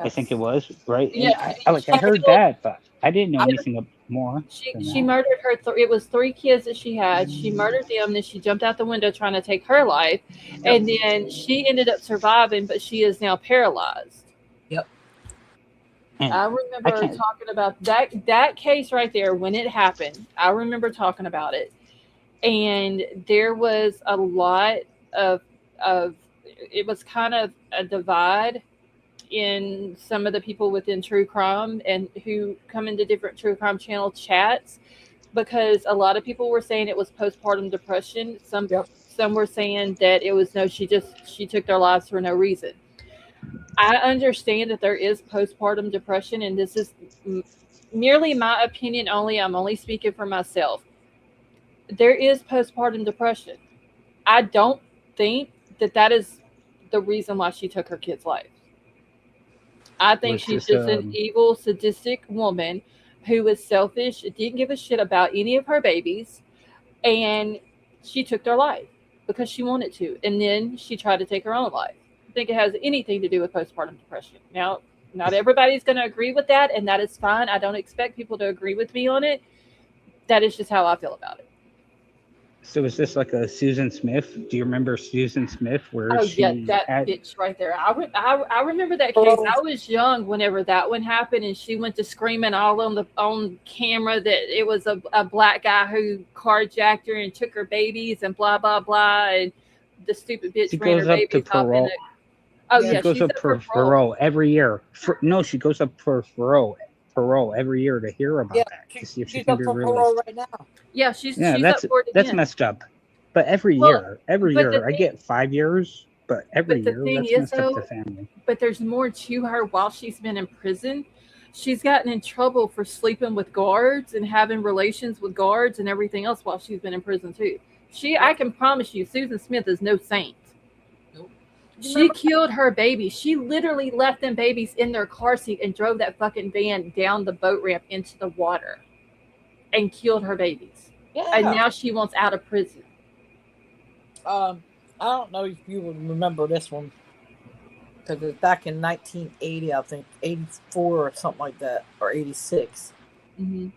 Speaker 5: I think it
Speaker 1: Yes.
Speaker 5: was right, and
Speaker 1: Yeah,
Speaker 5: I
Speaker 1: she
Speaker 5: heard
Speaker 1: killed.
Speaker 5: that, but I didn't know
Speaker 1: Yeah,
Speaker 5: anything more than
Speaker 1: she
Speaker 5: that.
Speaker 1: murdered her. It was three kids that she had. She murdered them. Then she jumped out the window trying to take her life,
Speaker 4: Yep.
Speaker 1: and then she ended up surviving, but she is now paralyzed.
Speaker 4: Yep.
Speaker 5: And
Speaker 1: I
Speaker 5: I
Speaker 1: remember
Speaker 5: can't.
Speaker 1: talking about that case right there when it happened. I remember talking about it, and there was a lot of of it was kind of a divide in some of the people within true crime and who come into different true crime channel chats because a lot of people were saying it was postpartum depression.
Speaker 4: Yep.
Speaker 1: Some were saying that it was no, she took their lives for no reason. I understand that there is postpartum depression, and this is merely my opinion only. I'm only speaking for myself. There is postpartum depression. I don't think that is the reason why she took her kid's life. I
Speaker 5: It
Speaker 1: think
Speaker 5: was
Speaker 1: she's
Speaker 5: just
Speaker 1: just an evil, sadistic woman who was selfish, didn't give a shit about any of her babies, and she took their life because she wanted to. And then she tried to take her own life. I think it has anything to do with postpartum depression. Now, not everybody's going to agree with that, and that is fine. I don't expect people to agree with me on it. That is just how I feel about it.
Speaker 5: so is this like a Susan Smith? Do you remember Susan Smith where
Speaker 1: Oh yeah,
Speaker 5: she
Speaker 1: that
Speaker 5: had?
Speaker 1: bitch right there. I remember that case.
Speaker 4: Oh,
Speaker 1: I was young whenever that one happened, and she went to screaming all on camera that it was a black guy who carjacked her and took her babies and blah blah blah, and the stupid
Speaker 5: She
Speaker 1: bitch ran her
Speaker 5: goes up to
Speaker 1: babies off in
Speaker 5: parole.
Speaker 1: the. Oh
Speaker 5: She
Speaker 1: yeah,
Speaker 5: goes
Speaker 1: she's
Speaker 5: up
Speaker 1: up for
Speaker 5: for
Speaker 1: parole.
Speaker 5: parole every year. No, she goes up for parole every year to hear
Speaker 4: yeah.
Speaker 5: about that to see if she
Speaker 4: She's
Speaker 5: can
Speaker 4: up
Speaker 5: be
Speaker 4: for parole
Speaker 5: released.
Speaker 4: right now.
Speaker 1: Yeah,
Speaker 5: Yeah,
Speaker 1: she's up for it
Speaker 5: that's
Speaker 1: again.
Speaker 5: messed up. But every
Speaker 1: Well,
Speaker 5: year,
Speaker 1: but the
Speaker 5: I
Speaker 1: thing,
Speaker 5: get 5 years, but every
Speaker 1: But the
Speaker 5: year
Speaker 1: thing
Speaker 5: that's
Speaker 1: is,
Speaker 5: messed up
Speaker 1: though,
Speaker 5: the family.
Speaker 1: but there's more to her while she's been in prison. She's gotten in trouble for sleeping with guards and having relations with guards and everything else while she's been in prison too. I can promise you, Susan Smith is no saint.
Speaker 4: Nope.
Speaker 1: She killed her baby. She literally left them babies in their car seat and drove that fucking van down the boat ramp into the water and killed her babies.
Speaker 4: Yeah.
Speaker 1: And now she wants out of prison.
Speaker 4: I don't know if you would remember this one because it's back in 1980, I think 84 or something like that, or 86.
Speaker 1: Mm-hmm.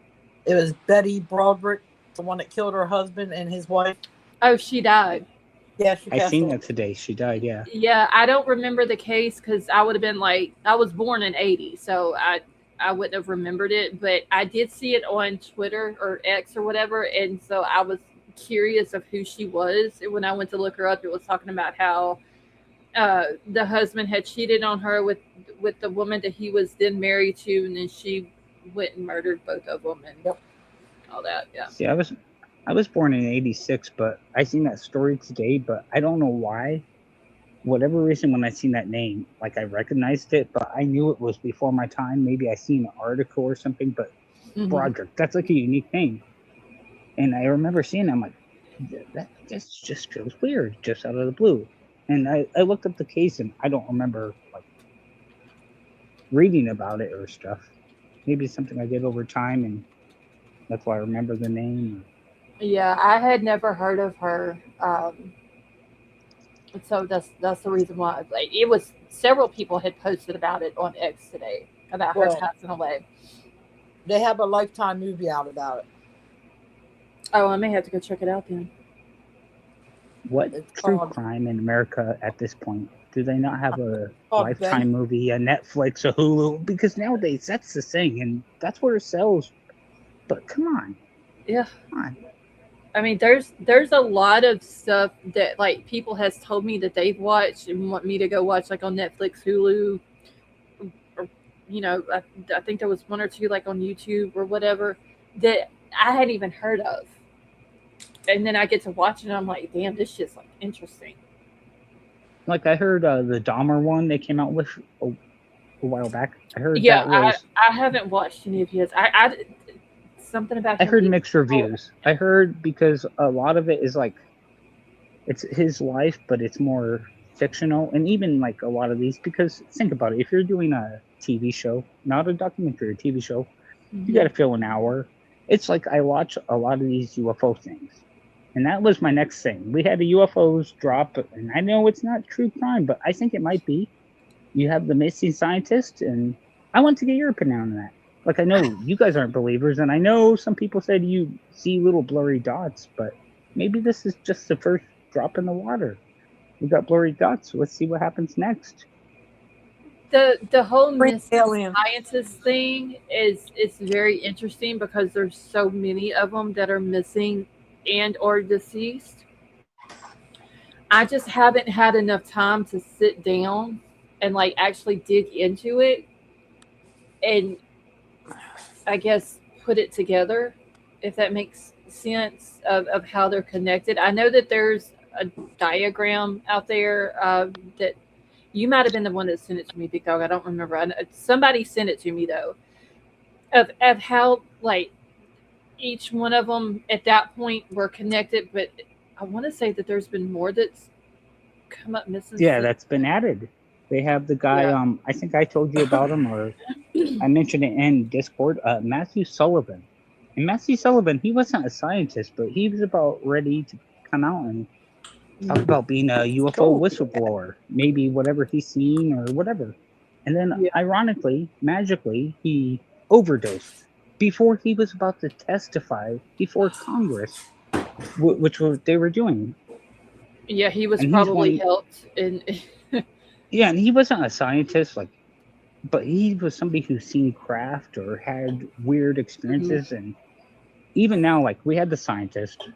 Speaker 4: It was Betty Broderick, the one that killed her husband and his wife.
Speaker 1: Oh, she died.
Speaker 4: Yeah, she
Speaker 5: I
Speaker 4: passed
Speaker 5: seen
Speaker 4: away.
Speaker 5: that today. She died. Yeah.
Speaker 1: Yeah, I don't remember the case because I would have been like, I was born in '80, so I wouldn't have remembered it. But I did see it on Twitter or X or whatever, and so I was curious of who she was. And when I went to look her up, it was talking about how the husband had cheated on her with the woman that he was then married to, and then she went and murdered both of them and
Speaker 4: Yep.
Speaker 1: all that. Yeah.
Speaker 5: See, I was born in '86, but I seen that story today. But I don't know why. Whatever reason, when I seen that name, like I recognized it, but I knew it was before my time. Maybe I seen an article or something. But
Speaker 1: Mhm.
Speaker 5: Broderick, that's like a unique name. And I remember seeing it, I'm like, that just feels weird, just out of the blue. And I looked up the case, and I don't remember like reading about it or stuff. Maybe it's something I did over time, and that's why I remember the name.
Speaker 1: Yeah, I had never heard of her. So that's the reason why. Like, it was several people had posted about it on X today about her
Speaker 4: Well,
Speaker 1: passing away.
Speaker 4: they have a Lifetime movie out about it.
Speaker 1: Oh, I may have to go check it out then.
Speaker 5: What
Speaker 4: It's
Speaker 5: true
Speaker 4: called-
Speaker 5: crime in America at this point? Do they not have a
Speaker 4: called
Speaker 5: Lifetime movie, a Netflix, a Hulu? Because nowadays that's the thing, and that's where it sells. But come on,
Speaker 1: Yeah.
Speaker 5: come on.
Speaker 1: I mean, there's a lot of stuff that like people has told me that they've watched and want me to go watch, like on Netflix, Hulu, or I think there was one or two like on YouTube or whatever that I hadn't even heard of. And then I get to watch it and I'm like, damn, this shit's like interesting.
Speaker 5: Like I heard the Dahmer one they came out with a while back. I heard
Speaker 1: Yeah,
Speaker 5: that was.
Speaker 1: I haven't watched any of his. I something about
Speaker 5: I
Speaker 1: him
Speaker 5: heard
Speaker 1: being-
Speaker 5: mixed reviews. I heard because a lot of it is like it's his life, but it's more fictional, and even like a lot of these. Because think about it, if you're doing a TV show, not a documentary, a TV show, you got to fill an hour. It's like I watch a lot of these UFO things, and that was my next thing. We had the UFOs drop, and I know it's not true crime, but I think it might be. You have the missing scientist, and I want to get your opinion on that. Like, I know you guys aren't believers, and I know some people said you see little blurry dots, but maybe this is just the first drop in the water. We got blurry dots. Let's see what happens next.
Speaker 1: The whole
Speaker 3: Free
Speaker 1: missing
Speaker 3: alien.
Speaker 1: scientist thing is very interesting because there's so many of them that are missing and or deceased. I just haven't had enough time to sit down and like actually dig into it and I guess put it together, if that makes sense of how they're connected. I know that there's a diagram out there that you might have been the one that sent it to me, Big Dog. I don't remember. Somebody sent it to me though, of how like each one of them at that point were connected. But I want to say that there's been more that's come up missing.
Speaker 5: Yeah,
Speaker 1: since.
Speaker 5: that's been added. They have the guy,
Speaker 1: Yeah.
Speaker 5: I think I told you about him, or I mentioned it in Discord, Matthew Sullivan. And Matthew Sullivan, he wasn't a scientist, but he was about ready to come out and talk about being a UFO whistleblower, maybe whatever he's seen or whatever. And then,
Speaker 1: Yeah.
Speaker 5: ironically, magically, he overdosed before he was about to testify before Congress, which was they were doing.
Speaker 1: Yeah, he was
Speaker 5: And he's
Speaker 1: probably
Speaker 5: one-
Speaker 1: helped in.
Speaker 5: Yeah, and he wasn't a scientist, like, but he was somebody who's seen craft or had weird experiences. And even now, like, we had the scientist,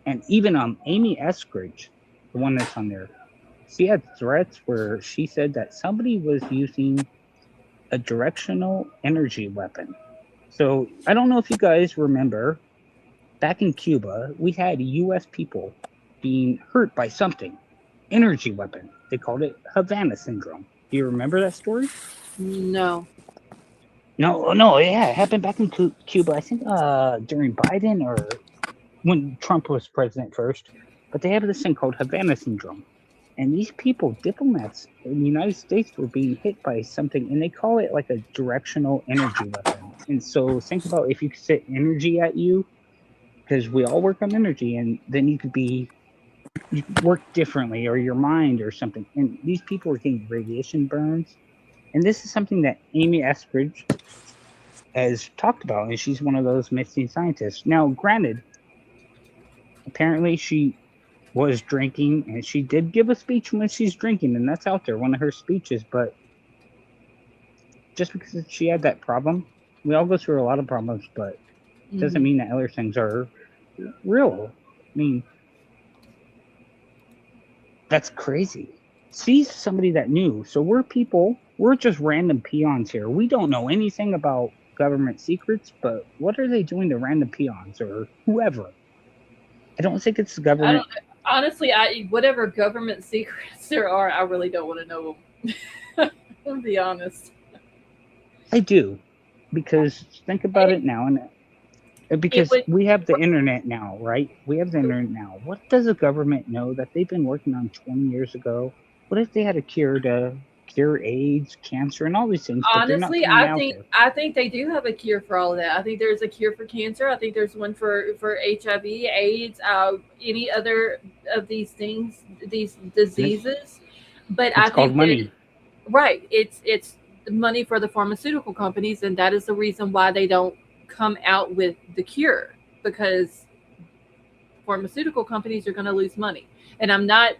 Speaker 5: and even Amy Eskridge, the one that's on there, she had threats where she said that somebody was using a directional energy weapon. So I don't know if you guys remember, back in Cuba, we had U.S. people being hurt by something. energy weapon. They called it Havana syndrome. Do you remember that story?
Speaker 1: No.
Speaker 5: No, yeah, it happened back in Cuba. I think during Biden or when Trump was president first. But they have this thing called Havana syndrome. And these people, diplomats in the United States, were being hit by something, and they call it like a directional energy weapon. And so think about if you could set energy at you, because we all work on energy, and then you could work differently, or your mind, or something. And these people were getting radiation burns. And this is something that Amy Eskridge has talked about, and she's one of those missing scientists. Now, granted, apparently she was drinking, and she did give a speech when she's drinking, and that's out there, one of her speeches. But just because she had that problem, we all go through a lot of problems, but it doesn't mean that other things are real. I mean, that's crazy. She's somebody that knew. So we're just random peons here. We don't know anything about government secrets, but what are they doing to random peons or whoever? I don't think it's the government.
Speaker 1: Honestly, whatever government secrets there are, I really don't want to know them. To be honest.
Speaker 5: I do, because think about it now, and because we have the internet now, right? We have the internet now. What does the government know that they've been working on 20 years ago? What if they had a cure to cure AIDS, cancer, and all these things? But
Speaker 1: Honestly,
Speaker 5: they're not out there.
Speaker 1: I think they do have a cure for all of that. I think there's a cure for cancer. I think there's one for HIV, AIDS, any other of these things, these diseases. But
Speaker 5: It's
Speaker 1: I
Speaker 5: called
Speaker 1: think
Speaker 5: money.
Speaker 1: right, it's money for the pharmaceutical companies, and that is the reason why they don't come out with the cure, because pharmaceutical companies are going to lose money. And I'm not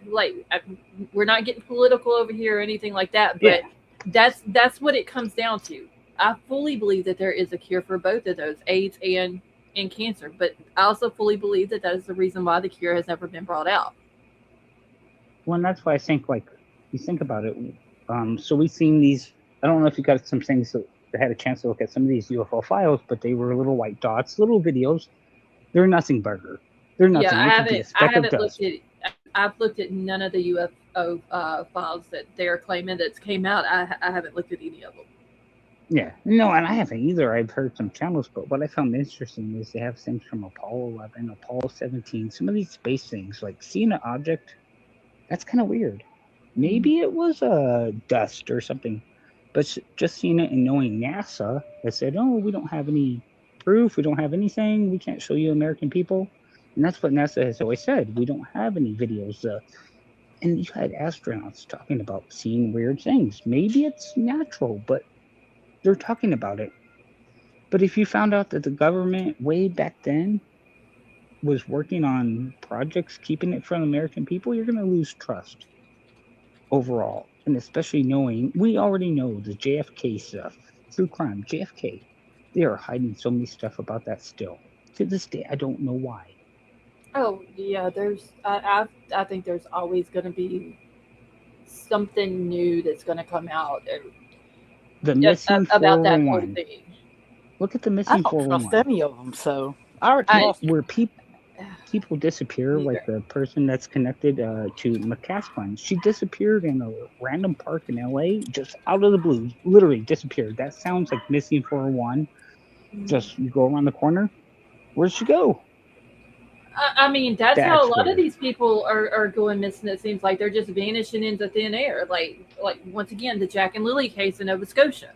Speaker 1: we're not getting political over here or anything like that, but that's what it comes down to. I fully believe that there is a cure for both of those, AIDS and cancer, but I also fully believe that is the reason why the cure has never been brought out.
Speaker 5: Well, and that's why I think, like, you think about it. So we've seen these. I don't know if you got some things that had a chance to look at some of these UFO files, but they were little white dots, little videos. They're nothing burger. They're nothing.
Speaker 1: Yeah, I haven't
Speaker 5: dust.
Speaker 1: I've looked at none of the UFO files that they're claiming that's came out. I haven't looked at any of them.
Speaker 5: Yeah, no, and I haven't either. I've heard some channels, but what I found interesting is they have things from Apollo 11, Apollo 17, some of these space things, like seeing an object. That's kind of weird. Maybe it was dust or something, but just seeing it and knowing NASA has said, "Oh, we don't have any proof. We don't have anything. We can't show you American people." And that's what NASA has always said. We don't have any videos. And you had astronauts talking about seeing weird things. Maybe it's natural, but they're talking about it. But if you found out that the government way back then was working on projects keeping it from American people, you're going to lose trust overall. And especially knowing, we already know the JFK stuff, true crime, JFK. They are hiding so many stuff about that still. To this day, I don't know why.
Speaker 1: Oh yeah, I think there's always going to be something new that's going to come out
Speaker 5: The missing
Speaker 1: about that
Speaker 5: 411.
Speaker 1: whole thing.
Speaker 5: Look at the
Speaker 3: I
Speaker 5: missing
Speaker 3: don't trust
Speaker 5: 411.
Speaker 3: any of them, so I already lost.
Speaker 5: Where people disappear,
Speaker 1: Neither.
Speaker 5: like the person that's connected to McCaskline. She disappeared in a random park in LA, just out of the blue, literally disappeared. That sounds like missing 401. Just you go around the corner. Where'd she go?
Speaker 1: I mean, that's how a
Speaker 5: That's
Speaker 1: lot of
Speaker 5: weird.
Speaker 1: these people are going missing. It seems like they're just vanishing into thin air. Like once again, the Jack and Lily case in Nova Scotia.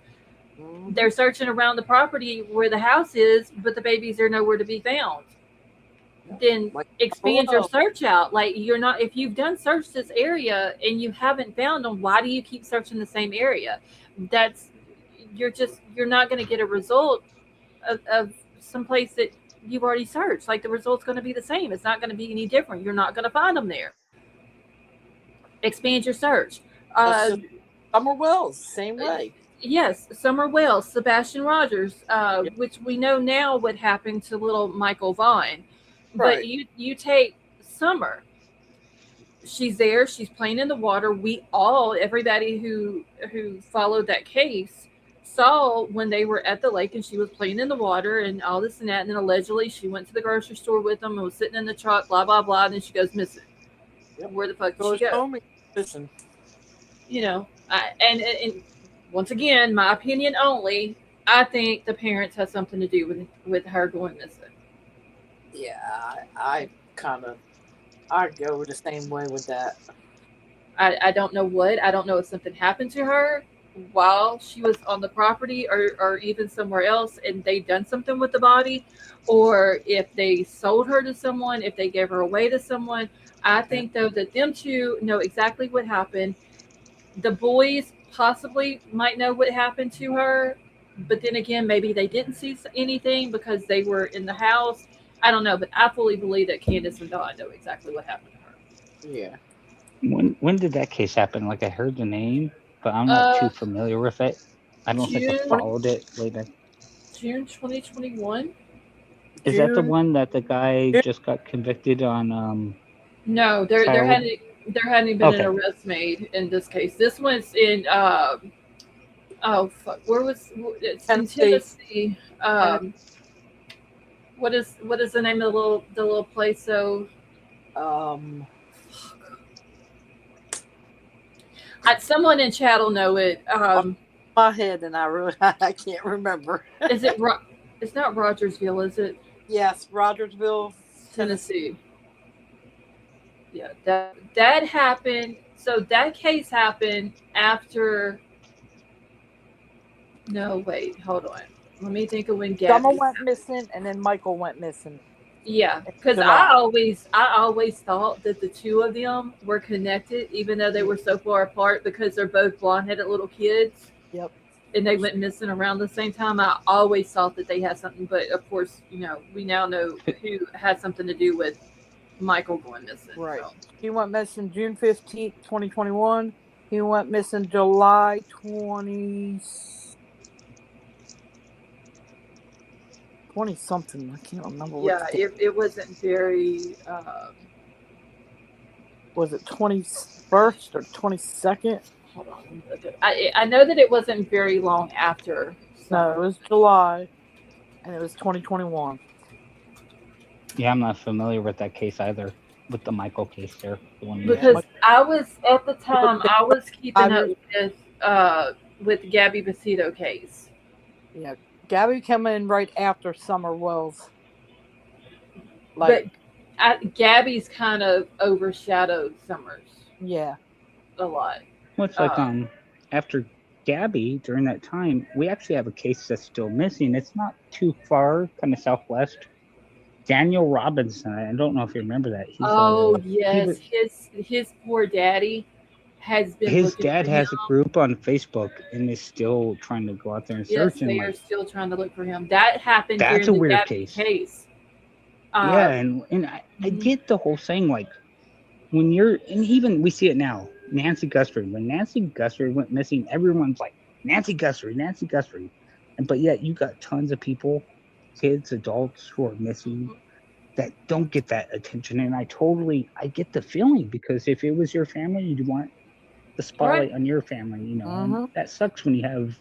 Speaker 1: They're searching around the property where the house is, but the babies are nowhere to be found. Then expand your search out. Like you're not, if you've done search this area and you haven't found them, why do you keep searching the same area? You're not going to get a result of some place that you've already searched. Like the result's going to be the same. It's not going to be any different. You're not going to find them there. Expand your search.
Speaker 3: Summer Wells, same way.
Speaker 1: Yes, Summer Wells, Sebastian Rogers, which we know now what happened to little Michael Vaughn.
Speaker 3: Right.
Speaker 1: But you take Summer. She's there. She's playing in the water. Everybody who followed that case saw when they were at the lake and she was playing in the water and all this and that. And then allegedly she went to the grocery store with them and was sitting in the truck, blah, blah, blah. And then she goes missing.
Speaker 3: Yep.
Speaker 1: Where the fuck did
Speaker 3: Goes
Speaker 1: she go?
Speaker 3: home and listen.
Speaker 1: You know, and once again, my opinion only. I think the parents had something to do with her going missing.
Speaker 3: Yeah, I go the same way with that.
Speaker 1: I don't know what. I don't know if something happened to her while she was on the property or even somewhere else and they done something with the body, or if they sold her to someone, if they gave her away to someone. I think though that them two know exactly what happened. The boys possibly might know what happened to her, but then again, maybe they didn't see anything because they were in the house. I don't know, but I fully believe that Candace and Dawn know exactly what happened to her.
Speaker 3: Yeah.
Speaker 5: When did that case happen? Like I heard the name, but I'm not
Speaker 1: Uh,
Speaker 5: too familiar with it. I don't think I
Speaker 1: June
Speaker 5: followed it way back.
Speaker 1: June 2021.
Speaker 5: Is that the
Speaker 3: June.
Speaker 5: one that the guy just got convicted on
Speaker 1: No,
Speaker 5: child?
Speaker 1: there hadn't been an
Speaker 5: Okay.
Speaker 1: arrest made in this case. This one's in oh fuck, where was it's in
Speaker 3: Tennessee.
Speaker 1: Tennessee. What is the name of the little place? So
Speaker 3: Um,
Speaker 1: someone in chat will know it.
Speaker 3: my head, and I can't remember.
Speaker 1: Is it? It's not Rogersville, is it?
Speaker 3: Yes, Rogersville,
Speaker 1: Tennessee. Yeah, that happened. So that case happened after. No, wait, hold on. Let me think of when Gabby.
Speaker 3: Summer went missing, and then Michael went missing.
Speaker 1: Yeah, because I always thought that the two of them were connected, even though they were so far apart, because they're both blonde-headed little kids.
Speaker 3: Yep.
Speaker 1: And they went missing around the same time. I always thought that they had something, but of course, you know, we now know who had something to do with Michael going missing.
Speaker 3: Right.
Speaker 1: So.
Speaker 3: He went missing June 15th, 2021. He went missing July 20 something. I can't remember what.
Speaker 1: Yeah, it wasn't very.
Speaker 3: Was it 21st or 22nd?
Speaker 1: Hold on. I know that it wasn't very long after. So.
Speaker 3: No, it was July, and it was 2021.
Speaker 5: Yeah, I'm not familiar with that case either. With the Michael case there, the one
Speaker 1: Because I was at the time I was keeping up with Gabby Basito case.
Speaker 3: Yeah, Gabby came in right after Summer Wells.
Speaker 1: But Gabby's kind of overshadowed Summers.
Speaker 3: Yeah,
Speaker 1: a lot.
Speaker 5: Well, it's like after Gabby during that time, we actually have a case that's still missing. It's not too far, kind of southwest. Daniel Robinson. I don't know if you remember that.
Speaker 1: Yes, his poor daddy has been.
Speaker 5: His dad has a group on Facebook and is still trying to go out there and search.
Speaker 1: Yes, they are still trying to look for him. That happened.
Speaker 5: That's
Speaker 1: during
Speaker 5: a weird
Speaker 1: Gabby
Speaker 5: case. Yeah, and I get the whole thing. Like when and even we see it now. Nancy Guthrie. When Nancy Guthrie went missing, everyone's like Nancy Guthrie. But yet you got tons of people, kids, adults who are missing that don't get that attention. And I get the feeling, because if it was your family, you'd want the spotlight on your family, you know. And that sucks when you have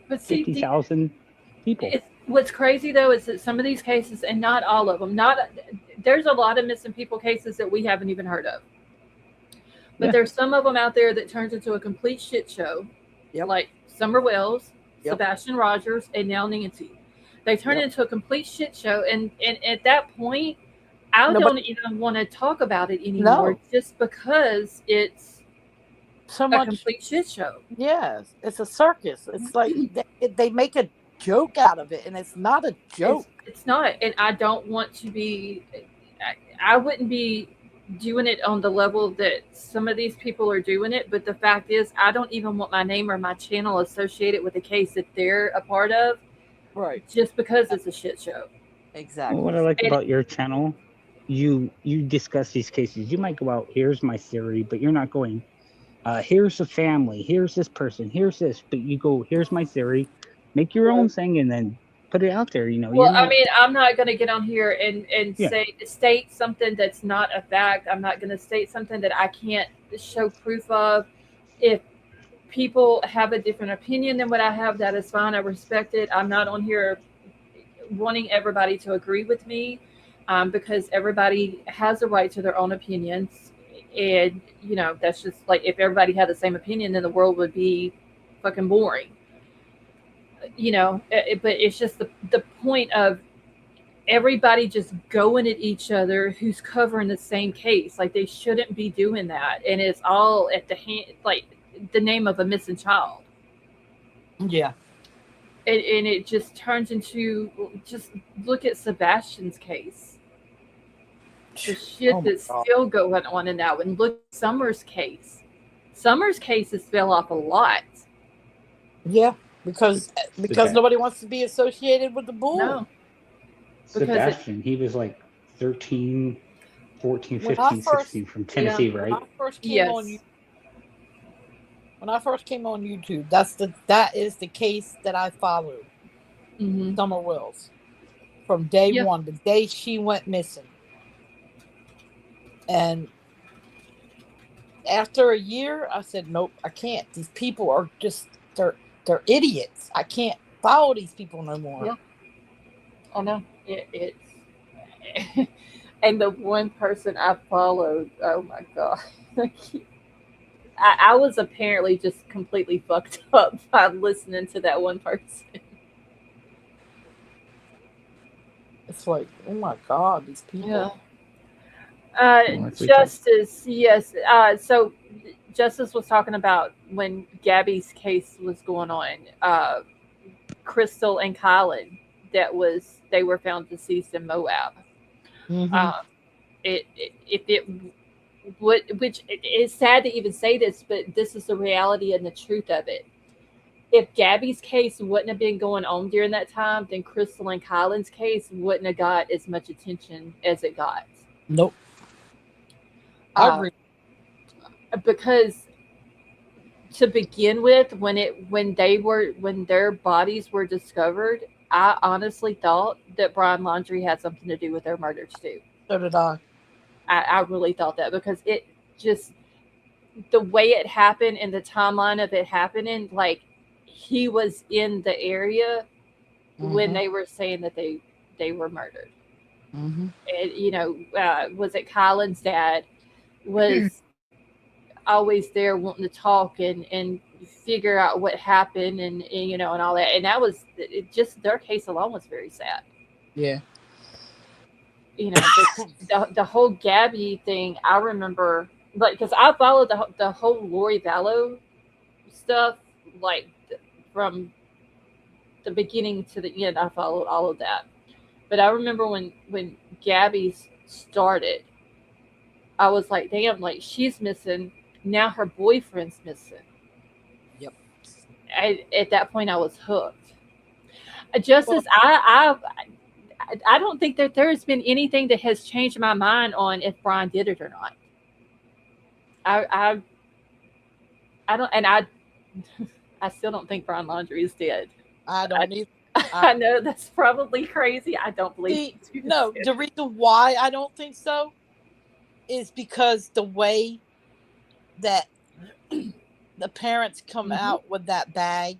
Speaker 5: 50,000 people.
Speaker 1: What's crazy though is that some of these cases, and not all of them, there's a lot of missing people cases that we haven't even heard of. But there's some of them out there that turns into a complete shit show, like Summer Wells, Sebastian Rogers, and now Nancy. They turn into a complete shit show, and at that point, I don't even want to talk about it anymore, just because it's
Speaker 3: so much
Speaker 1: complete shit show.
Speaker 3: Yes, it's a circus. It's like they make a joke out of it, and it's not a joke.
Speaker 1: It's not, and I don't want to be. I wouldn't be doing it on the level that some of these people are doing it, but the fact is I don't even want my name or my channel associated with a case that they're a part of,
Speaker 3: right?
Speaker 1: Just because it's a shit show.
Speaker 3: Exactly.
Speaker 5: Well, what I like about your channel, you discuss these cases. You might go out, here's my theory, but you're not going, here's the family, here's this person, here's this, but you go, here's my theory, make your own thing, and then put it out there, you know.
Speaker 1: Well, I mean, I'm not going to get on here and state something that's not a fact. I'm not going to state something that I can't show proof of. If people have a different opinion than what I have, that is fine. I respect it. I'm not on here wanting everybody to agree with me, because everybody has a right to their own opinions. And that's just like, if everybody had the same opinion, then the world would be fucking boring. But it's just the point of everybody just going at each other who's covering the same case. Like, they shouldn't be doing that, and it's all at the hand, like the name of a missing child.
Speaker 3: Yeah.
Speaker 1: And it just turns into, just look at Sebastian's case, the shit
Speaker 3: Oh my
Speaker 1: that's
Speaker 3: God.
Speaker 1: still going on in that one. Look at Summer's case. Summer's cases fell off a lot.
Speaker 3: Yeah, because nobody wants to be associated with the bull.
Speaker 1: No, because
Speaker 5: Sebastian, he was like 13, 14,
Speaker 3: When I
Speaker 5: 15,
Speaker 3: first-
Speaker 5: 16 from Tennessee,
Speaker 3: When
Speaker 5: right?
Speaker 3: I first came
Speaker 1: Yes.
Speaker 3: on, when I first came on YouTube, that is the case that I followed.
Speaker 1: Mhm.
Speaker 3: Summer Wells, from day
Speaker 1: Yeah.
Speaker 3: one, the day she went missing, and after a year, I said, "Nope, I can't. These people are just they're idiots. I can't follow these people no more."
Speaker 1: Yeah. I know. It's and the one person I followed, oh my god. I was apparently just completely fucked up by listening to that one person.
Speaker 3: It's like, oh my God, these people.
Speaker 1: Yeah.
Speaker 5: Like we said.
Speaker 1: Justice, yes. So Justice was talking about when Gabby's case was going on. Crystal and Colin, they were found deceased in Moab.
Speaker 3: Mhm.
Speaker 1: If it would, which it is sad to even say this, but this is the reality and the truth of it. If Gabby's case wouldn't have been going on during that time, then Crystal and Colin's case wouldn't have got as much attention as it got.
Speaker 3: Nope. I
Speaker 1: Uh,
Speaker 3: agree.
Speaker 1: Because to begin with, when their bodies were discovered, I honestly thought that Brian Laundrie had something to do with their murders too.
Speaker 3: So did I.
Speaker 1: I really thought that, because it just, the way it happened and the timeline of it happening, like, he was in the area when
Speaker 3: Mhm.
Speaker 1: they were saying that they were murdered.
Speaker 3: Mhm.
Speaker 1: And, was it Colin's dad was always there wanting to talk and figure out what happened, and and all that, and that was just, their case alone was very sad.
Speaker 3: Yeah.
Speaker 1: But the whole Gabby thing, I remember, like, because I followed the whole Lori Vallow stuff, like, from the beginning to the end. I followed all of that. But I remember when Gabby's started, I was like, damn, like, she's missing. Now her boyfriend's missing.
Speaker 3: Yep.
Speaker 1: At that point, I was hooked. Justice, I don't think that there's been anything that has changed my mind on if Brian did it or not. I don't, and I still don't think Brian Laundrie is dead.
Speaker 3: I don't either.
Speaker 1: I know that's probably crazy. I don't believe.
Speaker 3: No, the reason why I don't think so is because the way that the parents come out with that bag.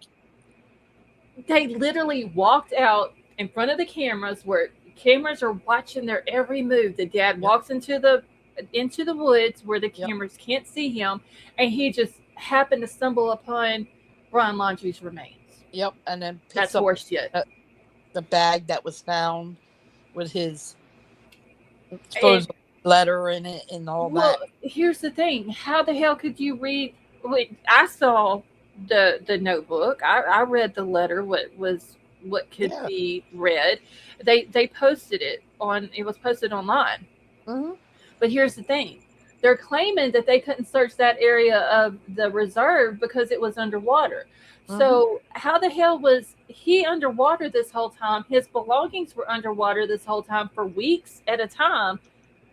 Speaker 1: They literally walked out in front of the cameras, where cameras are watching their every move. The dad walks into the woods where the cameras can't see him, and he just happened to stumble upon Brian Laundrie's remains.
Speaker 3: Yep, and then
Speaker 1: That's
Speaker 3: picks up
Speaker 1: horseshit.
Speaker 3: the bag that was found with his supposed letter in it and all that.
Speaker 1: Here's the thing: how the hell could you read? I saw the notebook. I read the letter. What could be read? They posted it on. It was posted online.
Speaker 3: Mm-hmm.
Speaker 1: But here's the thing: they're claiming that they couldn't search that area of the reserve because it was underwater. So how the hell was he underwater this whole time? His belongings were underwater this whole time for weeks at a time,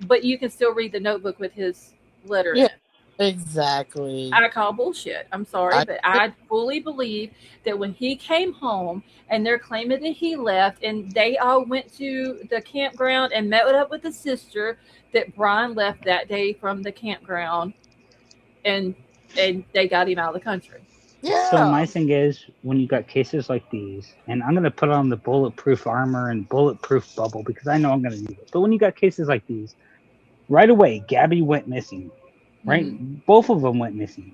Speaker 1: but you can still read the notebook with his letter in it.
Speaker 3: Exactly.
Speaker 1: I call bullshit. I'm sorry, but I fully believe that when he came home and they're claiming that he left and they all went to the campground and met up with the sister, that Brian left that day from the campground and they got him out of the country.
Speaker 3: Yeah.
Speaker 5: So my thing is, when you got cases like these, and I'm going to put on the bulletproof armor and bulletproof bubble because I know I'm going to need it. But when you got cases like these, right away, Gabby went missing. right?
Speaker 1: Mhm.
Speaker 5: Both of them went missing.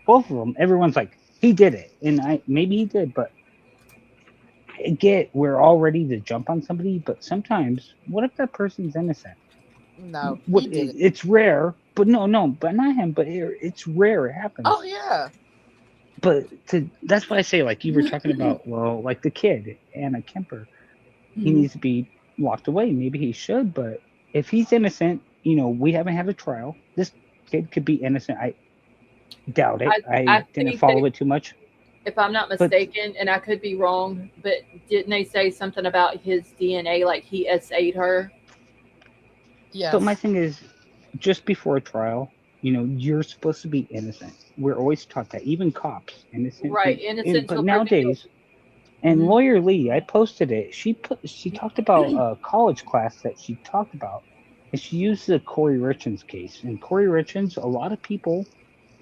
Speaker 5: Both of them. Everyone's like, he did it, and maybe he did, but I get we're all ready to jump on somebody, but sometimes, what if that person's innocent?
Speaker 3: No,
Speaker 5: What
Speaker 3: he did it.
Speaker 5: it's rare, but no, but not him. But it's rare. It happens.
Speaker 3: Oh yeah.
Speaker 5: But that's why I say, like you were talking about, well, like the kid, Anna Kemper, he
Speaker 1: Mhm.
Speaker 5: needs to be locked away. Maybe he should, but if he's innocent, we haven't had a trial. This kid could be innocent. I doubt it.
Speaker 1: I
Speaker 5: I didn't
Speaker 1: think that
Speaker 5: follow it too much,
Speaker 1: if I'm not
Speaker 5: but
Speaker 1: mistaken, and I could be wrong, but didn't they say something about his DNA, like he SA'd her?
Speaker 5: but my
Speaker 3: Yes.
Speaker 5: thing is, just before a trial, you're supposed to be innocent. We're always taught that, even cops, innocent.
Speaker 1: Right, innocent
Speaker 5: But
Speaker 1: until proven
Speaker 5: nowadays,
Speaker 1: guilty.
Speaker 5: and
Speaker 1: Mhm.
Speaker 5: Lawyer Lee, I posted it. She talked about a college class that she talked about, and she used the Corey Richards case. And Corey Richards, a lot of people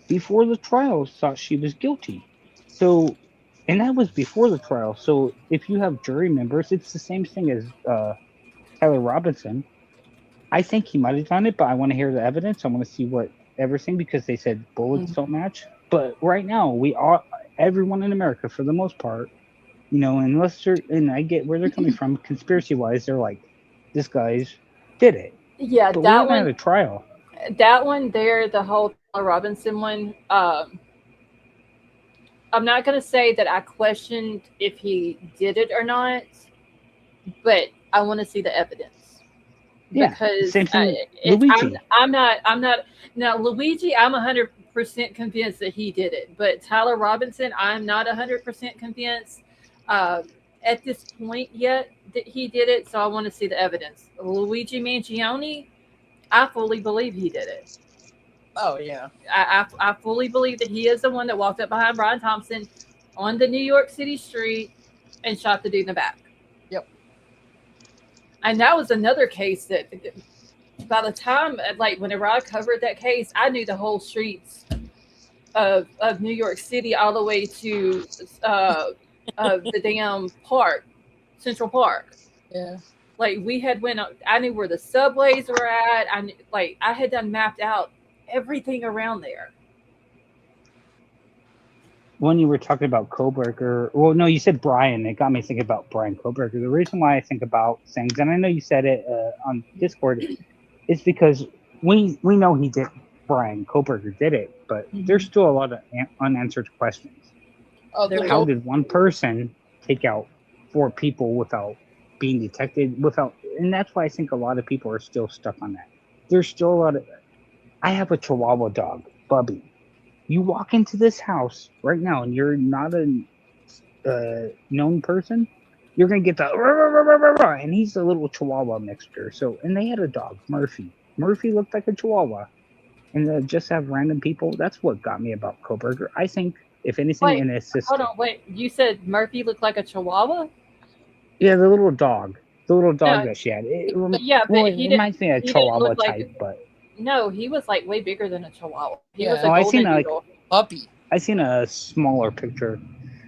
Speaker 5: before the trial thought she was guilty. So, and that was before the trial. So if you have jury members, it's the same thing as Tyler Robinson. I think he might have done it, but I want to hear the evidence. I want to see what everything, because they said bullets
Speaker 1: Mhm.
Speaker 5: don't match. But right now, everyone in America, for the most part, unless they're, and I get where they're coming from, conspiracy wise, they're like, this guy's did it.
Speaker 1: Yeah,
Speaker 5: But we haven't had a trial.
Speaker 1: that one there, the whole Tyler Robinson one. I'm not gonna say that I questioned if he did it or not, but I want to see the evidence
Speaker 5: Yeah.
Speaker 1: because
Speaker 5: Same thing,
Speaker 1: it's
Speaker 5: Luigi.
Speaker 1: I'm not now Luigi. I'm 100% convinced that he did it, but Tyler Robinson, I'm not 100% convinced uh, at this point yet that he did it. So I want to see the evidence. Luigi Mangione, I fully believe he did it.
Speaker 3: Oh yeah.
Speaker 1: I fully believe that he is the one that walked up behind Brian Thompson on the New York City street and shot the dude in the back.
Speaker 3: Yep.
Speaker 1: And that was another case that by the time, like, whenever I covered that case, I knew the whole streets of New York City all the way to the damn park, Central Park.
Speaker 3: Yeah.
Speaker 1: Like, we had went, I knew where the subways were at. I had done mapped out everything around there.
Speaker 5: When you were talking about Koberger, well, no, you said Brian. It got me thinking about Brian Koberger. The reason why I think about things, and I know you said it on Discord, is because we know he did. Brian Koberger did it, but there's still a lot of unanswered questions.
Speaker 3: Oh, the
Speaker 5: How
Speaker 3: whole,
Speaker 5: did one person take out 4 people without being detected? And that's why I think a lot of people are still stuck on that. There's still a lot of. I have a Chihuahua dog, Bubby. You walk into this house right now, and you're not a known person. You're gonna get the and he's a little Chihuahua mixture. So, and they had a dog, Murphy. Murphy looked like a Chihuahua, and just have random people. That's what got me about Koberger. I think, if anything,
Speaker 1: Wait,
Speaker 5: an
Speaker 1: hold
Speaker 5: assistant.
Speaker 1: on, wait. You said Murphy looked like a Chihuahua?
Speaker 5: Yeah, the little dog
Speaker 1: No,
Speaker 5: that she had.
Speaker 1: yeah, but
Speaker 5: It reminds me of a
Speaker 1: he didn't
Speaker 5: Chihuahua
Speaker 1: look like.
Speaker 5: type, but
Speaker 1: No, he was like way bigger than a Chihuahua. He was
Speaker 3: yeah,
Speaker 1: a
Speaker 5: I seen
Speaker 1: golden
Speaker 5: like
Speaker 1: doodle.
Speaker 3: puppy.
Speaker 5: I seen a smaller picture.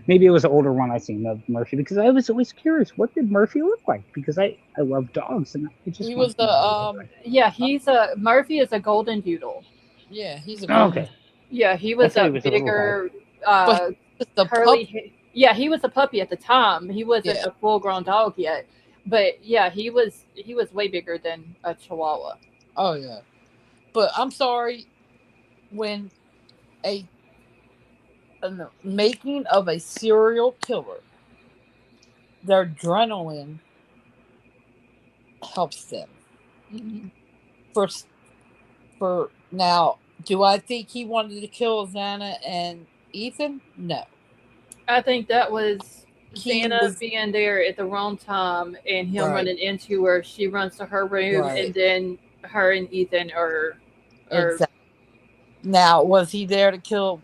Speaker 5: Maybe it was an older one I seen of Murphy, because I was always curious, what did Murphy look like? Because I love dogs, and I just
Speaker 3: He
Speaker 5: want
Speaker 3: was
Speaker 5: to know what he looked like.
Speaker 1: Yeah, Murphy is a golden doodle.
Speaker 3: Yeah, he's a
Speaker 5: Oh,
Speaker 3: golden.
Speaker 5: okay,
Speaker 1: Yeah, he
Speaker 5: I
Speaker 1: was
Speaker 5: thought
Speaker 1: a
Speaker 5: he was a little guy.
Speaker 1: bigger,
Speaker 3: But he's the
Speaker 1: curly.
Speaker 3: puppy.
Speaker 1: Yeah, he was a puppy at the time. He wasn't
Speaker 3: Yeah.
Speaker 1: a full grown dog yet, but yeah, he was way bigger than a Chihuahua.
Speaker 3: Oh yeah. But I'm sorry, when the making of a serial killer, their adrenaline helps them. For now, do I think he wanted to kill Xana and Ethan? No.
Speaker 1: I think that was
Speaker 3: He
Speaker 1: Xana
Speaker 3: was
Speaker 1: being there at the wrong time and him
Speaker 3: right.
Speaker 1: running into her. She runs to her room,
Speaker 3: Right.
Speaker 1: and then her and Ethan are
Speaker 3: Exactly. Now, was he there to kill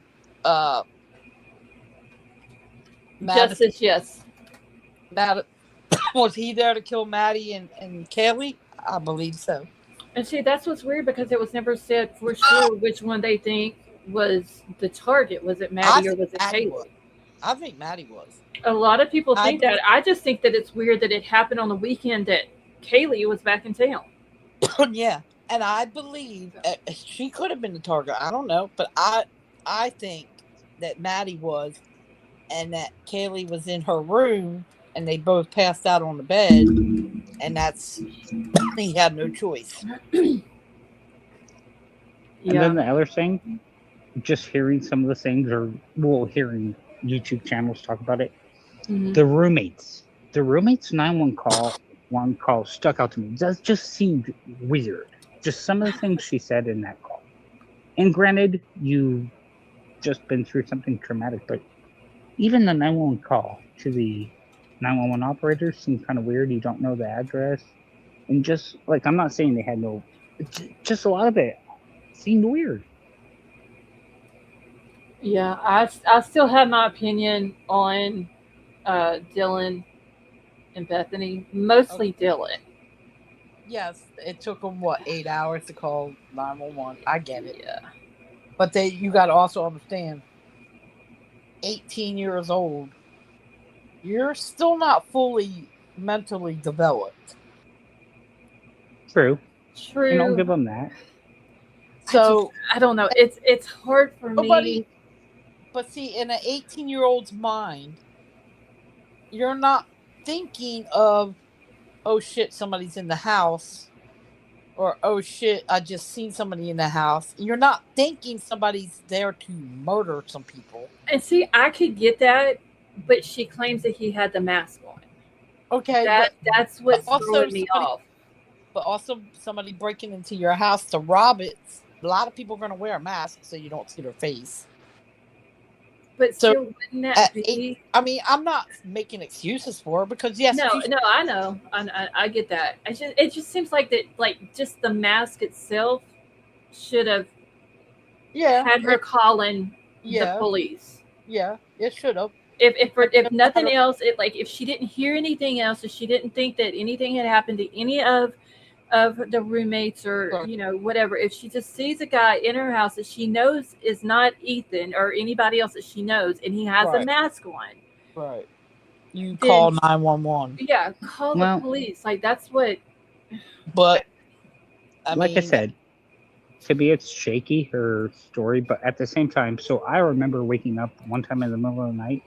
Speaker 1: Justice, yes.
Speaker 3: Was he there to kill Maddie and Kelly? I believe so.
Speaker 1: And see, that's what's weird because it was never said for sure which one they think was the target. Was it Maddie or was it
Speaker 3: Maddie
Speaker 1: Kaylee?
Speaker 3: was. I think Maddie was.
Speaker 1: A lot of people think
Speaker 3: I
Speaker 1: that. I just think that it's weird that it happened on the weekend that Kaylee was back in town.
Speaker 3: Yeah.
Speaker 4: And I believe she could have been the target. I don't know, but I think that Maddie was, and that Kaylee was in her room, and they both passed out on the bed, and that's he had no choice.
Speaker 5: And
Speaker 1: Yeah.
Speaker 5: then the other thing, just hearing some of the things, or hearing YouTube channels talk about it.
Speaker 1: Mhm.
Speaker 5: The roommates 911 call stuck out to me. That just seemed weird. Just some of the things she said in that call. And granted, you've just been through something traumatic, but even the 911 call to the 911 operator seemed kind of weird. You don't know the address. And just like, I'm not saying they had no, just a lot of it seemed weird.
Speaker 1: Yeah, I still have my opinion on Dylan and Bethany, mostly Dylan.
Speaker 4: Yes, it took them 8 hours to call 911. I get it,
Speaker 1: Yeah.
Speaker 4: but you got to also understand, 18 years old, you're still not fully mentally developed.
Speaker 5: True.
Speaker 1: True.
Speaker 5: And I'll give them that.
Speaker 4: So
Speaker 1: I don't know. It's hard for
Speaker 4: nobody,
Speaker 1: me.
Speaker 4: but see, in an 18-year-old's mind, you're not thinking of, oh shit, somebody's in the house, or oh shit, I just seen somebody in the house. You're not thinking somebody's there to murder some people.
Speaker 1: And see, I could get that, but she claims that he had the mask on.
Speaker 4: Okay,
Speaker 1: That's what's
Speaker 4: also
Speaker 1: throwing me off.
Speaker 4: But also somebody breaking into your house to rob it. A lot of people are going to wear a mask so you don't see their face.
Speaker 1: But
Speaker 4: So,
Speaker 1: still, wouldn't that be?
Speaker 4: I mean, I'm not making excuses for her, because yes,
Speaker 1: No, I know, I get that. It just seems like that, like just the mask itself should have had her calling the police.
Speaker 4: Yeah, it should have.
Speaker 1: If nothing else, if she didn't hear anything else, if she didn't think that anything had happened to any of the roommates or whatever, if she just sees a guy in her house that she knows is not Ethan or anybody else that she knows, and he has a mask on,
Speaker 4: right, you call 911.
Speaker 1: Yeah, call the police. Like, that's what.
Speaker 4: But
Speaker 5: I said, to me, it's shaky, her story, but at the same time, so I remember waking up one time in the middle of the night,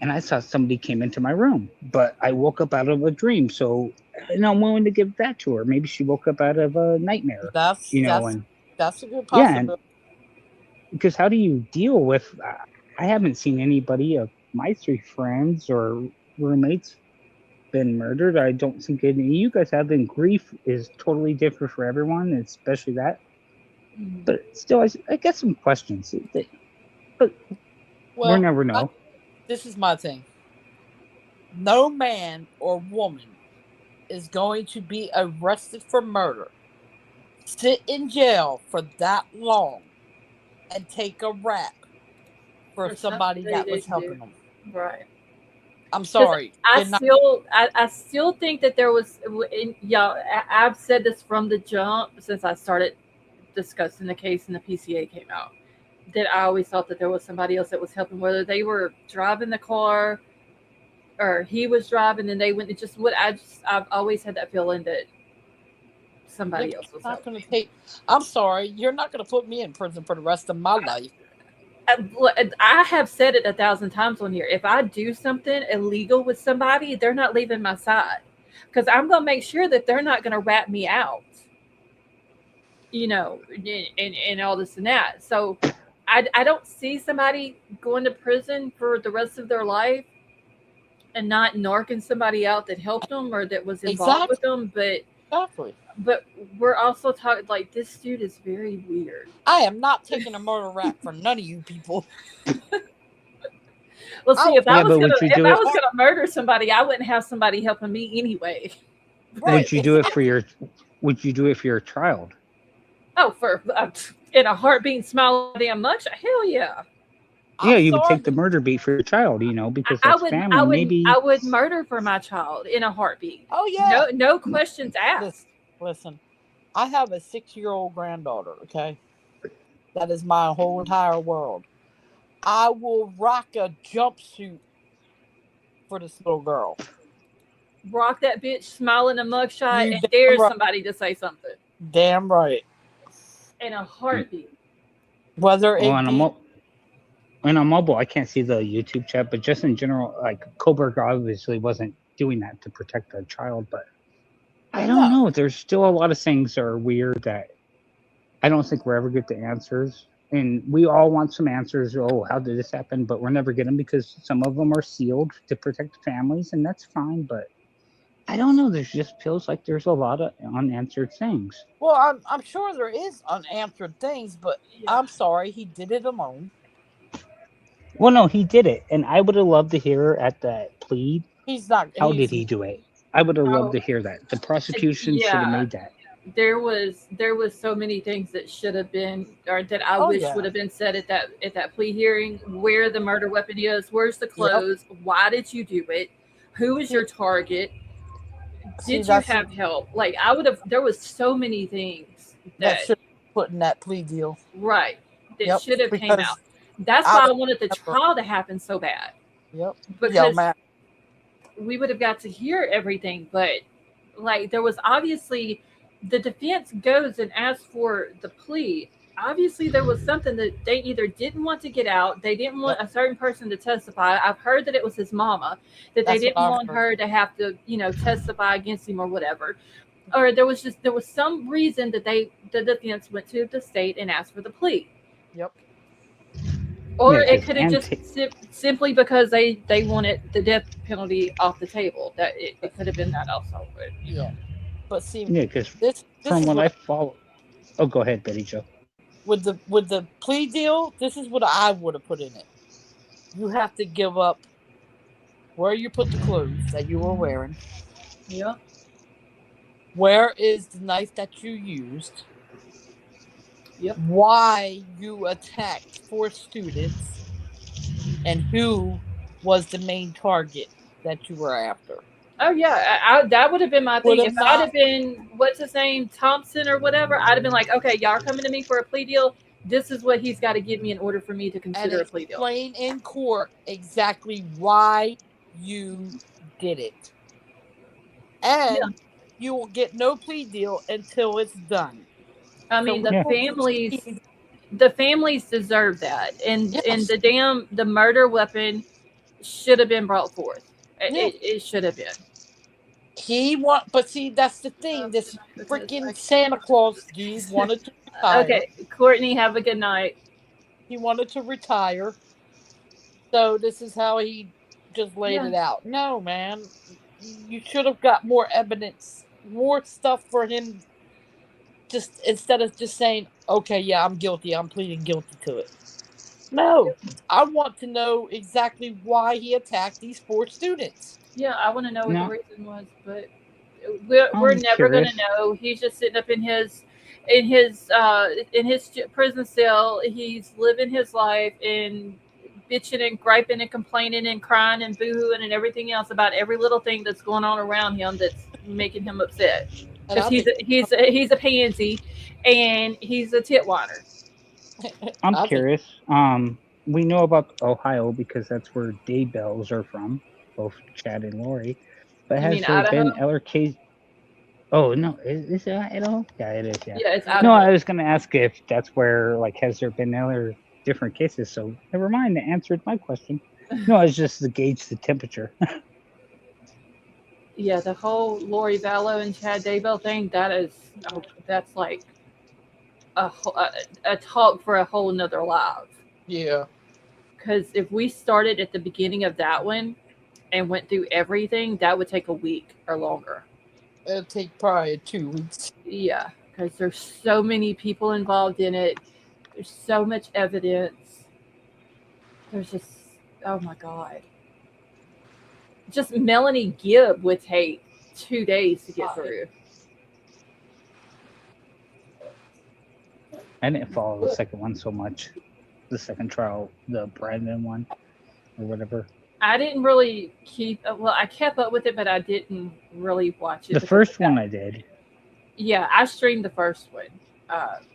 Speaker 5: and I saw somebody came into my room, but I woke up out of a dream, so and I'm willing to give that to her. Maybe she woke up out of a nightmare.
Speaker 4: That's a good possibility.
Speaker 5: Yeah, because how do you deal with? I haven't seen anybody of my 3 friends or roommates been murdered. I don't think any of you guys have. And grief is totally different for everyone, especially that. But still, I get some questions. But we'll never know.
Speaker 4: This is my thing. No man or woman is going to be arrested for murder, sit in jail for that long, and take a rap for somebody that was helping them.
Speaker 1: Right.
Speaker 4: I'm sorry.
Speaker 1: I still think that there was. I've said this from the jump since I started discussing the case and the PCA came out, that I always thought that there was somebody else that was helping, whether they were driving the car or he was driving and they went. I've always had that feeling that somebody else was
Speaker 4: not going to I'm sorry, you're not going to put me in prison for the rest of my life.
Speaker 1: I have said it 1,000 times on here. If I do something illegal with somebody, they're not leaving my side, because I'm going to make sure that they're not going to rat me out, and all this and that. So I don't see somebody going to prison for the rest of their life and not narking somebody out that helped them or that was involved with them. But we're also talking, like, this dude is very weird.
Speaker 4: I am not taking a murder rap for none of you people.
Speaker 1: Well, see, if I was going to murder somebody, I wouldn't have somebody helping me anyway.
Speaker 5: Right. Would you do it for your child?
Speaker 1: Oh, for in a heartbeat, smile, damn much. Hell yeah.
Speaker 5: Yeah, you would take the murder beat for your child, because that's family.
Speaker 1: I would murder for my child in a heartbeat.
Speaker 4: Oh yeah.
Speaker 1: No questions asked.
Speaker 4: Listen, I have a 6-year-old granddaughter. Okay, that is my whole entire world. I will rock a jumpsuit for this little girl.
Speaker 1: Rock that bitch, smile in a mugshot, and dare somebody to say something.
Speaker 3: Damn right.
Speaker 1: in a heartbeat.
Speaker 3: Whether
Speaker 5: Well,
Speaker 3: it be
Speaker 5: on mobile, I can't see the YouTube chat, but just in general, like Koberg obviously wasn't doing that to protect the child, but I don't
Speaker 3: no,
Speaker 5: know. There's still a lot of things that are weird that I don't think we'll ever get the answers. And we all want some answers. Oh, how did this happen? But we'll never get them because some of them are sealed to protect families, and that's fine. But I don't know. There's just feels like there's a lot of unanswered things.
Speaker 3: well, I'm sure there is unanswered things, but
Speaker 1: Yeah.
Speaker 3: I'm sorry he did it alone.
Speaker 5: Well, no, he did it, and I would have loved to hear at that plea.
Speaker 3: He's not.
Speaker 5: How
Speaker 3: He's
Speaker 5: did he do it? I would have loved
Speaker 1: Oh,
Speaker 5: to hear that. The prosecution should have
Speaker 1: yeah.
Speaker 5: made that.
Speaker 1: There was so many things that should have been, or that I
Speaker 3: Oh
Speaker 1: wish
Speaker 3: yeah.
Speaker 1: would have been said at that plea hearing. Where the murder weapon is, where's the
Speaker 3: Yep.
Speaker 1: clothes, why did you do it, who was your target,
Speaker 3: See,
Speaker 1: did you
Speaker 3: that's
Speaker 1: have help? Like I would have. There was so many things
Speaker 3: that
Speaker 1: that
Speaker 3: should be put in that plea deal.
Speaker 1: right that
Speaker 3: Yep.
Speaker 1: should have came
Speaker 3: Because
Speaker 1: out. That's
Speaker 3: I
Speaker 1: why I
Speaker 3: don't
Speaker 1: wanted the
Speaker 3: remember.
Speaker 1: trial to happen so bad,
Speaker 3: Yep. Yeah,
Speaker 1: because
Speaker 3: man.
Speaker 1: we would have got to hear everything. But like there was obviously, the defense goes and asks for the plea. Obviously there was something that they either didn't want to get out, they didn't want
Speaker 3: Yep.
Speaker 1: a certain person to testify. I've heard that it was his mama, that they
Speaker 3: That's what
Speaker 1: didn't
Speaker 3: I've
Speaker 1: want
Speaker 3: heard.
Speaker 1: her to have to, testify against him or whatever. Or there was some reason that the defense went to the state and asked for the plea.
Speaker 3: Yep.
Speaker 1: Or
Speaker 5: Yeah,
Speaker 1: it
Speaker 5: 'cause
Speaker 1: could have just simply because they wanted the death penalty off the table. That it could have been that also. But,
Speaker 3: Yeah. But see,
Speaker 5: Yeah, because
Speaker 3: this
Speaker 5: from
Speaker 3: is
Speaker 5: what I
Speaker 3: what
Speaker 5: follow. Oh, go ahead, Betty Joe.
Speaker 3: with the plea deal. This is what I would have put in it. You have to give up where you put the clothes that you were wearing.
Speaker 1: yeah.
Speaker 3: Where is the knife that you used?
Speaker 1: Yep.
Speaker 3: Why you attacked 4 students, and who was the main target that you were after?
Speaker 1: Oh yeah, that would have been my
Speaker 3: Would
Speaker 1: thing.
Speaker 3: have
Speaker 1: If I'd
Speaker 3: not.
Speaker 1: have been, what's his name, Thompson or whatever, I'd have been like, okay, y'all are coming to me for a plea deal. This is what he's got to give me in order for me to
Speaker 3: And
Speaker 1: consider a plea deal.
Speaker 3: explain in court exactly why you did it. And
Speaker 1: Yeah.
Speaker 3: you will get no plea deal until it's done.
Speaker 1: I mean,
Speaker 3: So
Speaker 1: the
Speaker 3: we will
Speaker 1: families,
Speaker 3: proceed.
Speaker 1: the families deserve that, and
Speaker 3: Yes.
Speaker 1: the murder weapon should have been brought forth.
Speaker 3: Yeah.
Speaker 1: It should have been.
Speaker 3: But see, that's the thing. This freaking Santa Claus dude wanted to retire.
Speaker 1: Okay, Courtney, have a good night.
Speaker 3: He wanted to retire. So this is how he just laid
Speaker 1: Yeah.
Speaker 3: it out. No, man. You should have got more evidence, more stuff for him, just instead of just saying, okay, yeah, I'm guilty. I'm pleading guilty to it. No. I want to know exactly why he attacked these 4 students.
Speaker 1: Yeah, I want to know what
Speaker 5: No.
Speaker 1: the reason was, but we're
Speaker 5: I'm
Speaker 1: never going
Speaker 5: curious.
Speaker 1: to know. He's just sitting up in his prison cell. He's living his life and bitching and griping and complaining and crying and boohooing and everything else about every little thing that's going on around him that's making him upset.
Speaker 3: And
Speaker 1: Because he's a pansy and he's a tit whiner.
Speaker 5: I'm
Speaker 3: I think-
Speaker 5: curious. We know about Ohio because that's where Daybells are from, both Chad and Lori. But
Speaker 1: You
Speaker 5: has
Speaker 1: mean
Speaker 5: there been
Speaker 1: Idaho?
Speaker 5: other case? Oh no, is it Idaho? Yeah, it is. Yeah.
Speaker 1: Yeah, it's
Speaker 5: No,
Speaker 1: Idaho.
Speaker 5: I was gonna ask if that's where, like, has there been other different cases? So never mind. That answered my question. No, it's just to gauge the temperature.
Speaker 1: Yeah, the whole Lori Vallow and Chad Daybell thing, that's like a talk for a whole nother live.
Speaker 3: Yeah.
Speaker 1: Because if we started at the beginning of that one and went through everything, that would take a week or longer.
Speaker 3: It'll take probably 2 weeks.
Speaker 1: Yeah, because there's so many people involved in it. There's so much evidence. There's just, oh my God. Just Melanie Gibb would take 2 days to get through.
Speaker 5: I didn't follow the second one so much. The second trial, the Brandon one, or whatever.
Speaker 1: I didn't really I kept up with it, but I didn't really watch it.
Speaker 5: The first one I did.
Speaker 1: Yeah, I streamed the first one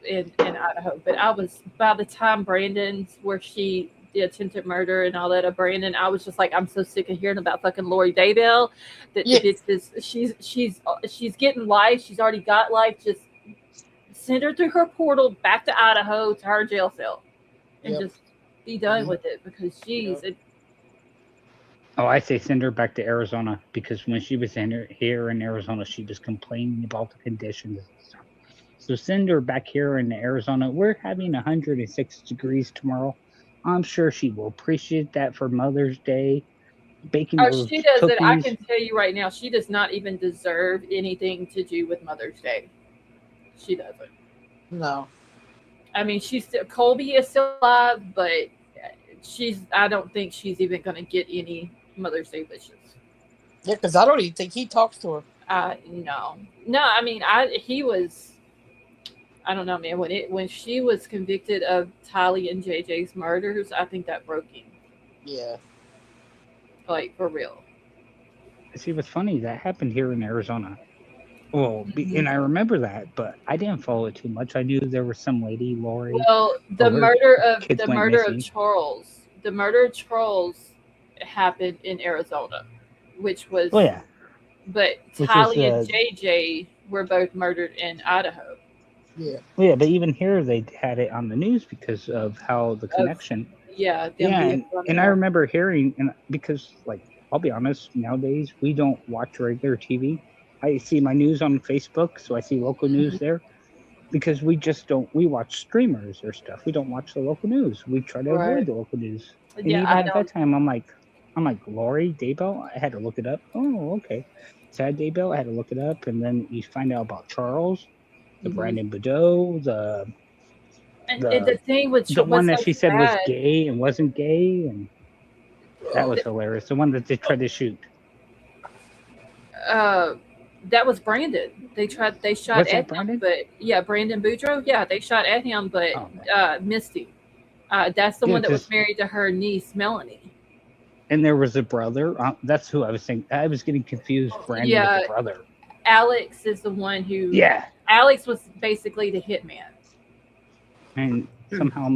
Speaker 1: in Idaho, but I was, by the time Brandon's, where the attempted murder and all that of Brandon, I was just like, I'm so sick of hearing about fucking Lori Daybell. That
Speaker 3: Yeah.
Speaker 1: she's getting life. She's already got life. Just send her through her portal back to Idaho to her jail cell, and
Speaker 4: Yep.
Speaker 1: just be done
Speaker 2: Mhm.
Speaker 1: with it. Because geez,
Speaker 4: Yep.
Speaker 5: Oh, I say send her back to Arizona because when she was here in Arizona, she was complaining about the conditions and stuff. So send her back here in Arizona. We're having 106 degrees tomorrow. I'm sure she will appreciate that for Mother's Day. Baking
Speaker 1: oh,
Speaker 5: those
Speaker 1: she doesn't. I
Speaker 5: cookies.
Speaker 1: can tell you right now, she does not even deserve anything to do with Mother's Day. She doesn't.
Speaker 4: No.
Speaker 1: I mean, she's still, Colby is still alive, but she's. I don't think she's even going to get any Mother's Day wishes.
Speaker 4: Yeah, because I don't even think he talks to her.
Speaker 1: No, no. I mean, he was. I don't know, man. When she was convicted of Tylee and JJ's murders, I think that broke him.
Speaker 4: Yeah.
Speaker 1: Like for real.
Speaker 5: See, what's funny, that happened here in Arizona. Well,
Speaker 1: Mhm.
Speaker 5: and I remember that, but I didn't follow it too much. I knew there was some lady, Lori,
Speaker 1: Well,
Speaker 5: oh, her kids
Speaker 1: the
Speaker 5: went
Speaker 1: murder of
Speaker 5: missing.
Speaker 1: Charles, the murder of Charles happened in Arizona, which was,
Speaker 5: Oh, yeah.
Speaker 1: but
Speaker 5: Which was,
Speaker 1: Tylee and JJ were both murdered in Idaho.
Speaker 4: Yeah.
Speaker 5: well, yeah, but even here they had it on the news because of how the
Speaker 1: Of
Speaker 5: connection.
Speaker 1: yeah, them
Speaker 5: Yeah,
Speaker 1: being from
Speaker 5: and I
Speaker 1: there.
Speaker 5: remember hearing, and because, like, I'll be honest, nowadays we don't watch regular TV. I see my news on Facebook, so I see local news there because we just don't. We watch streamers or stuff. We don't watch the local news. We try to avoid
Speaker 1: Right.
Speaker 5: the local news. And
Speaker 1: Yeah,
Speaker 5: even
Speaker 1: I
Speaker 5: at that
Speaker 1: don't.
Speaker 5: time, I'm like Lori Daybell. I had to look it up. Oh, okay. Sad Daybell. I had to look it up, and then you find out about Charles, the
Speaker 1: Mhm.
Speaker 5: Brandon Bedeau,
Speaker 1: And the thing with
Speaker 5: the one
Speaker 1: what's
Speaker 5: that
Speaker 1: so
Speaker 5: she said was
Speaker 1: sad,
Speaker 5: gay and wasn't gay, and that was hilarious. The one that they tried to shoot.
Speaker 1: uh, that was Brandon. They shot
Speaker 5: Was
Speaker 1: at
Speaker 5: that
Speaker 1: him,
Speaker 5: Brandon?
Speaker 1: but yeah, Brandon Boudreaux. Yeah, they shot at him, but
Speaker 5: Oh man.
Speaker 1: missed him. That's the
Speaker 5: Yeah,
Speaker 1: one that was
Speaker 5: because
Speaker 1: married to her niece Melanie.
Speaker 5: and there was a brother. That's who I was thinking. I was getting confused. Brandon with the
Speaker 1: Yeah,
Speaker 5: brother.
Speaker 1: Alex is the one who.
Speaker 5: Yeah,
Speaker 1: Alex was basically the hitman.
Speaker 5: and
Speaker 1: Hmm.
Speaker 5: somehow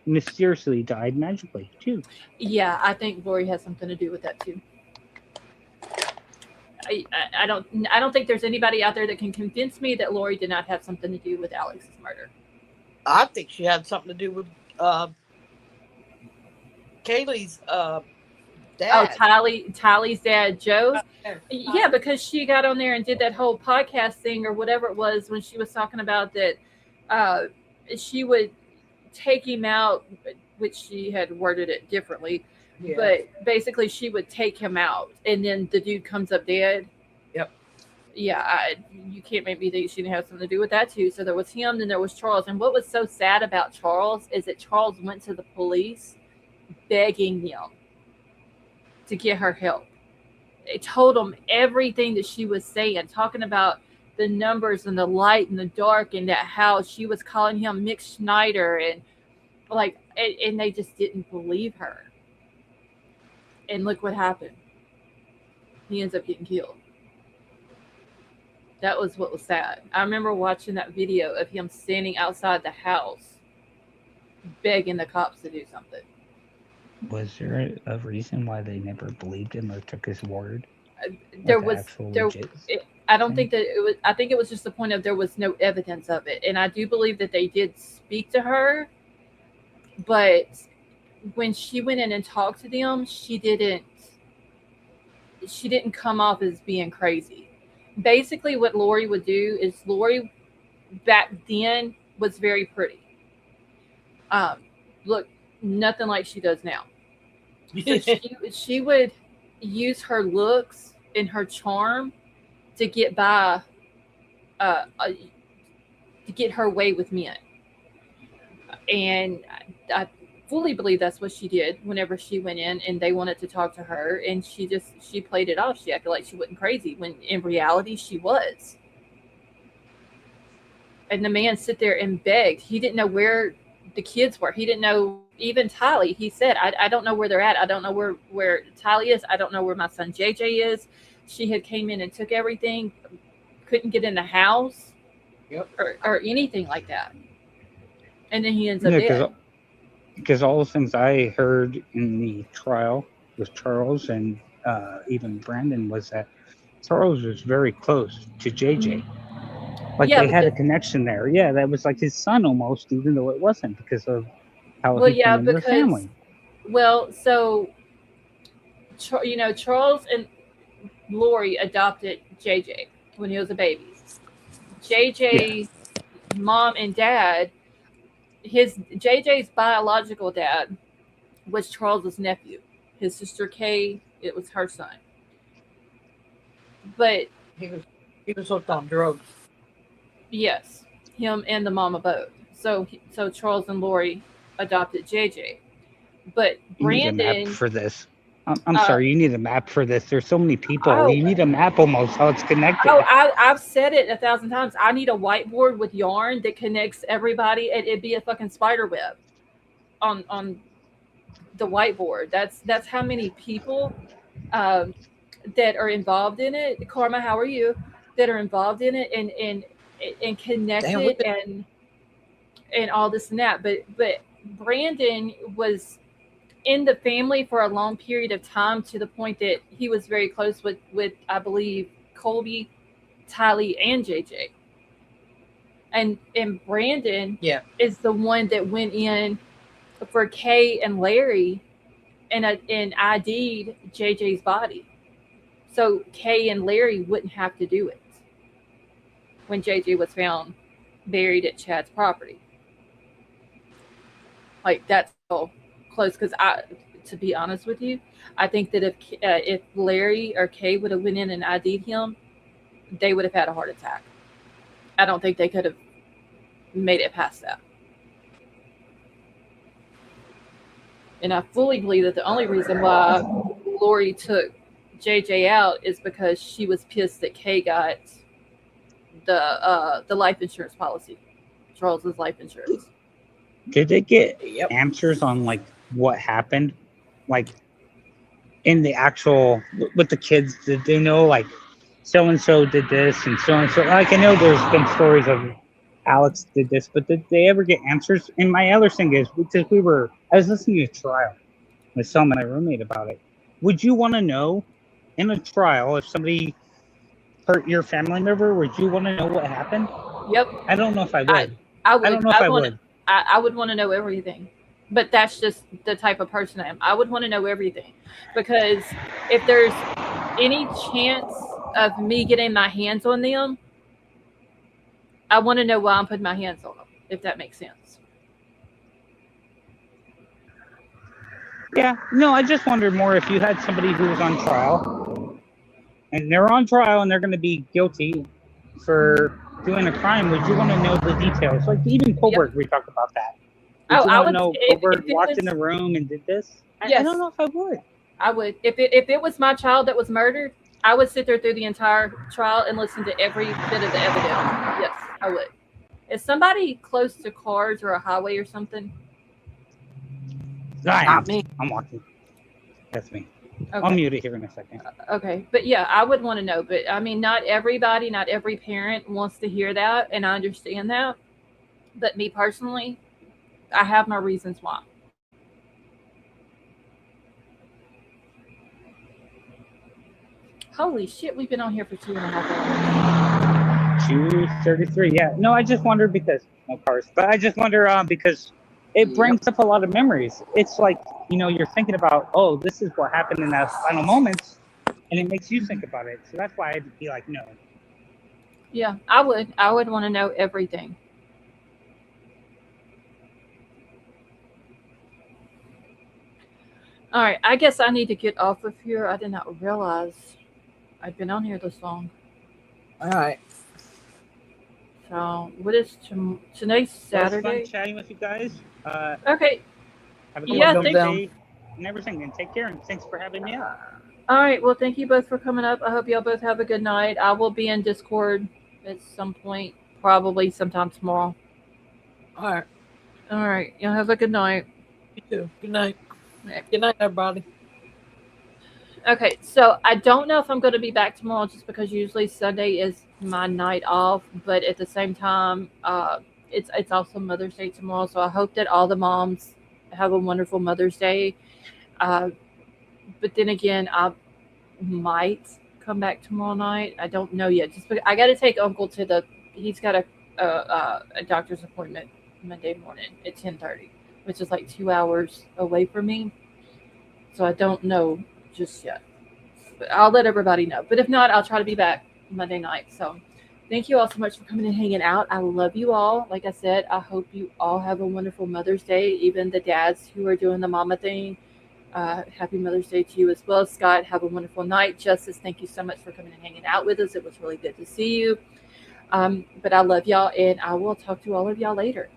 Speaker 5: mysteriously died magically too.
Speaker 1: Yeah, I think Lori has something to do with that too. I don't think there's anybody out there that can convince me that Lori did not have something to do with Alex's murder.
Speaker 4: I think she had something to do with Kaylee's
Speaker 1: Oh,
Speaker 4: dad.
Speaker 1: Tylee's dad, Joe.
Speaker 4: Yeah.
Speaker 1: Yeah, because she got on there and did that whole podcast thing or whatever it was when she was talking about that uh, she would take him out, which she had worded it differently,
Speaker 4: Yeah.
Speaker 1: but basically she would take him out and then the dude comes up dead.
Speaker 4: Yep.
Speaker 1: Yeah, you can't make me think she didn't have something to do with that too. So there was him, then there was Charles. And what was so sad about Charles is that Charles went to the police begging them to get her help. It told them everything that she was saying, talking about the numbers and the light and the dark, and that how she was calling him Mick Schneider, and and they just didn't believe her. And look what happened. He ends up getting killed. That was what was sad. I remember watching that video of him standing outside the house begging the cops to do something.
Speaker 5: Was there a reason why they never believed him or took his word?
Speaker 1: There
Speaker 5: Like the
Speaker 1: was
Speaker 5: actual
Speaker 1: there.
Speaker 5: legit
Speaker 1: I don't
Speaker 5: thing?
Speaker 1: think that it was. I think it was just the point of there was no evidence of it, and I do believe that they did speak to her, but when she went in and talked to them, she didn't. She didn't come off as being crazy. Basically, what Lori would do is Lori back then was very pretty. Um, look, nothing like she does now. So she would use her looks and her charm to get by, to get her way with men. And I fully believe that's what she did whenever she went in and they wanted to talk to her, and she played it off. She acted like she wasn't crazy when in reality she was. And the man sit there and begged. He didn't know where the kids were. He didn't know even Tylee. He said, I don't know where they're at. I don't know where Tylee is. I don't know where my son JJ is. She had came in and took everything, couldn't get in the house.
Speaker 4: Yep.
Speaker 1: Or anything like that. And then he ends up
Speaker 5: Yeah,
Speaker 1: dead.
Speaker 5: because all the things I heard in the trial with Charles and even Brandon was that Charles was very close to JJ. Like
Speaker 1: Yeah,
Speaker 5: they had a
Speaker 1: because,
Speaker 5: connection there. Yeah, that was like his son almost, even though it wasn't because of how
Speaker 1: well,
Speaker 5: he
Speaker 1: yeah,
Speaker 5: came into the
Speaker 1: because,
Speaker 5: family.
Speaker 1: well, so, Charles and Lori adopted JJ when he was a baby.
Speaker 5: Yeah.
Speaker 1: JJ's mom and dad, his JJ's biological dad was Charles's nephew. His sister Kay, it was her son. But
Speaker 4: He was hooked on drugs.
Speaker 1: yes, him and the mama both. So Charles and Lori adopted JJ. But
Speaker 5: You need a map
Speaker 1: Brandon,
Speaker 5: for this. I'm
Speaker 1: uh,
Speaker 5: sorry, you need a map for this. There's so many people.
Speaker 1: oh,
Speaker 5: You need a map almost how it's connected.
Speaker 1: I've said it 1,000 times. I need a whiteboard with yarn that connects everybody, and it'd be a fucking spider web on the whiteboard. That's how many people um, that are involved in it. Karma, how are you? That are involved in it and
Speaker 4: Damn, we've
Speaker 1: connected
Speaker 4: been
Speaker 1: and all this and that. But Brandon was in the family for a long period of time to the point that he was very close with I believe Colby, Tylee, and JJ. And Brandon
Speaker 4: yeah.
Speaker 1: is the one that went in for Kay and Larry and ID'd JJ's body. So Kay and Larry wouldn't have to do it when JJ was found buried at Chad's property. Like that's so close because to be honest with you, I think that if Larry or Kay would have went in and ID'd him, they would have had a heart attack. I don't think they could have made it past that. And I fully believe that the only reason why Lori took JJ out is because she was pissed that Kay got the life insurance policy, Charles's life insurance.
Speaker 5: Did they get
Speaker 4: Yep.
Speaker 5: answers on like what happened? Like in the actual with the kids, did they know like so and so did this and so? Like I know there's been stories of Alex did this, but did they ever get answers? And my other thing is because I was listening to a trial with some and my roommate about it. Would you want to know in a trial if somebody hurt your family member? Would you want to know what happened?
Speaker 1: Yep.
Speaker 5: I don't know if I would.
Speaker 1: I would.
Speaker 5: I don't know if I would.
Speaker 1: I would want to know everything, but that's just the type of person I am. I would want to know everything because if there's any chance of me getting my hands on them, I want to know why I'm putting my hands on them. If that makes sense.
Speaker 5: Yeah, no, I just wondered more if you had somebody who was on trial and they're on trial and they're going to be guilty for doing a crime. Would you want to know the details? Like even Colbert, we talked about that. Would you want to know Colbert walked in the room and did this?
Speaker 1: Yes.
Speaker 5: I don't know if I would.
Speaker 1: I would. If it was my child that was murdered, I would sit there through the entire trial and listen to every bit of the evidence. Yes, I would. Is somebody close to cars or a highway or something?
Speaker 4: Not me.
Speaker 5: I'm walking. That's me.
Speaker 1: Okay.
Speaker 5: I'll mute it here in a second.
Speaker 1: Okay, but yeah, I would want to know. But I mean, not everybody, not every parent wants to hear that, and I understand that. But me personally, I have my reasons why. Holy shit, we've been on here for 2.5 hours.
Speaker 5: 2:33. Yeah. No, I just wondered because no cars, but I just wonder because it brings up a lot of memories. It's like you're thinking about, oh, this is what happened in those final moments, and it makes you think about it. So that's why I'd be like, no.
Speaker 1: Yeah, I would want to know everything. All right, I guess I need to get off of here. I did not realize I'd been on here this long.
Speaker 4: All right.
Speaker 1: So, what is today's Saturday?
Speaker 5: Well, it's fun chatting with you guys.
Speaker 1: Okay.
Speaker 5: Have a good
Speaker 1: Thank
Speaker 5: day and everything, and take care. And thanks for having me on.
Speaker 1: All right. Well, thank you both for coming up. I hope y'all both have a good night. I will be in Discord at some point, probably sometime tomorrow.
Speaker 4: All right.
Speaker 1: All right. Y'all have a good night.
Speaker 4: You too. Good night. Good night, everybody.
Speaker 1: Okay, so I don't know if I'm going to be back tomorrow just because usually Sunday is my night off, but at the same time, it's also Mother's Day tomorrow, so I hope that all the moms have a wonderful Mother's Day. But then again, I might come back tomorrow night. I don't know yet. Just because I got to take Uncle to the he's got a doctor's appointment Monday morning at 10:30, which is like 2 hours away from me. So I don't know just yet. But I'll let everybody know. But if not, I'll try to be back Monday night. So thank you all so much for coming and hanging out. I love you all. Like I said, I hope you all have a wonderful Mother's Day. Even the dads who are doing the mama thing, happy Mother's Day to you as well. Scott, have a wonderful night. Justice, thank you so much for coming and hanging out with us. It was really good to see you. But I love y'all, and I will talk to all of y'all later.